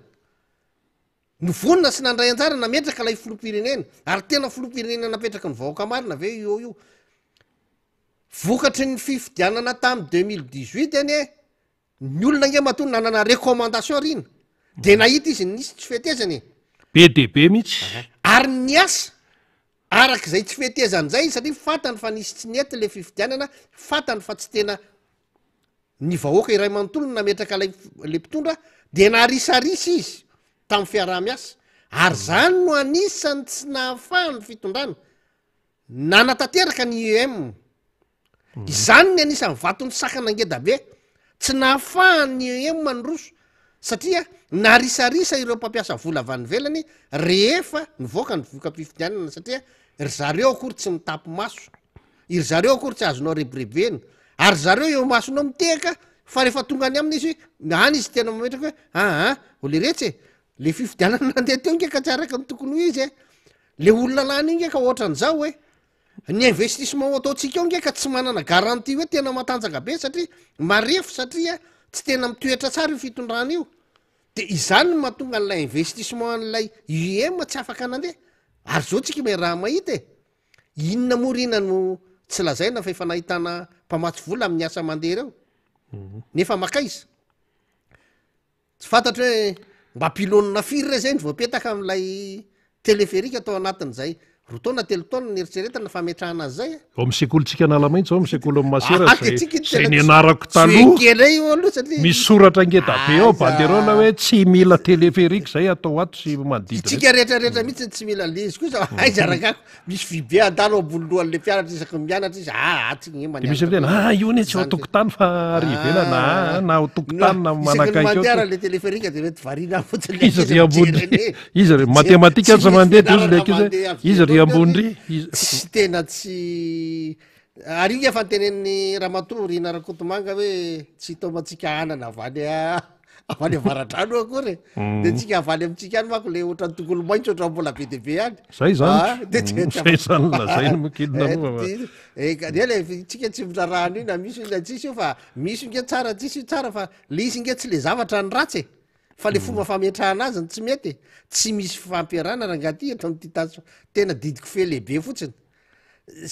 ny vonina sy nandray anjara nametraka ilay filopirenena ary tena filopirenena napetraka ny vahoaka marina ve io vokatry ny fifidianana tamy 2018 any ny olona nge matony nanana recommandation rina de nahita izy nisy tsy fetezany be debe mihitsy ary ny asa arak'izay tsy fetezan'zay satria fatany fa nisy tsy nety le fifidianana fatany fa tsy tena ny vahoaka iray manontolo nametraka le mpitondra de naharisarisa izy tamy fiaraha-miasa ary zany no anisany tsy nahafahany fitondrana nanatanteraka ny UEM izany ny anisany vatony sakana ngedabe tsy nahafahany UEM nyroso satria naharisarisa ireo mpampiasa vola avany velany rehefa nivoaka ny voka-pifidianana satria ry zareo akory tsy mitapy maso iry zareo akory tsy azonao rebrebeny ary zareo eo masonao miteka fa rehefa tonga any aminy izy any izy tena mametraka hoe ole retsy le fifidianana nandeha teo nge ka tsy araka ny tokony ho izy le olona lany io nge ka ohatran'zao hoe ny investissement ataotsika eo nge ka tsy manana garantie hoe tena matanjaka be satria marefo satria tsy tena mitoetra tsara io fitondrana io de izany no mahatonga an'lay investissement an'lay UEM tsy afaka nandeha ary zao tsika me raha mahita inona morina no tsy lazaina fa efa nahitana mpamatsy vola amin'ny asa mandeha reo nefa makaiza tsy fantatra hoe mba pilonina firy re zay ny voapetaka am'lay teleferika atao anatin'zay rotaona telotaona nieritseretana fametrahana azy zay ao amin'ny sekolontsika analamaintso ao amin'ny sekolo amin'ny masera zay ny anarako taloha misy soratra ngedabe ao banderona hoe tsy mila teleferika zay atao ato sy manodidina itsika rehetrarehetra mihitsy tsy mila le izy koa aizarakako misy vibe adalo abololohan'le mpianatra isaky mianatra izy de misy tena io ne tsy ao tokotany fa arivelana na ao tokotany na manakaiky le teleferika de mety varina fotsiny izy ry ambony izy ry matematika tsy mandeha de izy ry ambony tsy tena tsy ary io efa nytenen'ny ramatory narakotomanga hoe tsy hitaomatsika anana avany avaradrano akory de tsika avaly amitsika any mako le ohatrany tokolo maintso oatra mbola be de be any zay zany zay zany lazay no makilina le tsika tsy mitrarahano io na misy io na tsisy io fa misy nge tsara tsisy io tsara fa le izy nge tsy le zavatra ny ratsy fa le fomba fametrahana azy ny tsy mety tsy misy fampiarana raha ngaty eto amty taso tena didiko fe lehibe fotsiny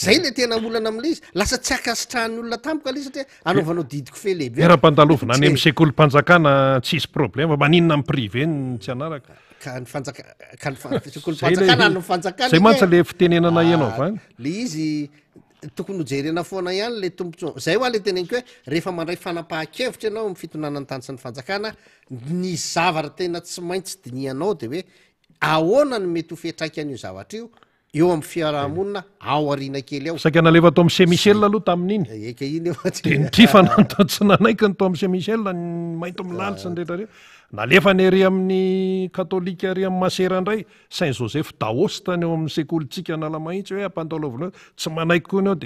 zay le tena olana am'le izy lasa tsy akasitrahan'ny olona tampoka le satria anaovanao didiko fe lehibe era-pandalovina any amin'ny sekolim-panjakana tsisy problema maninona amin'ny privé ny tsy anaraka zay mantsy le fitenenana ianao avany le izy tokony hojerena foana ihany le tombontso zay hoa le teneniko hoe rehefa mandray fanapaha-kevitra ianao amin'ny fitonana ny tany sy ny fanjakana ny zavatra tena tsy maintsy dinianao de hoe ahoana no mety ho fetraika an'io zavatra io eo amin'ny fiarahamonina ao arina kely ao saika nalefa atao amin'ny Saint-Michel aloha tamin'iny eka iny de ny fanatao tsy nanaiky ny tao amin'ny Saint-Michel ny mainto amin'ny lalitra ny rehetra nalefa ny ery amin'ny katolika ary amin'ny masera indray Saint Joseph d'Aoste ny eo amin'ny sekolontsika analamahitsy hoe ampandalovina tsy manaiky koa ianao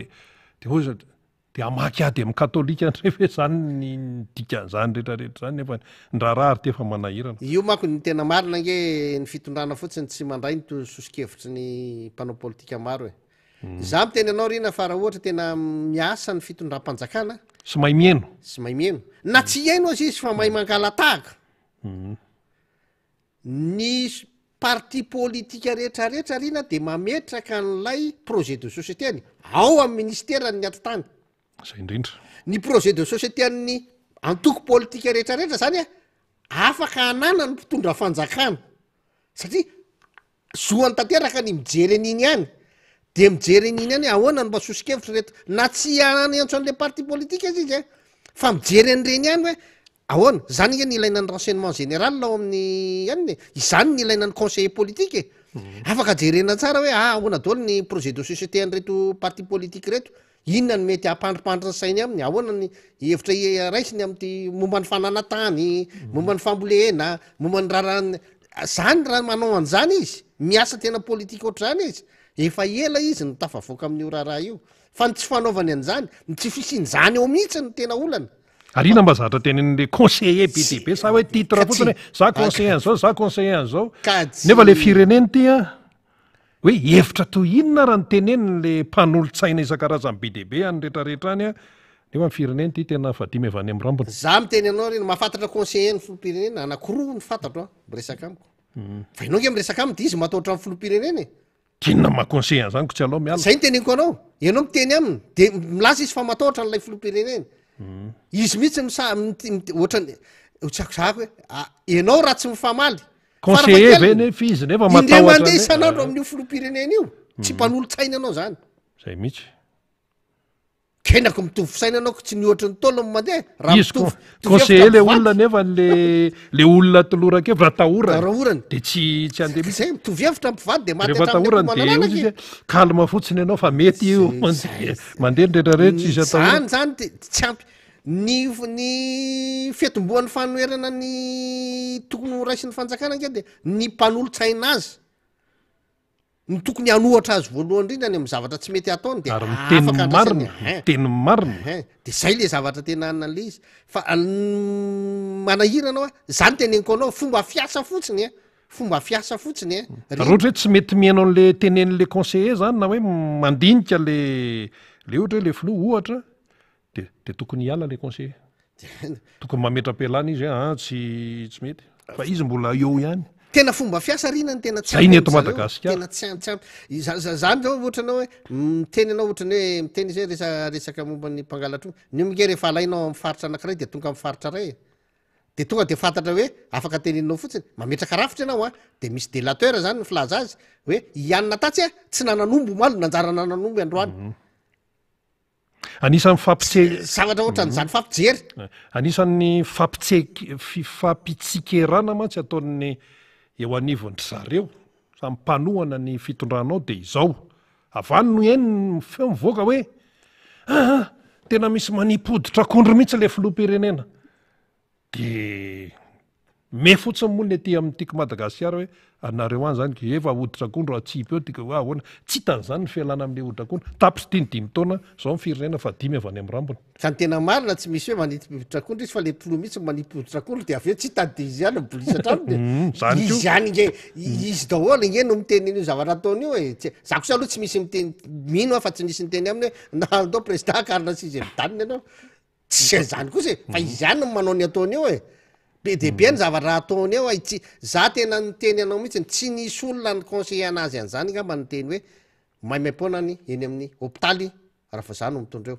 de amaky ady amin'ny katolika ndrefa zany ny dikan'izany rehetrarehetra zany nefa ny raharaha ary tefa manahirana io mako ny tena marina nge ny fitondrana fotsiny tsy mandray ny tosokevitry ny mpanao politika maro za miteny anao rina fa raha ohatra tena miasa ny fitondram-panjakana sy mahay mieno na tsy haino azy izy fa mahay mangalatahaka ny parti politika rehetrarehetra rina de mametraka n'lay projet de société any ao amin'ny ministera ny atitany zay indrindra ny projet de société an'ny antoko politika rehetrarehetra zany afaka anana ny mpitondra fanjakana satria zoany tanteraka ny mijery an'iny any de mijery an'iny any ahoana no mba sosikevitra rehetra na tsy anany antso an'le parti politika izy izy fa mijery an'reny any hoe ahoana zany nge ny ilaina ny renseignement général ao amin'ny any izany ny ilaina ny conseiller politique afaka jerena tsara hoe ahoana daholo ny projet de société an'reto parti politique reto inona ny mety hampandripandra ny sainy aminy ahoana ny hevitra raisiny amty momba ny fananatany momba ny fambolena momba ny raharaha zany raha manao an'izany izy miasa tena politika ohatr'zany izy efa ela izy ny tafavoaka amin'io raharaha io fa ny tsy fanaovany an'izany ny tsy fisian'izany eo mihitsy ny tena olana arina mba zatra tenen'le conseiller be deaibe sa hoe titre fotsiny hoe za conseiller an'zao za conseiller an'zao nefa le fireneny ty a hoe hevitra to inona raha ny tenenyn'le mpanolotsaina isan-karazany be deaibe any rehetrarehetra any a nefa ny fireneny ty tena vadimy avy any am'rambony za miteny anao reny mahafantatra conseiller ny filoham-pirenena anakiroa ny fantatro miresaka amiko fa inao nge miresaka aminy de izy mataotra ny filoham-pirenena tinona mahaconseiller an'zany ko tsy alao miala zay ny teneniko anao ianao miteny aminy de milaza izy fa mataotra n'lay filoham-pirenena izy mihitsy ohatrany tsakozako hoe ianao raha tsy mifamaly conseiller ve nefa izy nefa indray mandeha isan'andro amin'io filoham-pirenena io tsy mpanolotsaina anao zany zay mihitsy kenako mitovy fisaina anao ko tsy nihoatry ny taolo mandeha raha izy conseiller le olona nefa le olona tolorake raha tahorany de tsy andeha mihitsy zay mitovy hevitra mpivady de rehefa tahorany de izy kalma fotsiny ianao fa mety io mandeha ny rehetrarehetra izy zany zany de tsy ampy ny fiatomboan'ny fanoerana ny tokony ho raisy ny fanjakana nke de ny mpanolotsaina azy ny tokony hanohatra azy voalohany indrindra any amin'ny zavatra tsy mety ataony de ary miteny marina teny marina de zay le zavatra tena anan'le izy fa manahira anao zany teneniko anao fomba fiasa fotsiny fomba fiasa fotsiny raha ohatra hoe tsy mety mihainao an'le tenen'le conseiller zany na hoe mandinika le ohatra hoe le filoha ohatra de tokony hiala le conseiller tokony mametra-pialana izy tsy mety fa izy mbola eo ihany tena fomba fiasa rina ny tena zay ny eto Madagasikara tena tsy zany zao ohatranao hoe miteny anao ohatrany hoe miteny zay resaka momba ny mpangalatra ny mike rehefa alainao amin'ny faritra anankiray de tonga amin'ny faritra ray de tonga de fantatra hoe afaka teneninao fotsiny mametraka rafitra ianao de misy délateur zany ny filaza azy hoe ianina tatsy tsy nananombo malo nanjara nananombo androany anisan'ny zavatra ohatran'zany fampijery anisan'ny fampitsikirana mantsy ataon'ny eo anivondry zareo samy mpanohana ny fitondranao de izao avany no eny feo mivoaka hoe tena misy manipoditra akondro mihitsy le filoham-pirenena de me fotsiny moa ny aty amin'n'tiako Madagasikara hoe anareo any zany efa hoditra akondro atsipy eo tika ahoana tsy hitan'izany ny fialana amin'le hoditra akondro tapitry dimy taona zao ny firenena fa dimy avy any amin'ny rambony ka ny tena marina tsy misy hoe manipoditra akondro izy fa le filoha mihitsy manipoditra akondro de aveo tsy hitady de izy ihany bolisa hatrano de izy ihany nge izy daholo nge no miteny io zavatra ataony io e za kosa aloha tsy misy miteny mino afa tsy misy niteny aminy hoe nandao président Carla Sizy Midanina ianao tsy zany kosa fa izy ihany no manao ny ataony io e be de be ny zavatra ataony eo tsy za tena nyteny anao mihitsy tsy nisy olona ny conseiller anazy an'zany ngamba nyteny hoe maimaiponany eny amin'ny hôpitaly raha fa za no mitondreo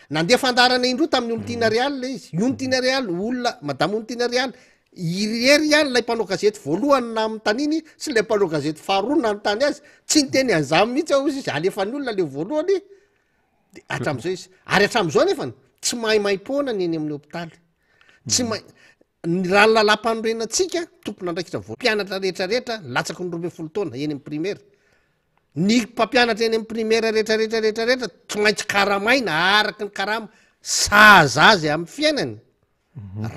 nandeha fandarana indro tamin'ny Ontina Real le izy Ontina Real olona madame Ontina Real irery ihany lay mpanao gazety voalohany na am'taniny sy lay mpanao gazety faharoa na nytany azy tsy niteny an'zany mihitsy ao izy alefany olona le voalohany de hatram'izao izy ary hatram'izao nefany tsy maimaiponany eny amin'ny hôpitaly tsy ny raha lalam-panorenantsika tompona andraikitra mpianatra rehetrarehetra latsaky ny 12 taona eny amin'ny primaire ny mpampianatra eny amin'ny primaire rehetrarehetrarehetrarehetra tsy maintsy karamaina araky ny karama saza azy amin'ny fiainany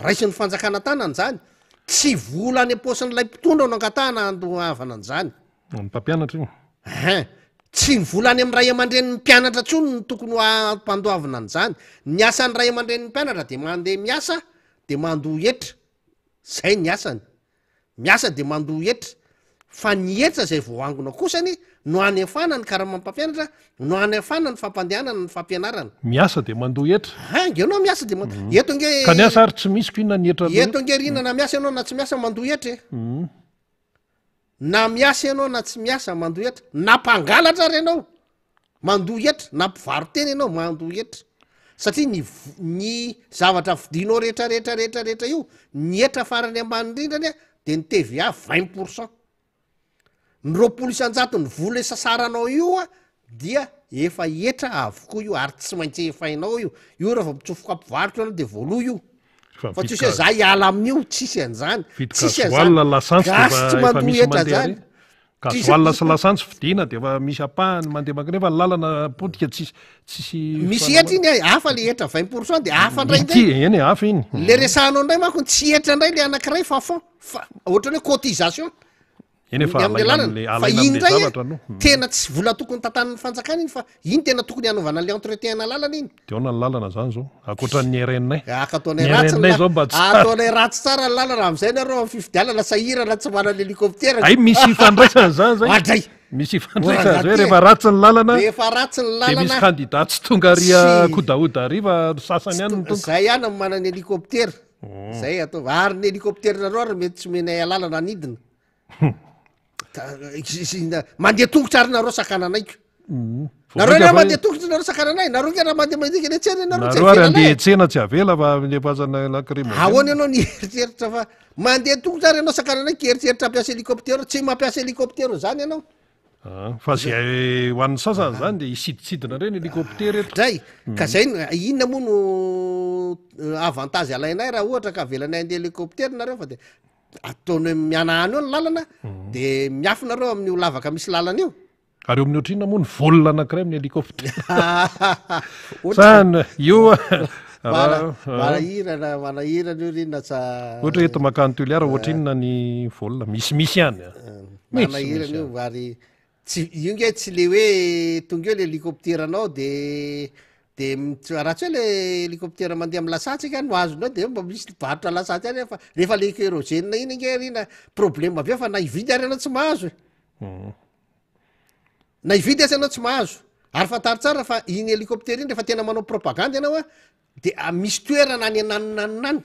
raisy ny fanjakana tanany zany tsy vola any am-posin'lay mpitondra no angatahana andohavana an'zany ny mpampianatra io tsy vola any amin'ny ray aman-dren'ny mpianatra tsony ny tokony hampandoavana an'zany ny asan'ny ray aman-dren'ny mpianatra de mandeha miasa de mandoa etra zay ny asany miasa de mandoa etra fa ny etra zay voangona kosany no anefana ny karama-mpampianatra no anefana ny fampandehanana ny fampianarana miasa de mandoa etra ngenao miasa de eto nge ka ny asa ary tsy misy ko inona ny etra eto nge rina na miasa ianao na tsy miasa mandoa etra na miasa ianao na tsy miasa mandoa etra na mpangalatra renao mandoa etra na mpivaroteny ianao mandoa etra satria ny zavatra vidinao rehetrarehetrarehetrarehetra io ny etra farany ambany indrindrany de ny TVA 20%. Ny 20 isan-jato ny vola sasaranao io dia efa etra avokoa io ary tsy maintsy efainao io raha mitsofoka mpivarotra anao de voaloha io fa tsisy hoe za hiala amin'io tsisy an'zany tsisy an'zany gasy tsy mandoa etra zany kazoalina sy lasantsy fidina de efa misy apahany mandeha mankanefa lalana potika tsisy misy etra iny hafa le etra 20% de hafa ndray ndray eny hafa iny le resahanao ndray manko tsy etra ndray le anankiray fa ohatrany hoe cotisation eny efa am'le lalana fa alaina iny am'le ndray zavatra no tena tsy vola tokony tantan'ny fanjakana iny fa iny tena tokony hanaovana le entretien na lalana iny de ona ny lalana zany zao akoatran'ny RN-nay aka ataonay ratsy RN-nay zao mba tsara ataonay ratsy tsara ny lalana am'izay nareo amin'ny fifidianana sahirana tsy manana hélicoptère ay misy ifandraisana zany zay adray misy ifandraisana zay rehefa ratsy ny lalana rehefa ratsy ny de misy lalana candidat tsy tonga ria kodaoda ariva sasany ihany tonga zay ihany ny manany hélicoptère zay atao ary ny hélicoptère nareo ary mety tsy menay lalana anidina mandeha tongotra ary nareo sakana anaiko nareo raha mandeha tongotra nareo sakana anay nareo ke raha mandeha mandika ny atsena nareo tsy nareo ary andeha avela etsena tsy avela fa lepasana lakrimo ahoana ianao ny eritreritra fa mandeha tongotra ary ianao sakana anay keritreritra ampiasa hélicoptère tsy mampiasa hélicoptère zany ianao fa zay ho an'ny sasany zany de isiditsidina reny hélicoptère eto dray ka zay inona moa no avantage alainay raha ohatra ka avelanay andeha hélicoptère nareo fa de ataony mianahany eo ny lalana de miafinareo amin'ny lavaka misy lalana io ary eo amin'ny ohatrinona moa ny volona anankiray amin'ny hélicoptère zany io manahirana io rinona sa ohatra eto makany toliara ohatrinona ny volona misy ihany manahirana io ary tsy io nge tsy le hoe tonga eo le hélicoptère anao de raha tsy hoe le hélicoptère mandeha amy lasatsy ka no azonao de mba misy varotra lasatsy any fa rehefa le kérosène iny nge rina problème avy eo fa na ividy ary anao tsy mahazo na ividy azy anao tsy mahazo ary fatary tsara fa iny hélicoptère iny rehefa tena manao propagande ianao a de misy toerana any ananonanonany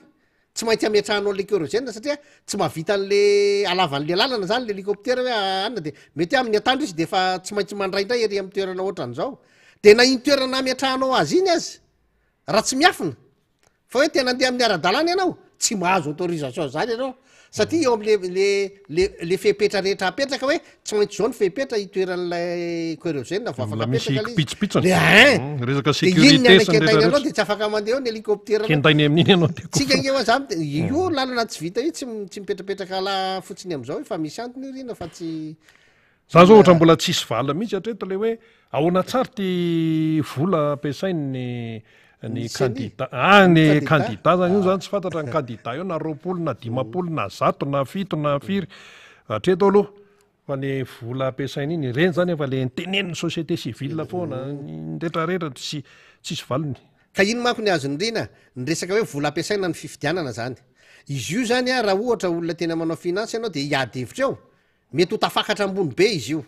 tsy maintsy ametrahanao le kérosène satria tsy mahavita an'le alavan'le lalana zany le hélicoptère hoe anina de mety amin'ny atandro izy de efa tsy maintsy mandraindray ery amin'ny toerana ohatran'izao de na iny toerana ametrahanao azy iny azy raha tsy miafina fa hoe tena andeha amin'ny ara-dalàna ianao tsy mahazo autorisation zany ianao satria eo am'le fepetra rehetra apetraka hoe tsy maintsy zao ny fepetra itoeran'lay kérosène vao afaka resaka de iny ny anakentainy anao de tsy afaka mandeha eo ny hélicoptère kentainy amin'iny ianao tsika ngeoa zany io lalana tsy vita io tsy mipetrapetraka la fotsiny am'izao fa misy antony io rina fa tsy za zao ohatra mbola tsisy vala mihitsy hatreto le hoe ahoana tsara ty vola ampiasainy ny candidat ny candidat zany io zany tsy fantatra ny candidat io na roapolo na dimapolo na zato na fito na firy hatreto aloha fa ny vola ampiasainy iny reny zany efa le nteneniny société civile foana nretrarehetra tsisy valiny ka ino manko ny azony rina ny resaka hoe vola ampiasaina ny fifidianana zany izy io zany a raha ohatra olona tena manao finance ianao de hiady hevitra eo mety ho tafakatra ambony be izy io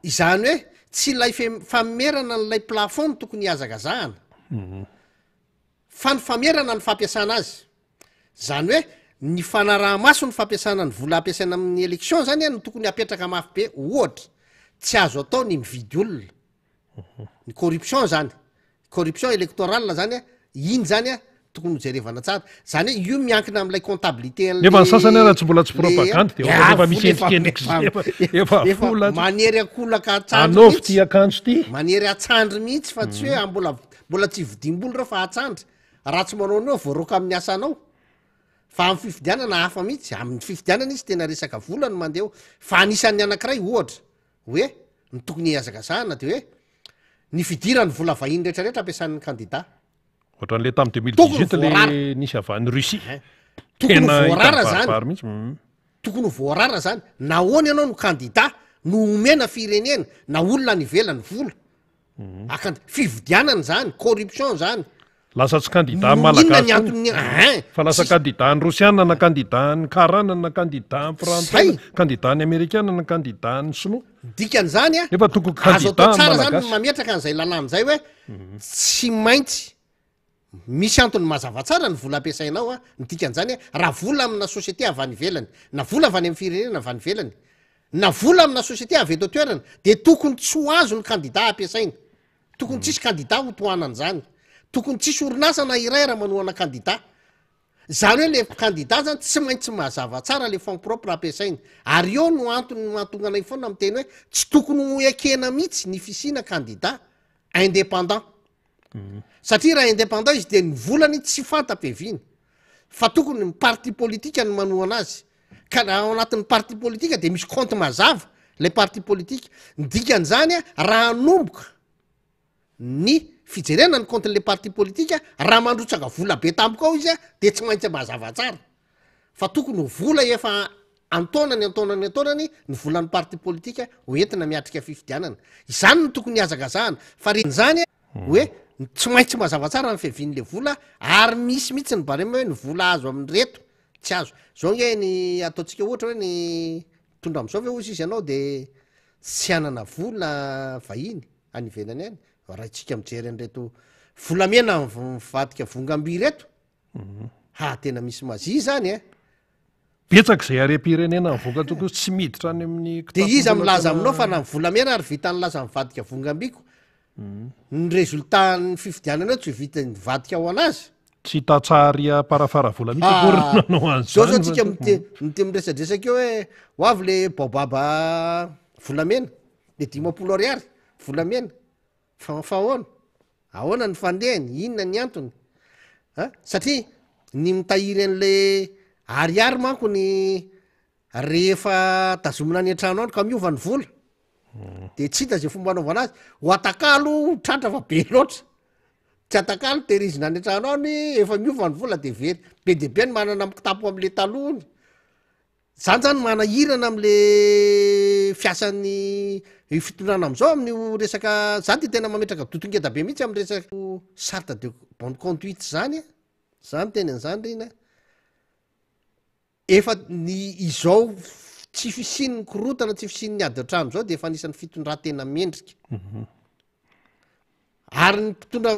izany hoe tsy lay famerana n'lay plafond tokony hiazakazahana fa ny famerana ny fampiasana azy zany hoe ny fanaraha-maso ny fampiasana ny vola ampiasaina amin'ny élection zany a no tokony hapetraka mafy be ohatra tsy azo atao ny mividy olona ny corruption zany corruption électorale zany a iny zany a tokony hojerevana tsara zany hoe io miankina am'ilay comptabilité nefa ny sasany raha tsy mbola tsy propagande de efa misy endrikendrika efa manery akolaka anaovy ty akanjo ty manery atsandry mihitsy fa tsy hoe mbola tsy vidimboly reo fa atsandry raha tsy manao neo voaroka amin'ny asanao fa amin'ny fifidianana hafa mihitsy amin'ny fifidianana izy tena resaka vola no mandeha fa anisan'ny anankiray ohatra hoe ny tokony hiazakazahana de hoe ny fidirany vola vahiny rehetrarehetra ampiasan'ny candidat ohatran'le tamin'ny 2018 le nisy avan'ny Russie tokony voarara zany tokony voarara zany na hoany ianao no candidat no omena firenena na olona ny velany vola fividianana zany corruption zany lasa tsy candidat malagasy fa lasa fa candidat ny Rosiana na candidat ny Karana na candidat ny Frantsay candidat ny Amerikana na candidat ny Sinoa dikan'izany a efa tokony azo atao candidat tsara zany malagasy mametraka an'izay lalàna am'izay hoe tsy maintsy misy antony mazava tsara ny vola ampiasainao a ny dikan'izany raha vola amina société avy any ivelany na vola avy any amin'ny firenena avy any ivelany na vola amina société avy eto toerana de tokony tsy ho azo ny candidat ampiasaina tokony tsisy candidat ho tohanan'izany tokony tsisy orinasana iray raha manohana candidat zany hoe le candidat zany tsy maintsy mazava tsara le fond propre ampiasaina ary eo no antony mahatonga anay foana amin'ny teny hoe tsy tokony ho ekena mihitsy ny fisina candidat indépendant satria raha indépendant izy de ny volany tsy fantapeviny fa tokony ny parti politika ny manohana azy ka raha ao anatin'ny parti politika de misy compte mazava le parti politika ndikan'zany a raha anomboka ny fijerena ny contre le parti politika raha mandrotsaka vola be tampoka ao izy a de tsy maintsy mazava tsara fa tokony vola efa antonany ny volan'ny parti politika hoentina miatrika fifidianana izany no tokony azakazahana fa renzany hoe tsy maintsy mazava tsara ny fiavian'le vola ary misy mihitsy ny barema hoe ny vola azo amin'ny reto tsy azo zao nge ny ataontsika ohatra hoe ny tondra am'izao ve ozy izy ianao de tsy anana vola vahiny any ivelany any raha itsika mijery an'reto volamena mivadika vongamby reto tena misy mazia zany e betsaka zay are-pirenena nyvoaka toko tsy miditra any amin'ny de izy amlaza aminao fa na volamena ary vita nylaza mivadika vongambiko ny resultat ny fifidiananao tsy vita nivadika ao anazy tsy tatsaria parafara vola mihitsy nanao zao zao tsika mite miresadresaka eo hoe hoavy le baobaba volamena le 10 ariary volamena fahoana ahoana ny fandehany inona ny antony satria ny mitahiry an'le ariary manko ny rehefa tazomina any an-trano any ka miova ny vola de tsy hita zay fomba anaovana azy ho atakalo tratra fa be loatra tsy atakalo tehirizina any an-trano any efa miova ny vola de very be de be ny manana mikitapo am'le talohany zany zany manahirana am'le fiasan'ny fitondrana am'izao amin'ny resaka zany de tena mametraka dotongeda be mihitsy am'ny resaka charte de bonne conduite zany zany tenan'zany reny efa ny izao tsy fisin'ny korotana tsy fisin'ny ady atrano zao de efa anisan'ny fitondratena mendrika ary ny mpitondra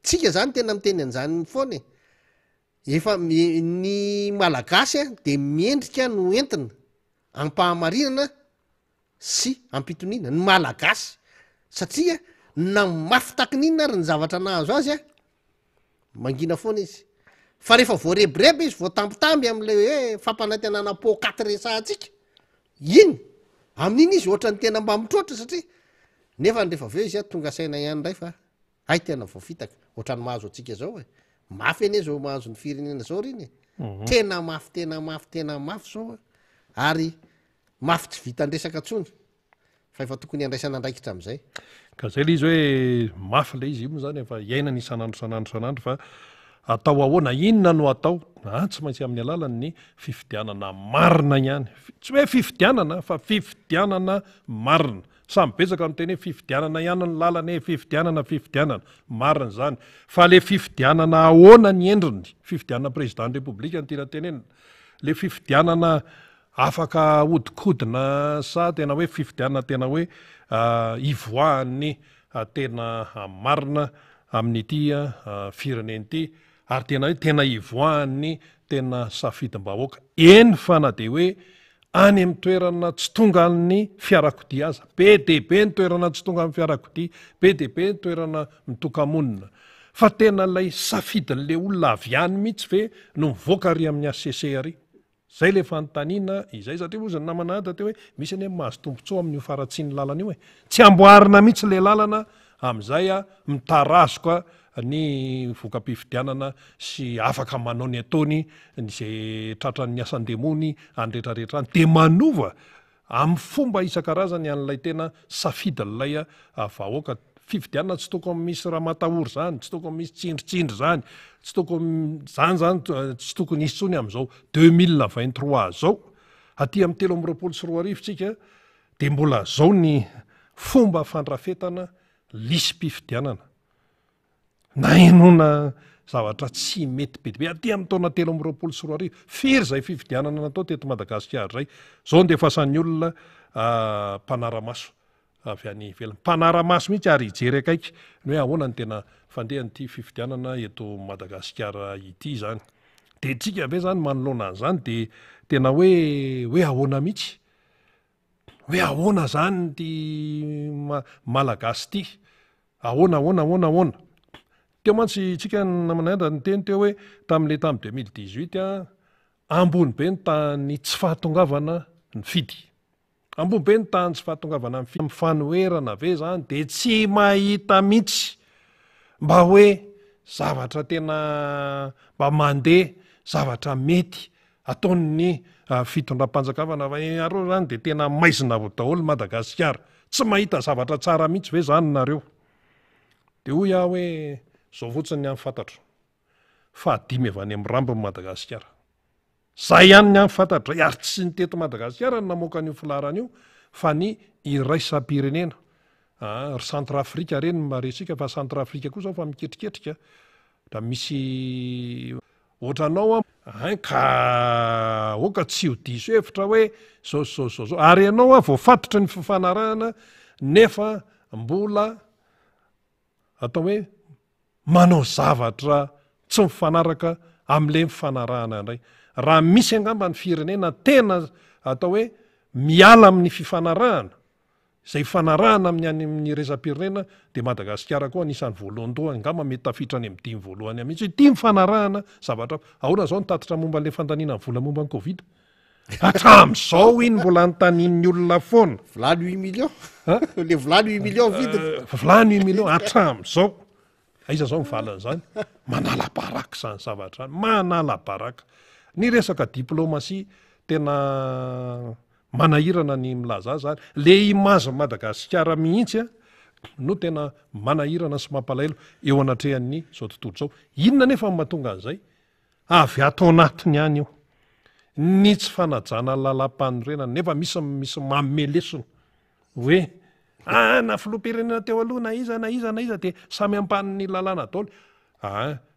tsika zany tena miteny an'zany foana efa ny malagasy a de miendrika no entina ampahamarinana sy ampitoniana ny malagasy satria na mafy takininna ary ny zavatra nahazo azy a mangina foana izy fa rehefa voarebireby izy voatambitamby am'le hoe fampanantenana po 4 resahatsika iny amin'iny izy ohatra ny tena mba mitroatra satria nefa nrehefa aveo izy a tonga saina ihany ndray fa ay tena voafitaka ohatrany mahazo atsika zao e mafy ene zao mahazo ny firenena zao reny tena mafy zao ary mafy tsy vita andresaka tsony fa efa tokony andraisana andraikitra am'izay ka zay le izy hoe mafy le izy io moa zany efa iainany isanandro fa atao ahoana inona no atao tsy maintsy amin'ny alalan'ny fifidianana marina ihany tsy hoe fifidianana fa fifidianana marina samy betsaka no teny hoe fifidianana ihany ny lalana fifidianana marina zany fa le fifidianana ahoana ny endriny fifidianana président république ny tena tenenina le fifidianana afaka hodikodina sa tena hoe fifidianana tena hoe ivoahany tena marina amin'ity fireneny ity ary tena hoe tena ivoahany tena safidim-bahoaka eny fa na de hoe any amin'ny toerana tsy tonga ny fiarakodia aza be de be ny toerana tsy tonga amin'ny fiarakodia be de be ny toerana mitokamonina fa tena lay safidin'le olona avy any mihitsy ve no mivoaka ary amin'ny ACC ary zay le fanontaniana izay satria moa zany namana ada te hoe misy any mahazo tombontsoa amin'ny faratsiany lalana io e tsy amboarina mihitsy le lalana am'izay mitarazoka ny voka-pifidianana sy afaka manao ny ataony zay tratran'ny asandemony anyretrarehetrany de manova amin'ny fomba isan-karazany an'lay tena safidin'lay vahoaka fifidianana tsy toko misy raha matahory zany tsy toko misy tsindritsindry zany tsy toko zany tsy tokony isy tsony am'izao 2023 zao aty amin'ny 3 tsika de mbola zao ny fomba fandrafetana lisy mpifidianana na enona zavatra tsy mety be be aty amin'ny taona 3 firy zay fifidianana natao teto Madagasikara zay zao nde fasan'ny olona mpanaramaso avy any ivelany mpanaramaso mihitsy ary ijery akaiky ny hoe ahoana ny tena fandehan'ity fifidianana eto Madagasikara ity zany de tsika ave zany manoloana an'izany de tena hoe ahoana mihitsy hoe ahoana zany ty malagasy ty ahoana teo mantsy tsika namanandra ny teny teo hoe tam'le tamy 2018 ambony be ny tany tsy fahatongavana ny fidy ambony be ny tany tsy fahatongavana ny fidy mifanoherana ve zany de tsy mahita mihitsy mba hoe zavatra tena mba mandeha zavatra mety ataony fitondram-panjakavana areo rany de tena maizina daholo Madagasikara tsy mahita zavatra tsara mihitsy ve zany nareo de hoy aho hoe zao fotsiny any fantatro fa adimy avy any amin'ny rambony Madagasikara zay ihany ny any fantatra ary tsy ny teto Madagasikara ny namoaka an'io filarana io fa ny iraisam-pirenena ry Centrafrika reny maresika fa Centrafrika koa zao fa miketriketrika da misy ohatranao ka oka tsy ho diso hevitra hoe zao ary ianao voafatotra ny fifanarahana nefa mbola atao hoe manao zavatra tsy mifanaraka amin'le mifanarahana indray raha misy angamba ny firenena tena atao hoe miala amin'ny fifanarahana zay fanarahana amin'ny resa-pirenena de Madagasikara koa anisan'ny voalohany toa angamba mety tafitra any amin'ny dimy voalohany mihitsy tia mifanarahana zavatra ahona zao nitatitra momba le fandaniana vola momba ny Covid hatram'izao iny mbola notanian'ny olona foana vilany 8 millions le vilany 8 millions vidiny vilany 8 millions hatram'izao aiza zao mivalana zany manala baraka zany zavatra manala baraka ny resaka diplomasia tena manahirana ny milaza zany le imazy Madagasikara mihitsy no tena manahirana sy mampalahelo eo anatrehan'ny zao tontolo zao inona nefa mahatonga an'izay avy atao anatiny any io ny tsy fanajana lalam-panorenana nefa misy mamelesona hoe na filoham-pirenena teo aloha na iza de samy ampan'ny lalàna daholo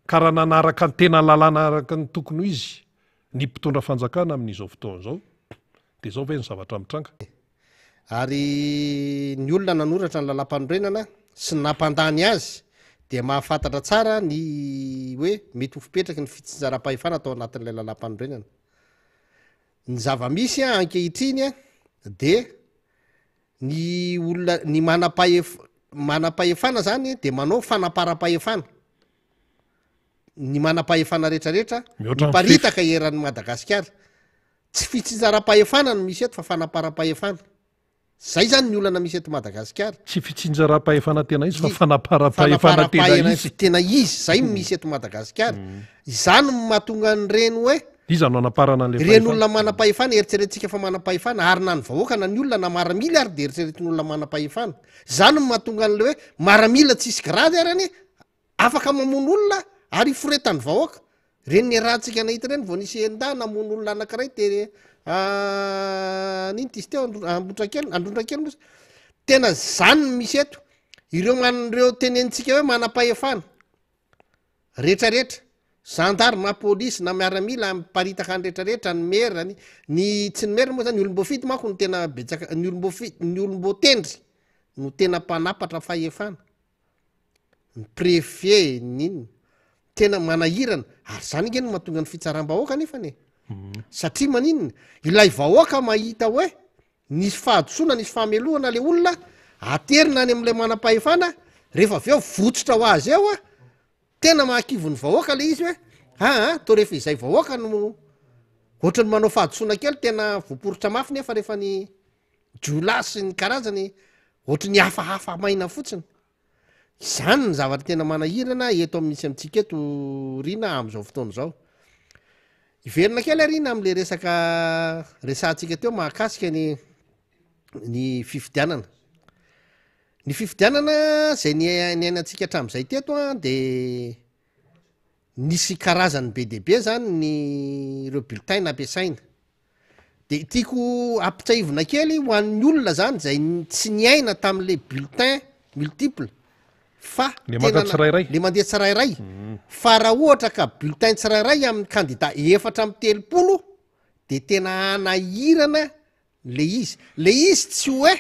karaha nanaraka ny tena lalàna araka ny tokony ho izy ny mpitondra fanjakana amin'izao fotoana zao de zao ve ny zavatra mitranga ary ny olona nanoratra ny lalam-panorenana sy ny nampandany azy de mahafantatra tsara ny hoe mety ho fipetraky ny fitsinjaram-pahefana atao anatin'ilay lalam-panorenana ny zava-misy ankehitriny de ny olona ny manam-pahefana zany de manao fanapara-pahefana ny manam-pahefana rehetrarehetra miparitaka eran'ny Madagasikara tsy fitsinjaram-pahefana no misy eto fa fanapara-pahefana zay zany ny olana misy eto Madagasikara tsy fitsinjaram-pahefana tena izy fa fanapara-pahefana tena izy zay misy eto Madagasikara izany mahatonga ny reny hoe iza no anaparana an'le reny olona manam-pahefana eritreretintsika fa manam-pahefana ary na ny vahoaka na ny olona na maramila ary de eritreretin'ny olona manam-pahefana zany mahatonga an'le hoe maramila tsisy grady arany afaka mamono olona ary foretan'ny vahoaka reny ny rahantsika nahita reny vao nisy enda namono olona anankiray de niny tisy teo androndrakely tena zany misy eto ireo tenenitsika hoe manam-pahefana rehetrarehetra gendarme na polisy na miaramila miparitaka any rehetrarehetra ny mera ny tsy ny mera moa zany ny olom-boafity manko no tena betsaka ny olom-boatendry no tena mpanapatra fahefana ny préfet niny tena manahirana ary zany nge no mahatonga ny fitsaram-bahoaka nefany satria maninona ilay vahoaka mahita hoe nisy fahadosoana nisy fahamelohana le olona aterina any am'ilay manam-pahefana rehefa avy eo votsotra ho azy eo tena mahakivon'ny vahoaka le izy hoe to rehefa izay vahoaka no ohatrany manao fahadosoana kely tena voaporotra mafy nefa rehefa ny jola sy ny karazany ohatry ny hafahafa maina fotsiny izany ny zavatra tena manahirana eto misy amintsika eto rina am'izao fotoana zao iverina kely arina am'le resantsika teo mahakasika ny fifidianana ny fifidianana zay ny ainantsika hatramin'izay teto de nisy karazany be deaibe zany ny ireo bulletin nampiasaina de tiako ampitsaivona kely ho an'ny olona zany zay tsy niaina tamin'le bulletin multiple fa le mandeha tsirairay fa raha ohatra ka bulletin tsirairay amin'ny candidat efatra amin'ny telopolo de tena anahirana le izy tsy hoe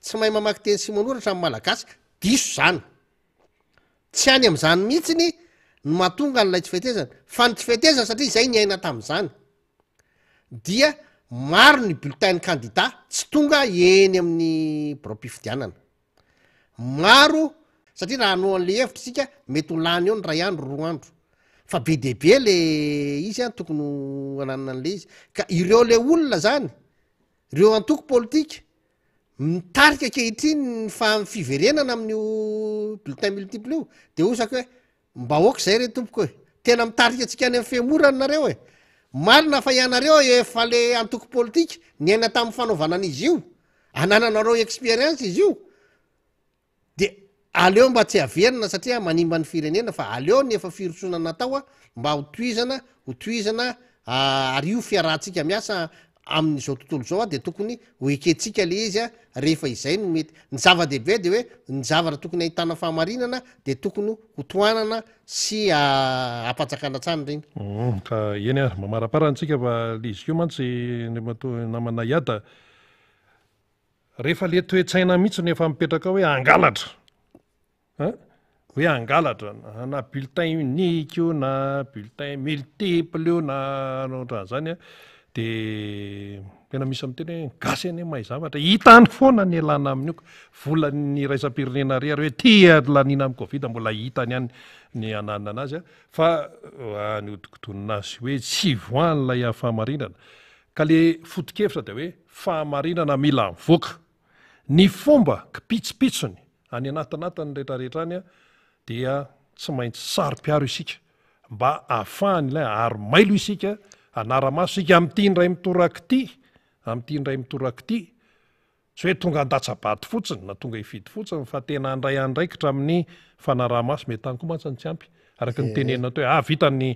tsy mahay mamaky teny sy manoratra amin'ny malagasy diso zany tsy any am'izany mihitsiny no mahatonga n'lay tsy fetezana fa ny tsy fetezana satria zay niaina tamin'izany dia maro ny bulletin ny candidat tsy tonga eny amin'ny bureau-pifidianana maro satria raha anao an'le hevitra sika mety ho lany eo ny ray andro roa andro fa be deaibe le izy tokony ananana an'le izy ka ireo le olona zany ireo antoko politika mitarika kehitriny fa fiverenana amin'io bulletin multiple io de osaka hoe mba hoaka zay re tompoko tena mitarika atsika any amin'ny fihemorana nareo marina fa ianareo efa le antoko politika ny aina tamin'ny fanaovana an'izy io anananareo expérience izy io de aleo mba tsy averina satria manimba ny firenena fa aleo ny efa firotsona natao a mba hotoizana ary io fiarahantsika miasa amin'izao tontolo zao a de tokony hoekentsika le izy a rehefa izay no mety ny zava-dehibe de hoe ny zavatra tokony ahitana fahamarinana de tokony hotoanana sy apatsakana tsany reny ka eny a mamaraparantsika fa le izy keo mantsy namana iada rehefa le toe-tsaina mihitsy ny efa mipetraka hoe angalatra hoe angalatra na bulletin unique io na bulletin multiple io na ohatran'izany a de tena misy am'teny hoe gasy any mahay zavatra hitany foana ny alana amin'io volan'ny raisam-pirenena rery hoe tia lanina amin'ny covid mbola hitany ihany ny ananina anazy a fa ny odikotonina azy hoe tsy voany lay fahamarinana ka le foto-kevitra de hoe fahamarinana mila mivoaka ny fomba kipitsipitsony any anatinatany rehetrarehetra any a dia tsy maintsy saro-piaro isika mba ahafahany ilay ary mailo isika anara-maso sika am'ty ndray mitoraky ty tsy hoe tonga an-datsabaty fotsiny na tonga ifidy fotsiny fa tena andray andraikitra amin'ny fanaraha-maso mety tany koa mantsany tsy ampy araky ny tenenina to hoe vitany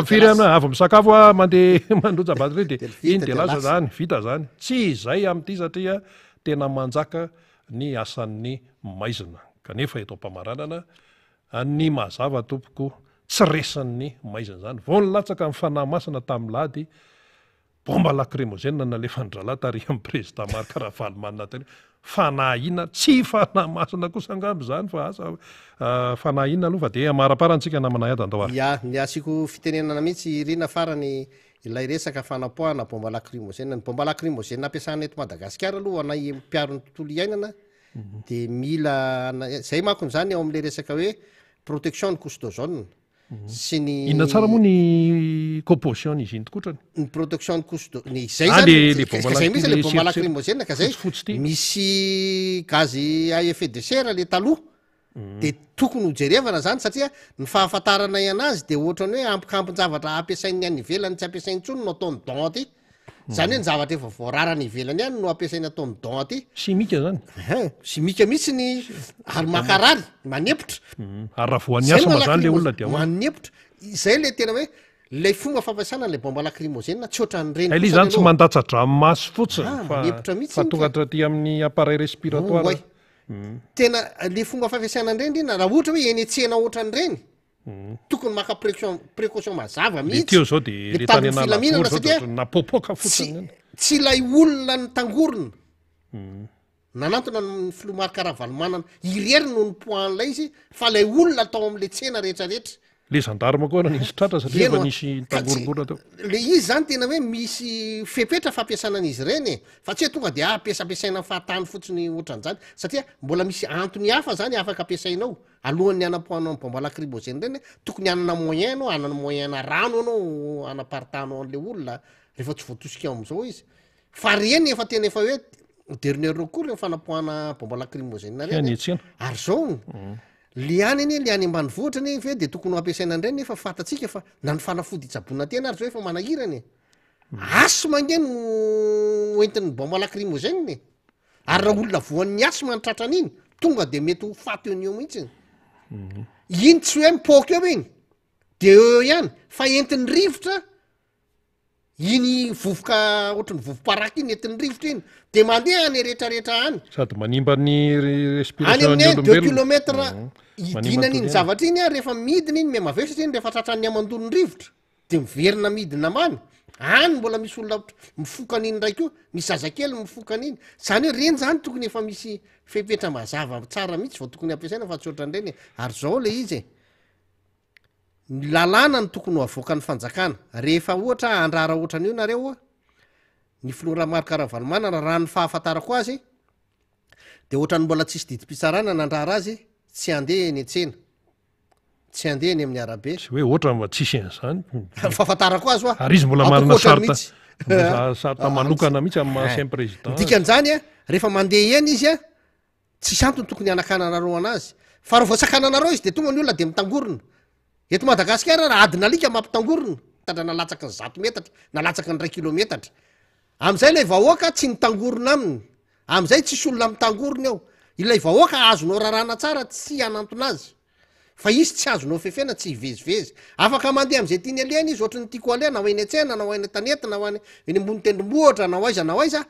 firenena avy misakafo a mandeha mandrojabaty re de iny de lasa zany vita zany tsy izay am'ty satria tena manjaka ny asan'ny maizina kanefa eto am-pamaranana ny mazava tompoko tsy resan'ny maizina zany vao nylatsaka amin'ny fanahy masina tamin'ny lady bomba lacrymogène nalefany-drala tary amin'ny président Marc Ravalomanana teny fanahina tsy fanahy masina kosa angamby zany fa asa fanahina aloha fa de amaraparantsika namana iady andao ya ny asiko fitenenana mihitsy rina farany ilay resaka fanapohana bomba lacrymogène ny bomba lacrymogène ampiasana eto Madagasikara aloha anay mpiaro ny tontolo iainana de mila zay makony zany ao am'le resaka hoe protection ny coustozone sy ny inona tsara moa ny composition izy iny tokotrany ny protection ny cousteau zay zany zay misy le bomba lacrymogène ka zay misy gazy à effet de serre le taloha de tokony hojerevana zany satria ny fahafantaranay anazy de ohatrany hoe ampikampon-javatra ampiasainy any ivelany tsy ampiasainy tsony no ataony don aty zany hoe ny zavatra efa voararany ivelany ihany no ampiasainy ataony don aty simika zany simika mihitsy ny ary makarary manepotra ary raha voan'ny asoma zany le olona dia manepotra izay le tena hoe lay fomba fampiasana le bomba lacrymogène tsy ohatrany reny ilay zany tsy mandatsa-dranomasy fotsiny manepotra mihitsy fa tonga hatraty amin'ny appareil respiratoire tena le fomba fampiasana an'ireny reny raha ohatra hoe eny an-tsena ohatran'ireny tokony maka précaution mazava mihitsy zao de le tany filaminana satria napopoka fotsiny tsy lay olona ny tangorona nanantona ny Marc Ravalomanana irery no ny poin'lay izy fa lay olona atao am'le tsena rehetrarehetra le gendarme koa nisy tratra satria efa nisy tangorongorona teo le izy zany tena hoe misy fepetra fampiasana an'izy ireny fa tsy hoe tonga de ampiasaina fahatany fotsiny ohatran'izany satria mbola misy antony hafa zany afaka ampiasainao alohan'ny anapohanao ny bomba lacrymogène reny tokony anana moyen anao anana moyen na rano anao anaparitano an'le olona rehefa tsy voatosika am'izao izy fa reny efa tena efa hoe dernier recours ny fanapohana bomba lacrymogène reny ary zao liany iny le any ambanivohitra ny ve de tokony ampiasaina andreny nefa fatatsika fa na ny fanafody itsabona tena ary zao efa manahirany asma nge no entin'ny bomba lacrymogène ary raha olona voan'ny asma ny tratran'iny tonga de mety ho faty eo mihitsy iny tsy hoe mipoka eo iny de eo ihany fa entin'ny rivotra iny vovoka ohatrany vovom-paraky iny entin'ny rivotra iny de mandeha any rehetrarehetra any sady manimba ny respiration any amin'ny 2 kilometre idinany iny zavatra iny a rehefa midiny iny memavesatra iny rehefa tratran'ny amandon'ny rivotra de miverina midina many any mbola misy olona mifokan'iny ndraiky io misy zazakely mifokan'iny zany hoe reny zany tokony efa misy fepetra mazava tsara mihitsy vao tokony ampiasaina fa tsy ohatran'ireny ary zao le izy ny lalàna ny tokony ho avoakan'ny fanjakana rehefa ohatra andrara ohatran'io nareo ny Flora Marc Ravalomanana raha ny fahafantarako azy de ohatrany mbola tsisy didi-pitsarana nandrara azy tsy handeha eny an-tsena tsy handeha eny amin'ny arabe sy hoe ohatra mba tsisy an'izany fahafantarako azy ary izy mbola marina sarta manokana mihitsy amin'ny ancien président dikan'izany a rehefa mandeha eny izy a tsisy antony tokony anakananareo anazy fa raha voatsakananareo izy de tonga ny olona de mitangorona eto Madagasikara raha adina alika mampitangorona kitatra nalatsaky ny 100 metatra nalatsaky ny 2 kilometatra am'izay ilay vahoaka tsy nitangorona aminy am'izay tsisy olona mitangorony ao ilay vahoaka azonao rarana tsara tsy anantona azy fa izy tsy azonao fefena tsy hivezivezy afaka mandeha am'izay tiany alehany izy ohatry ny tiako alehna ho eny an-tsena na ho eny tanety na ho eny ambony tendrombohatra na ho aiza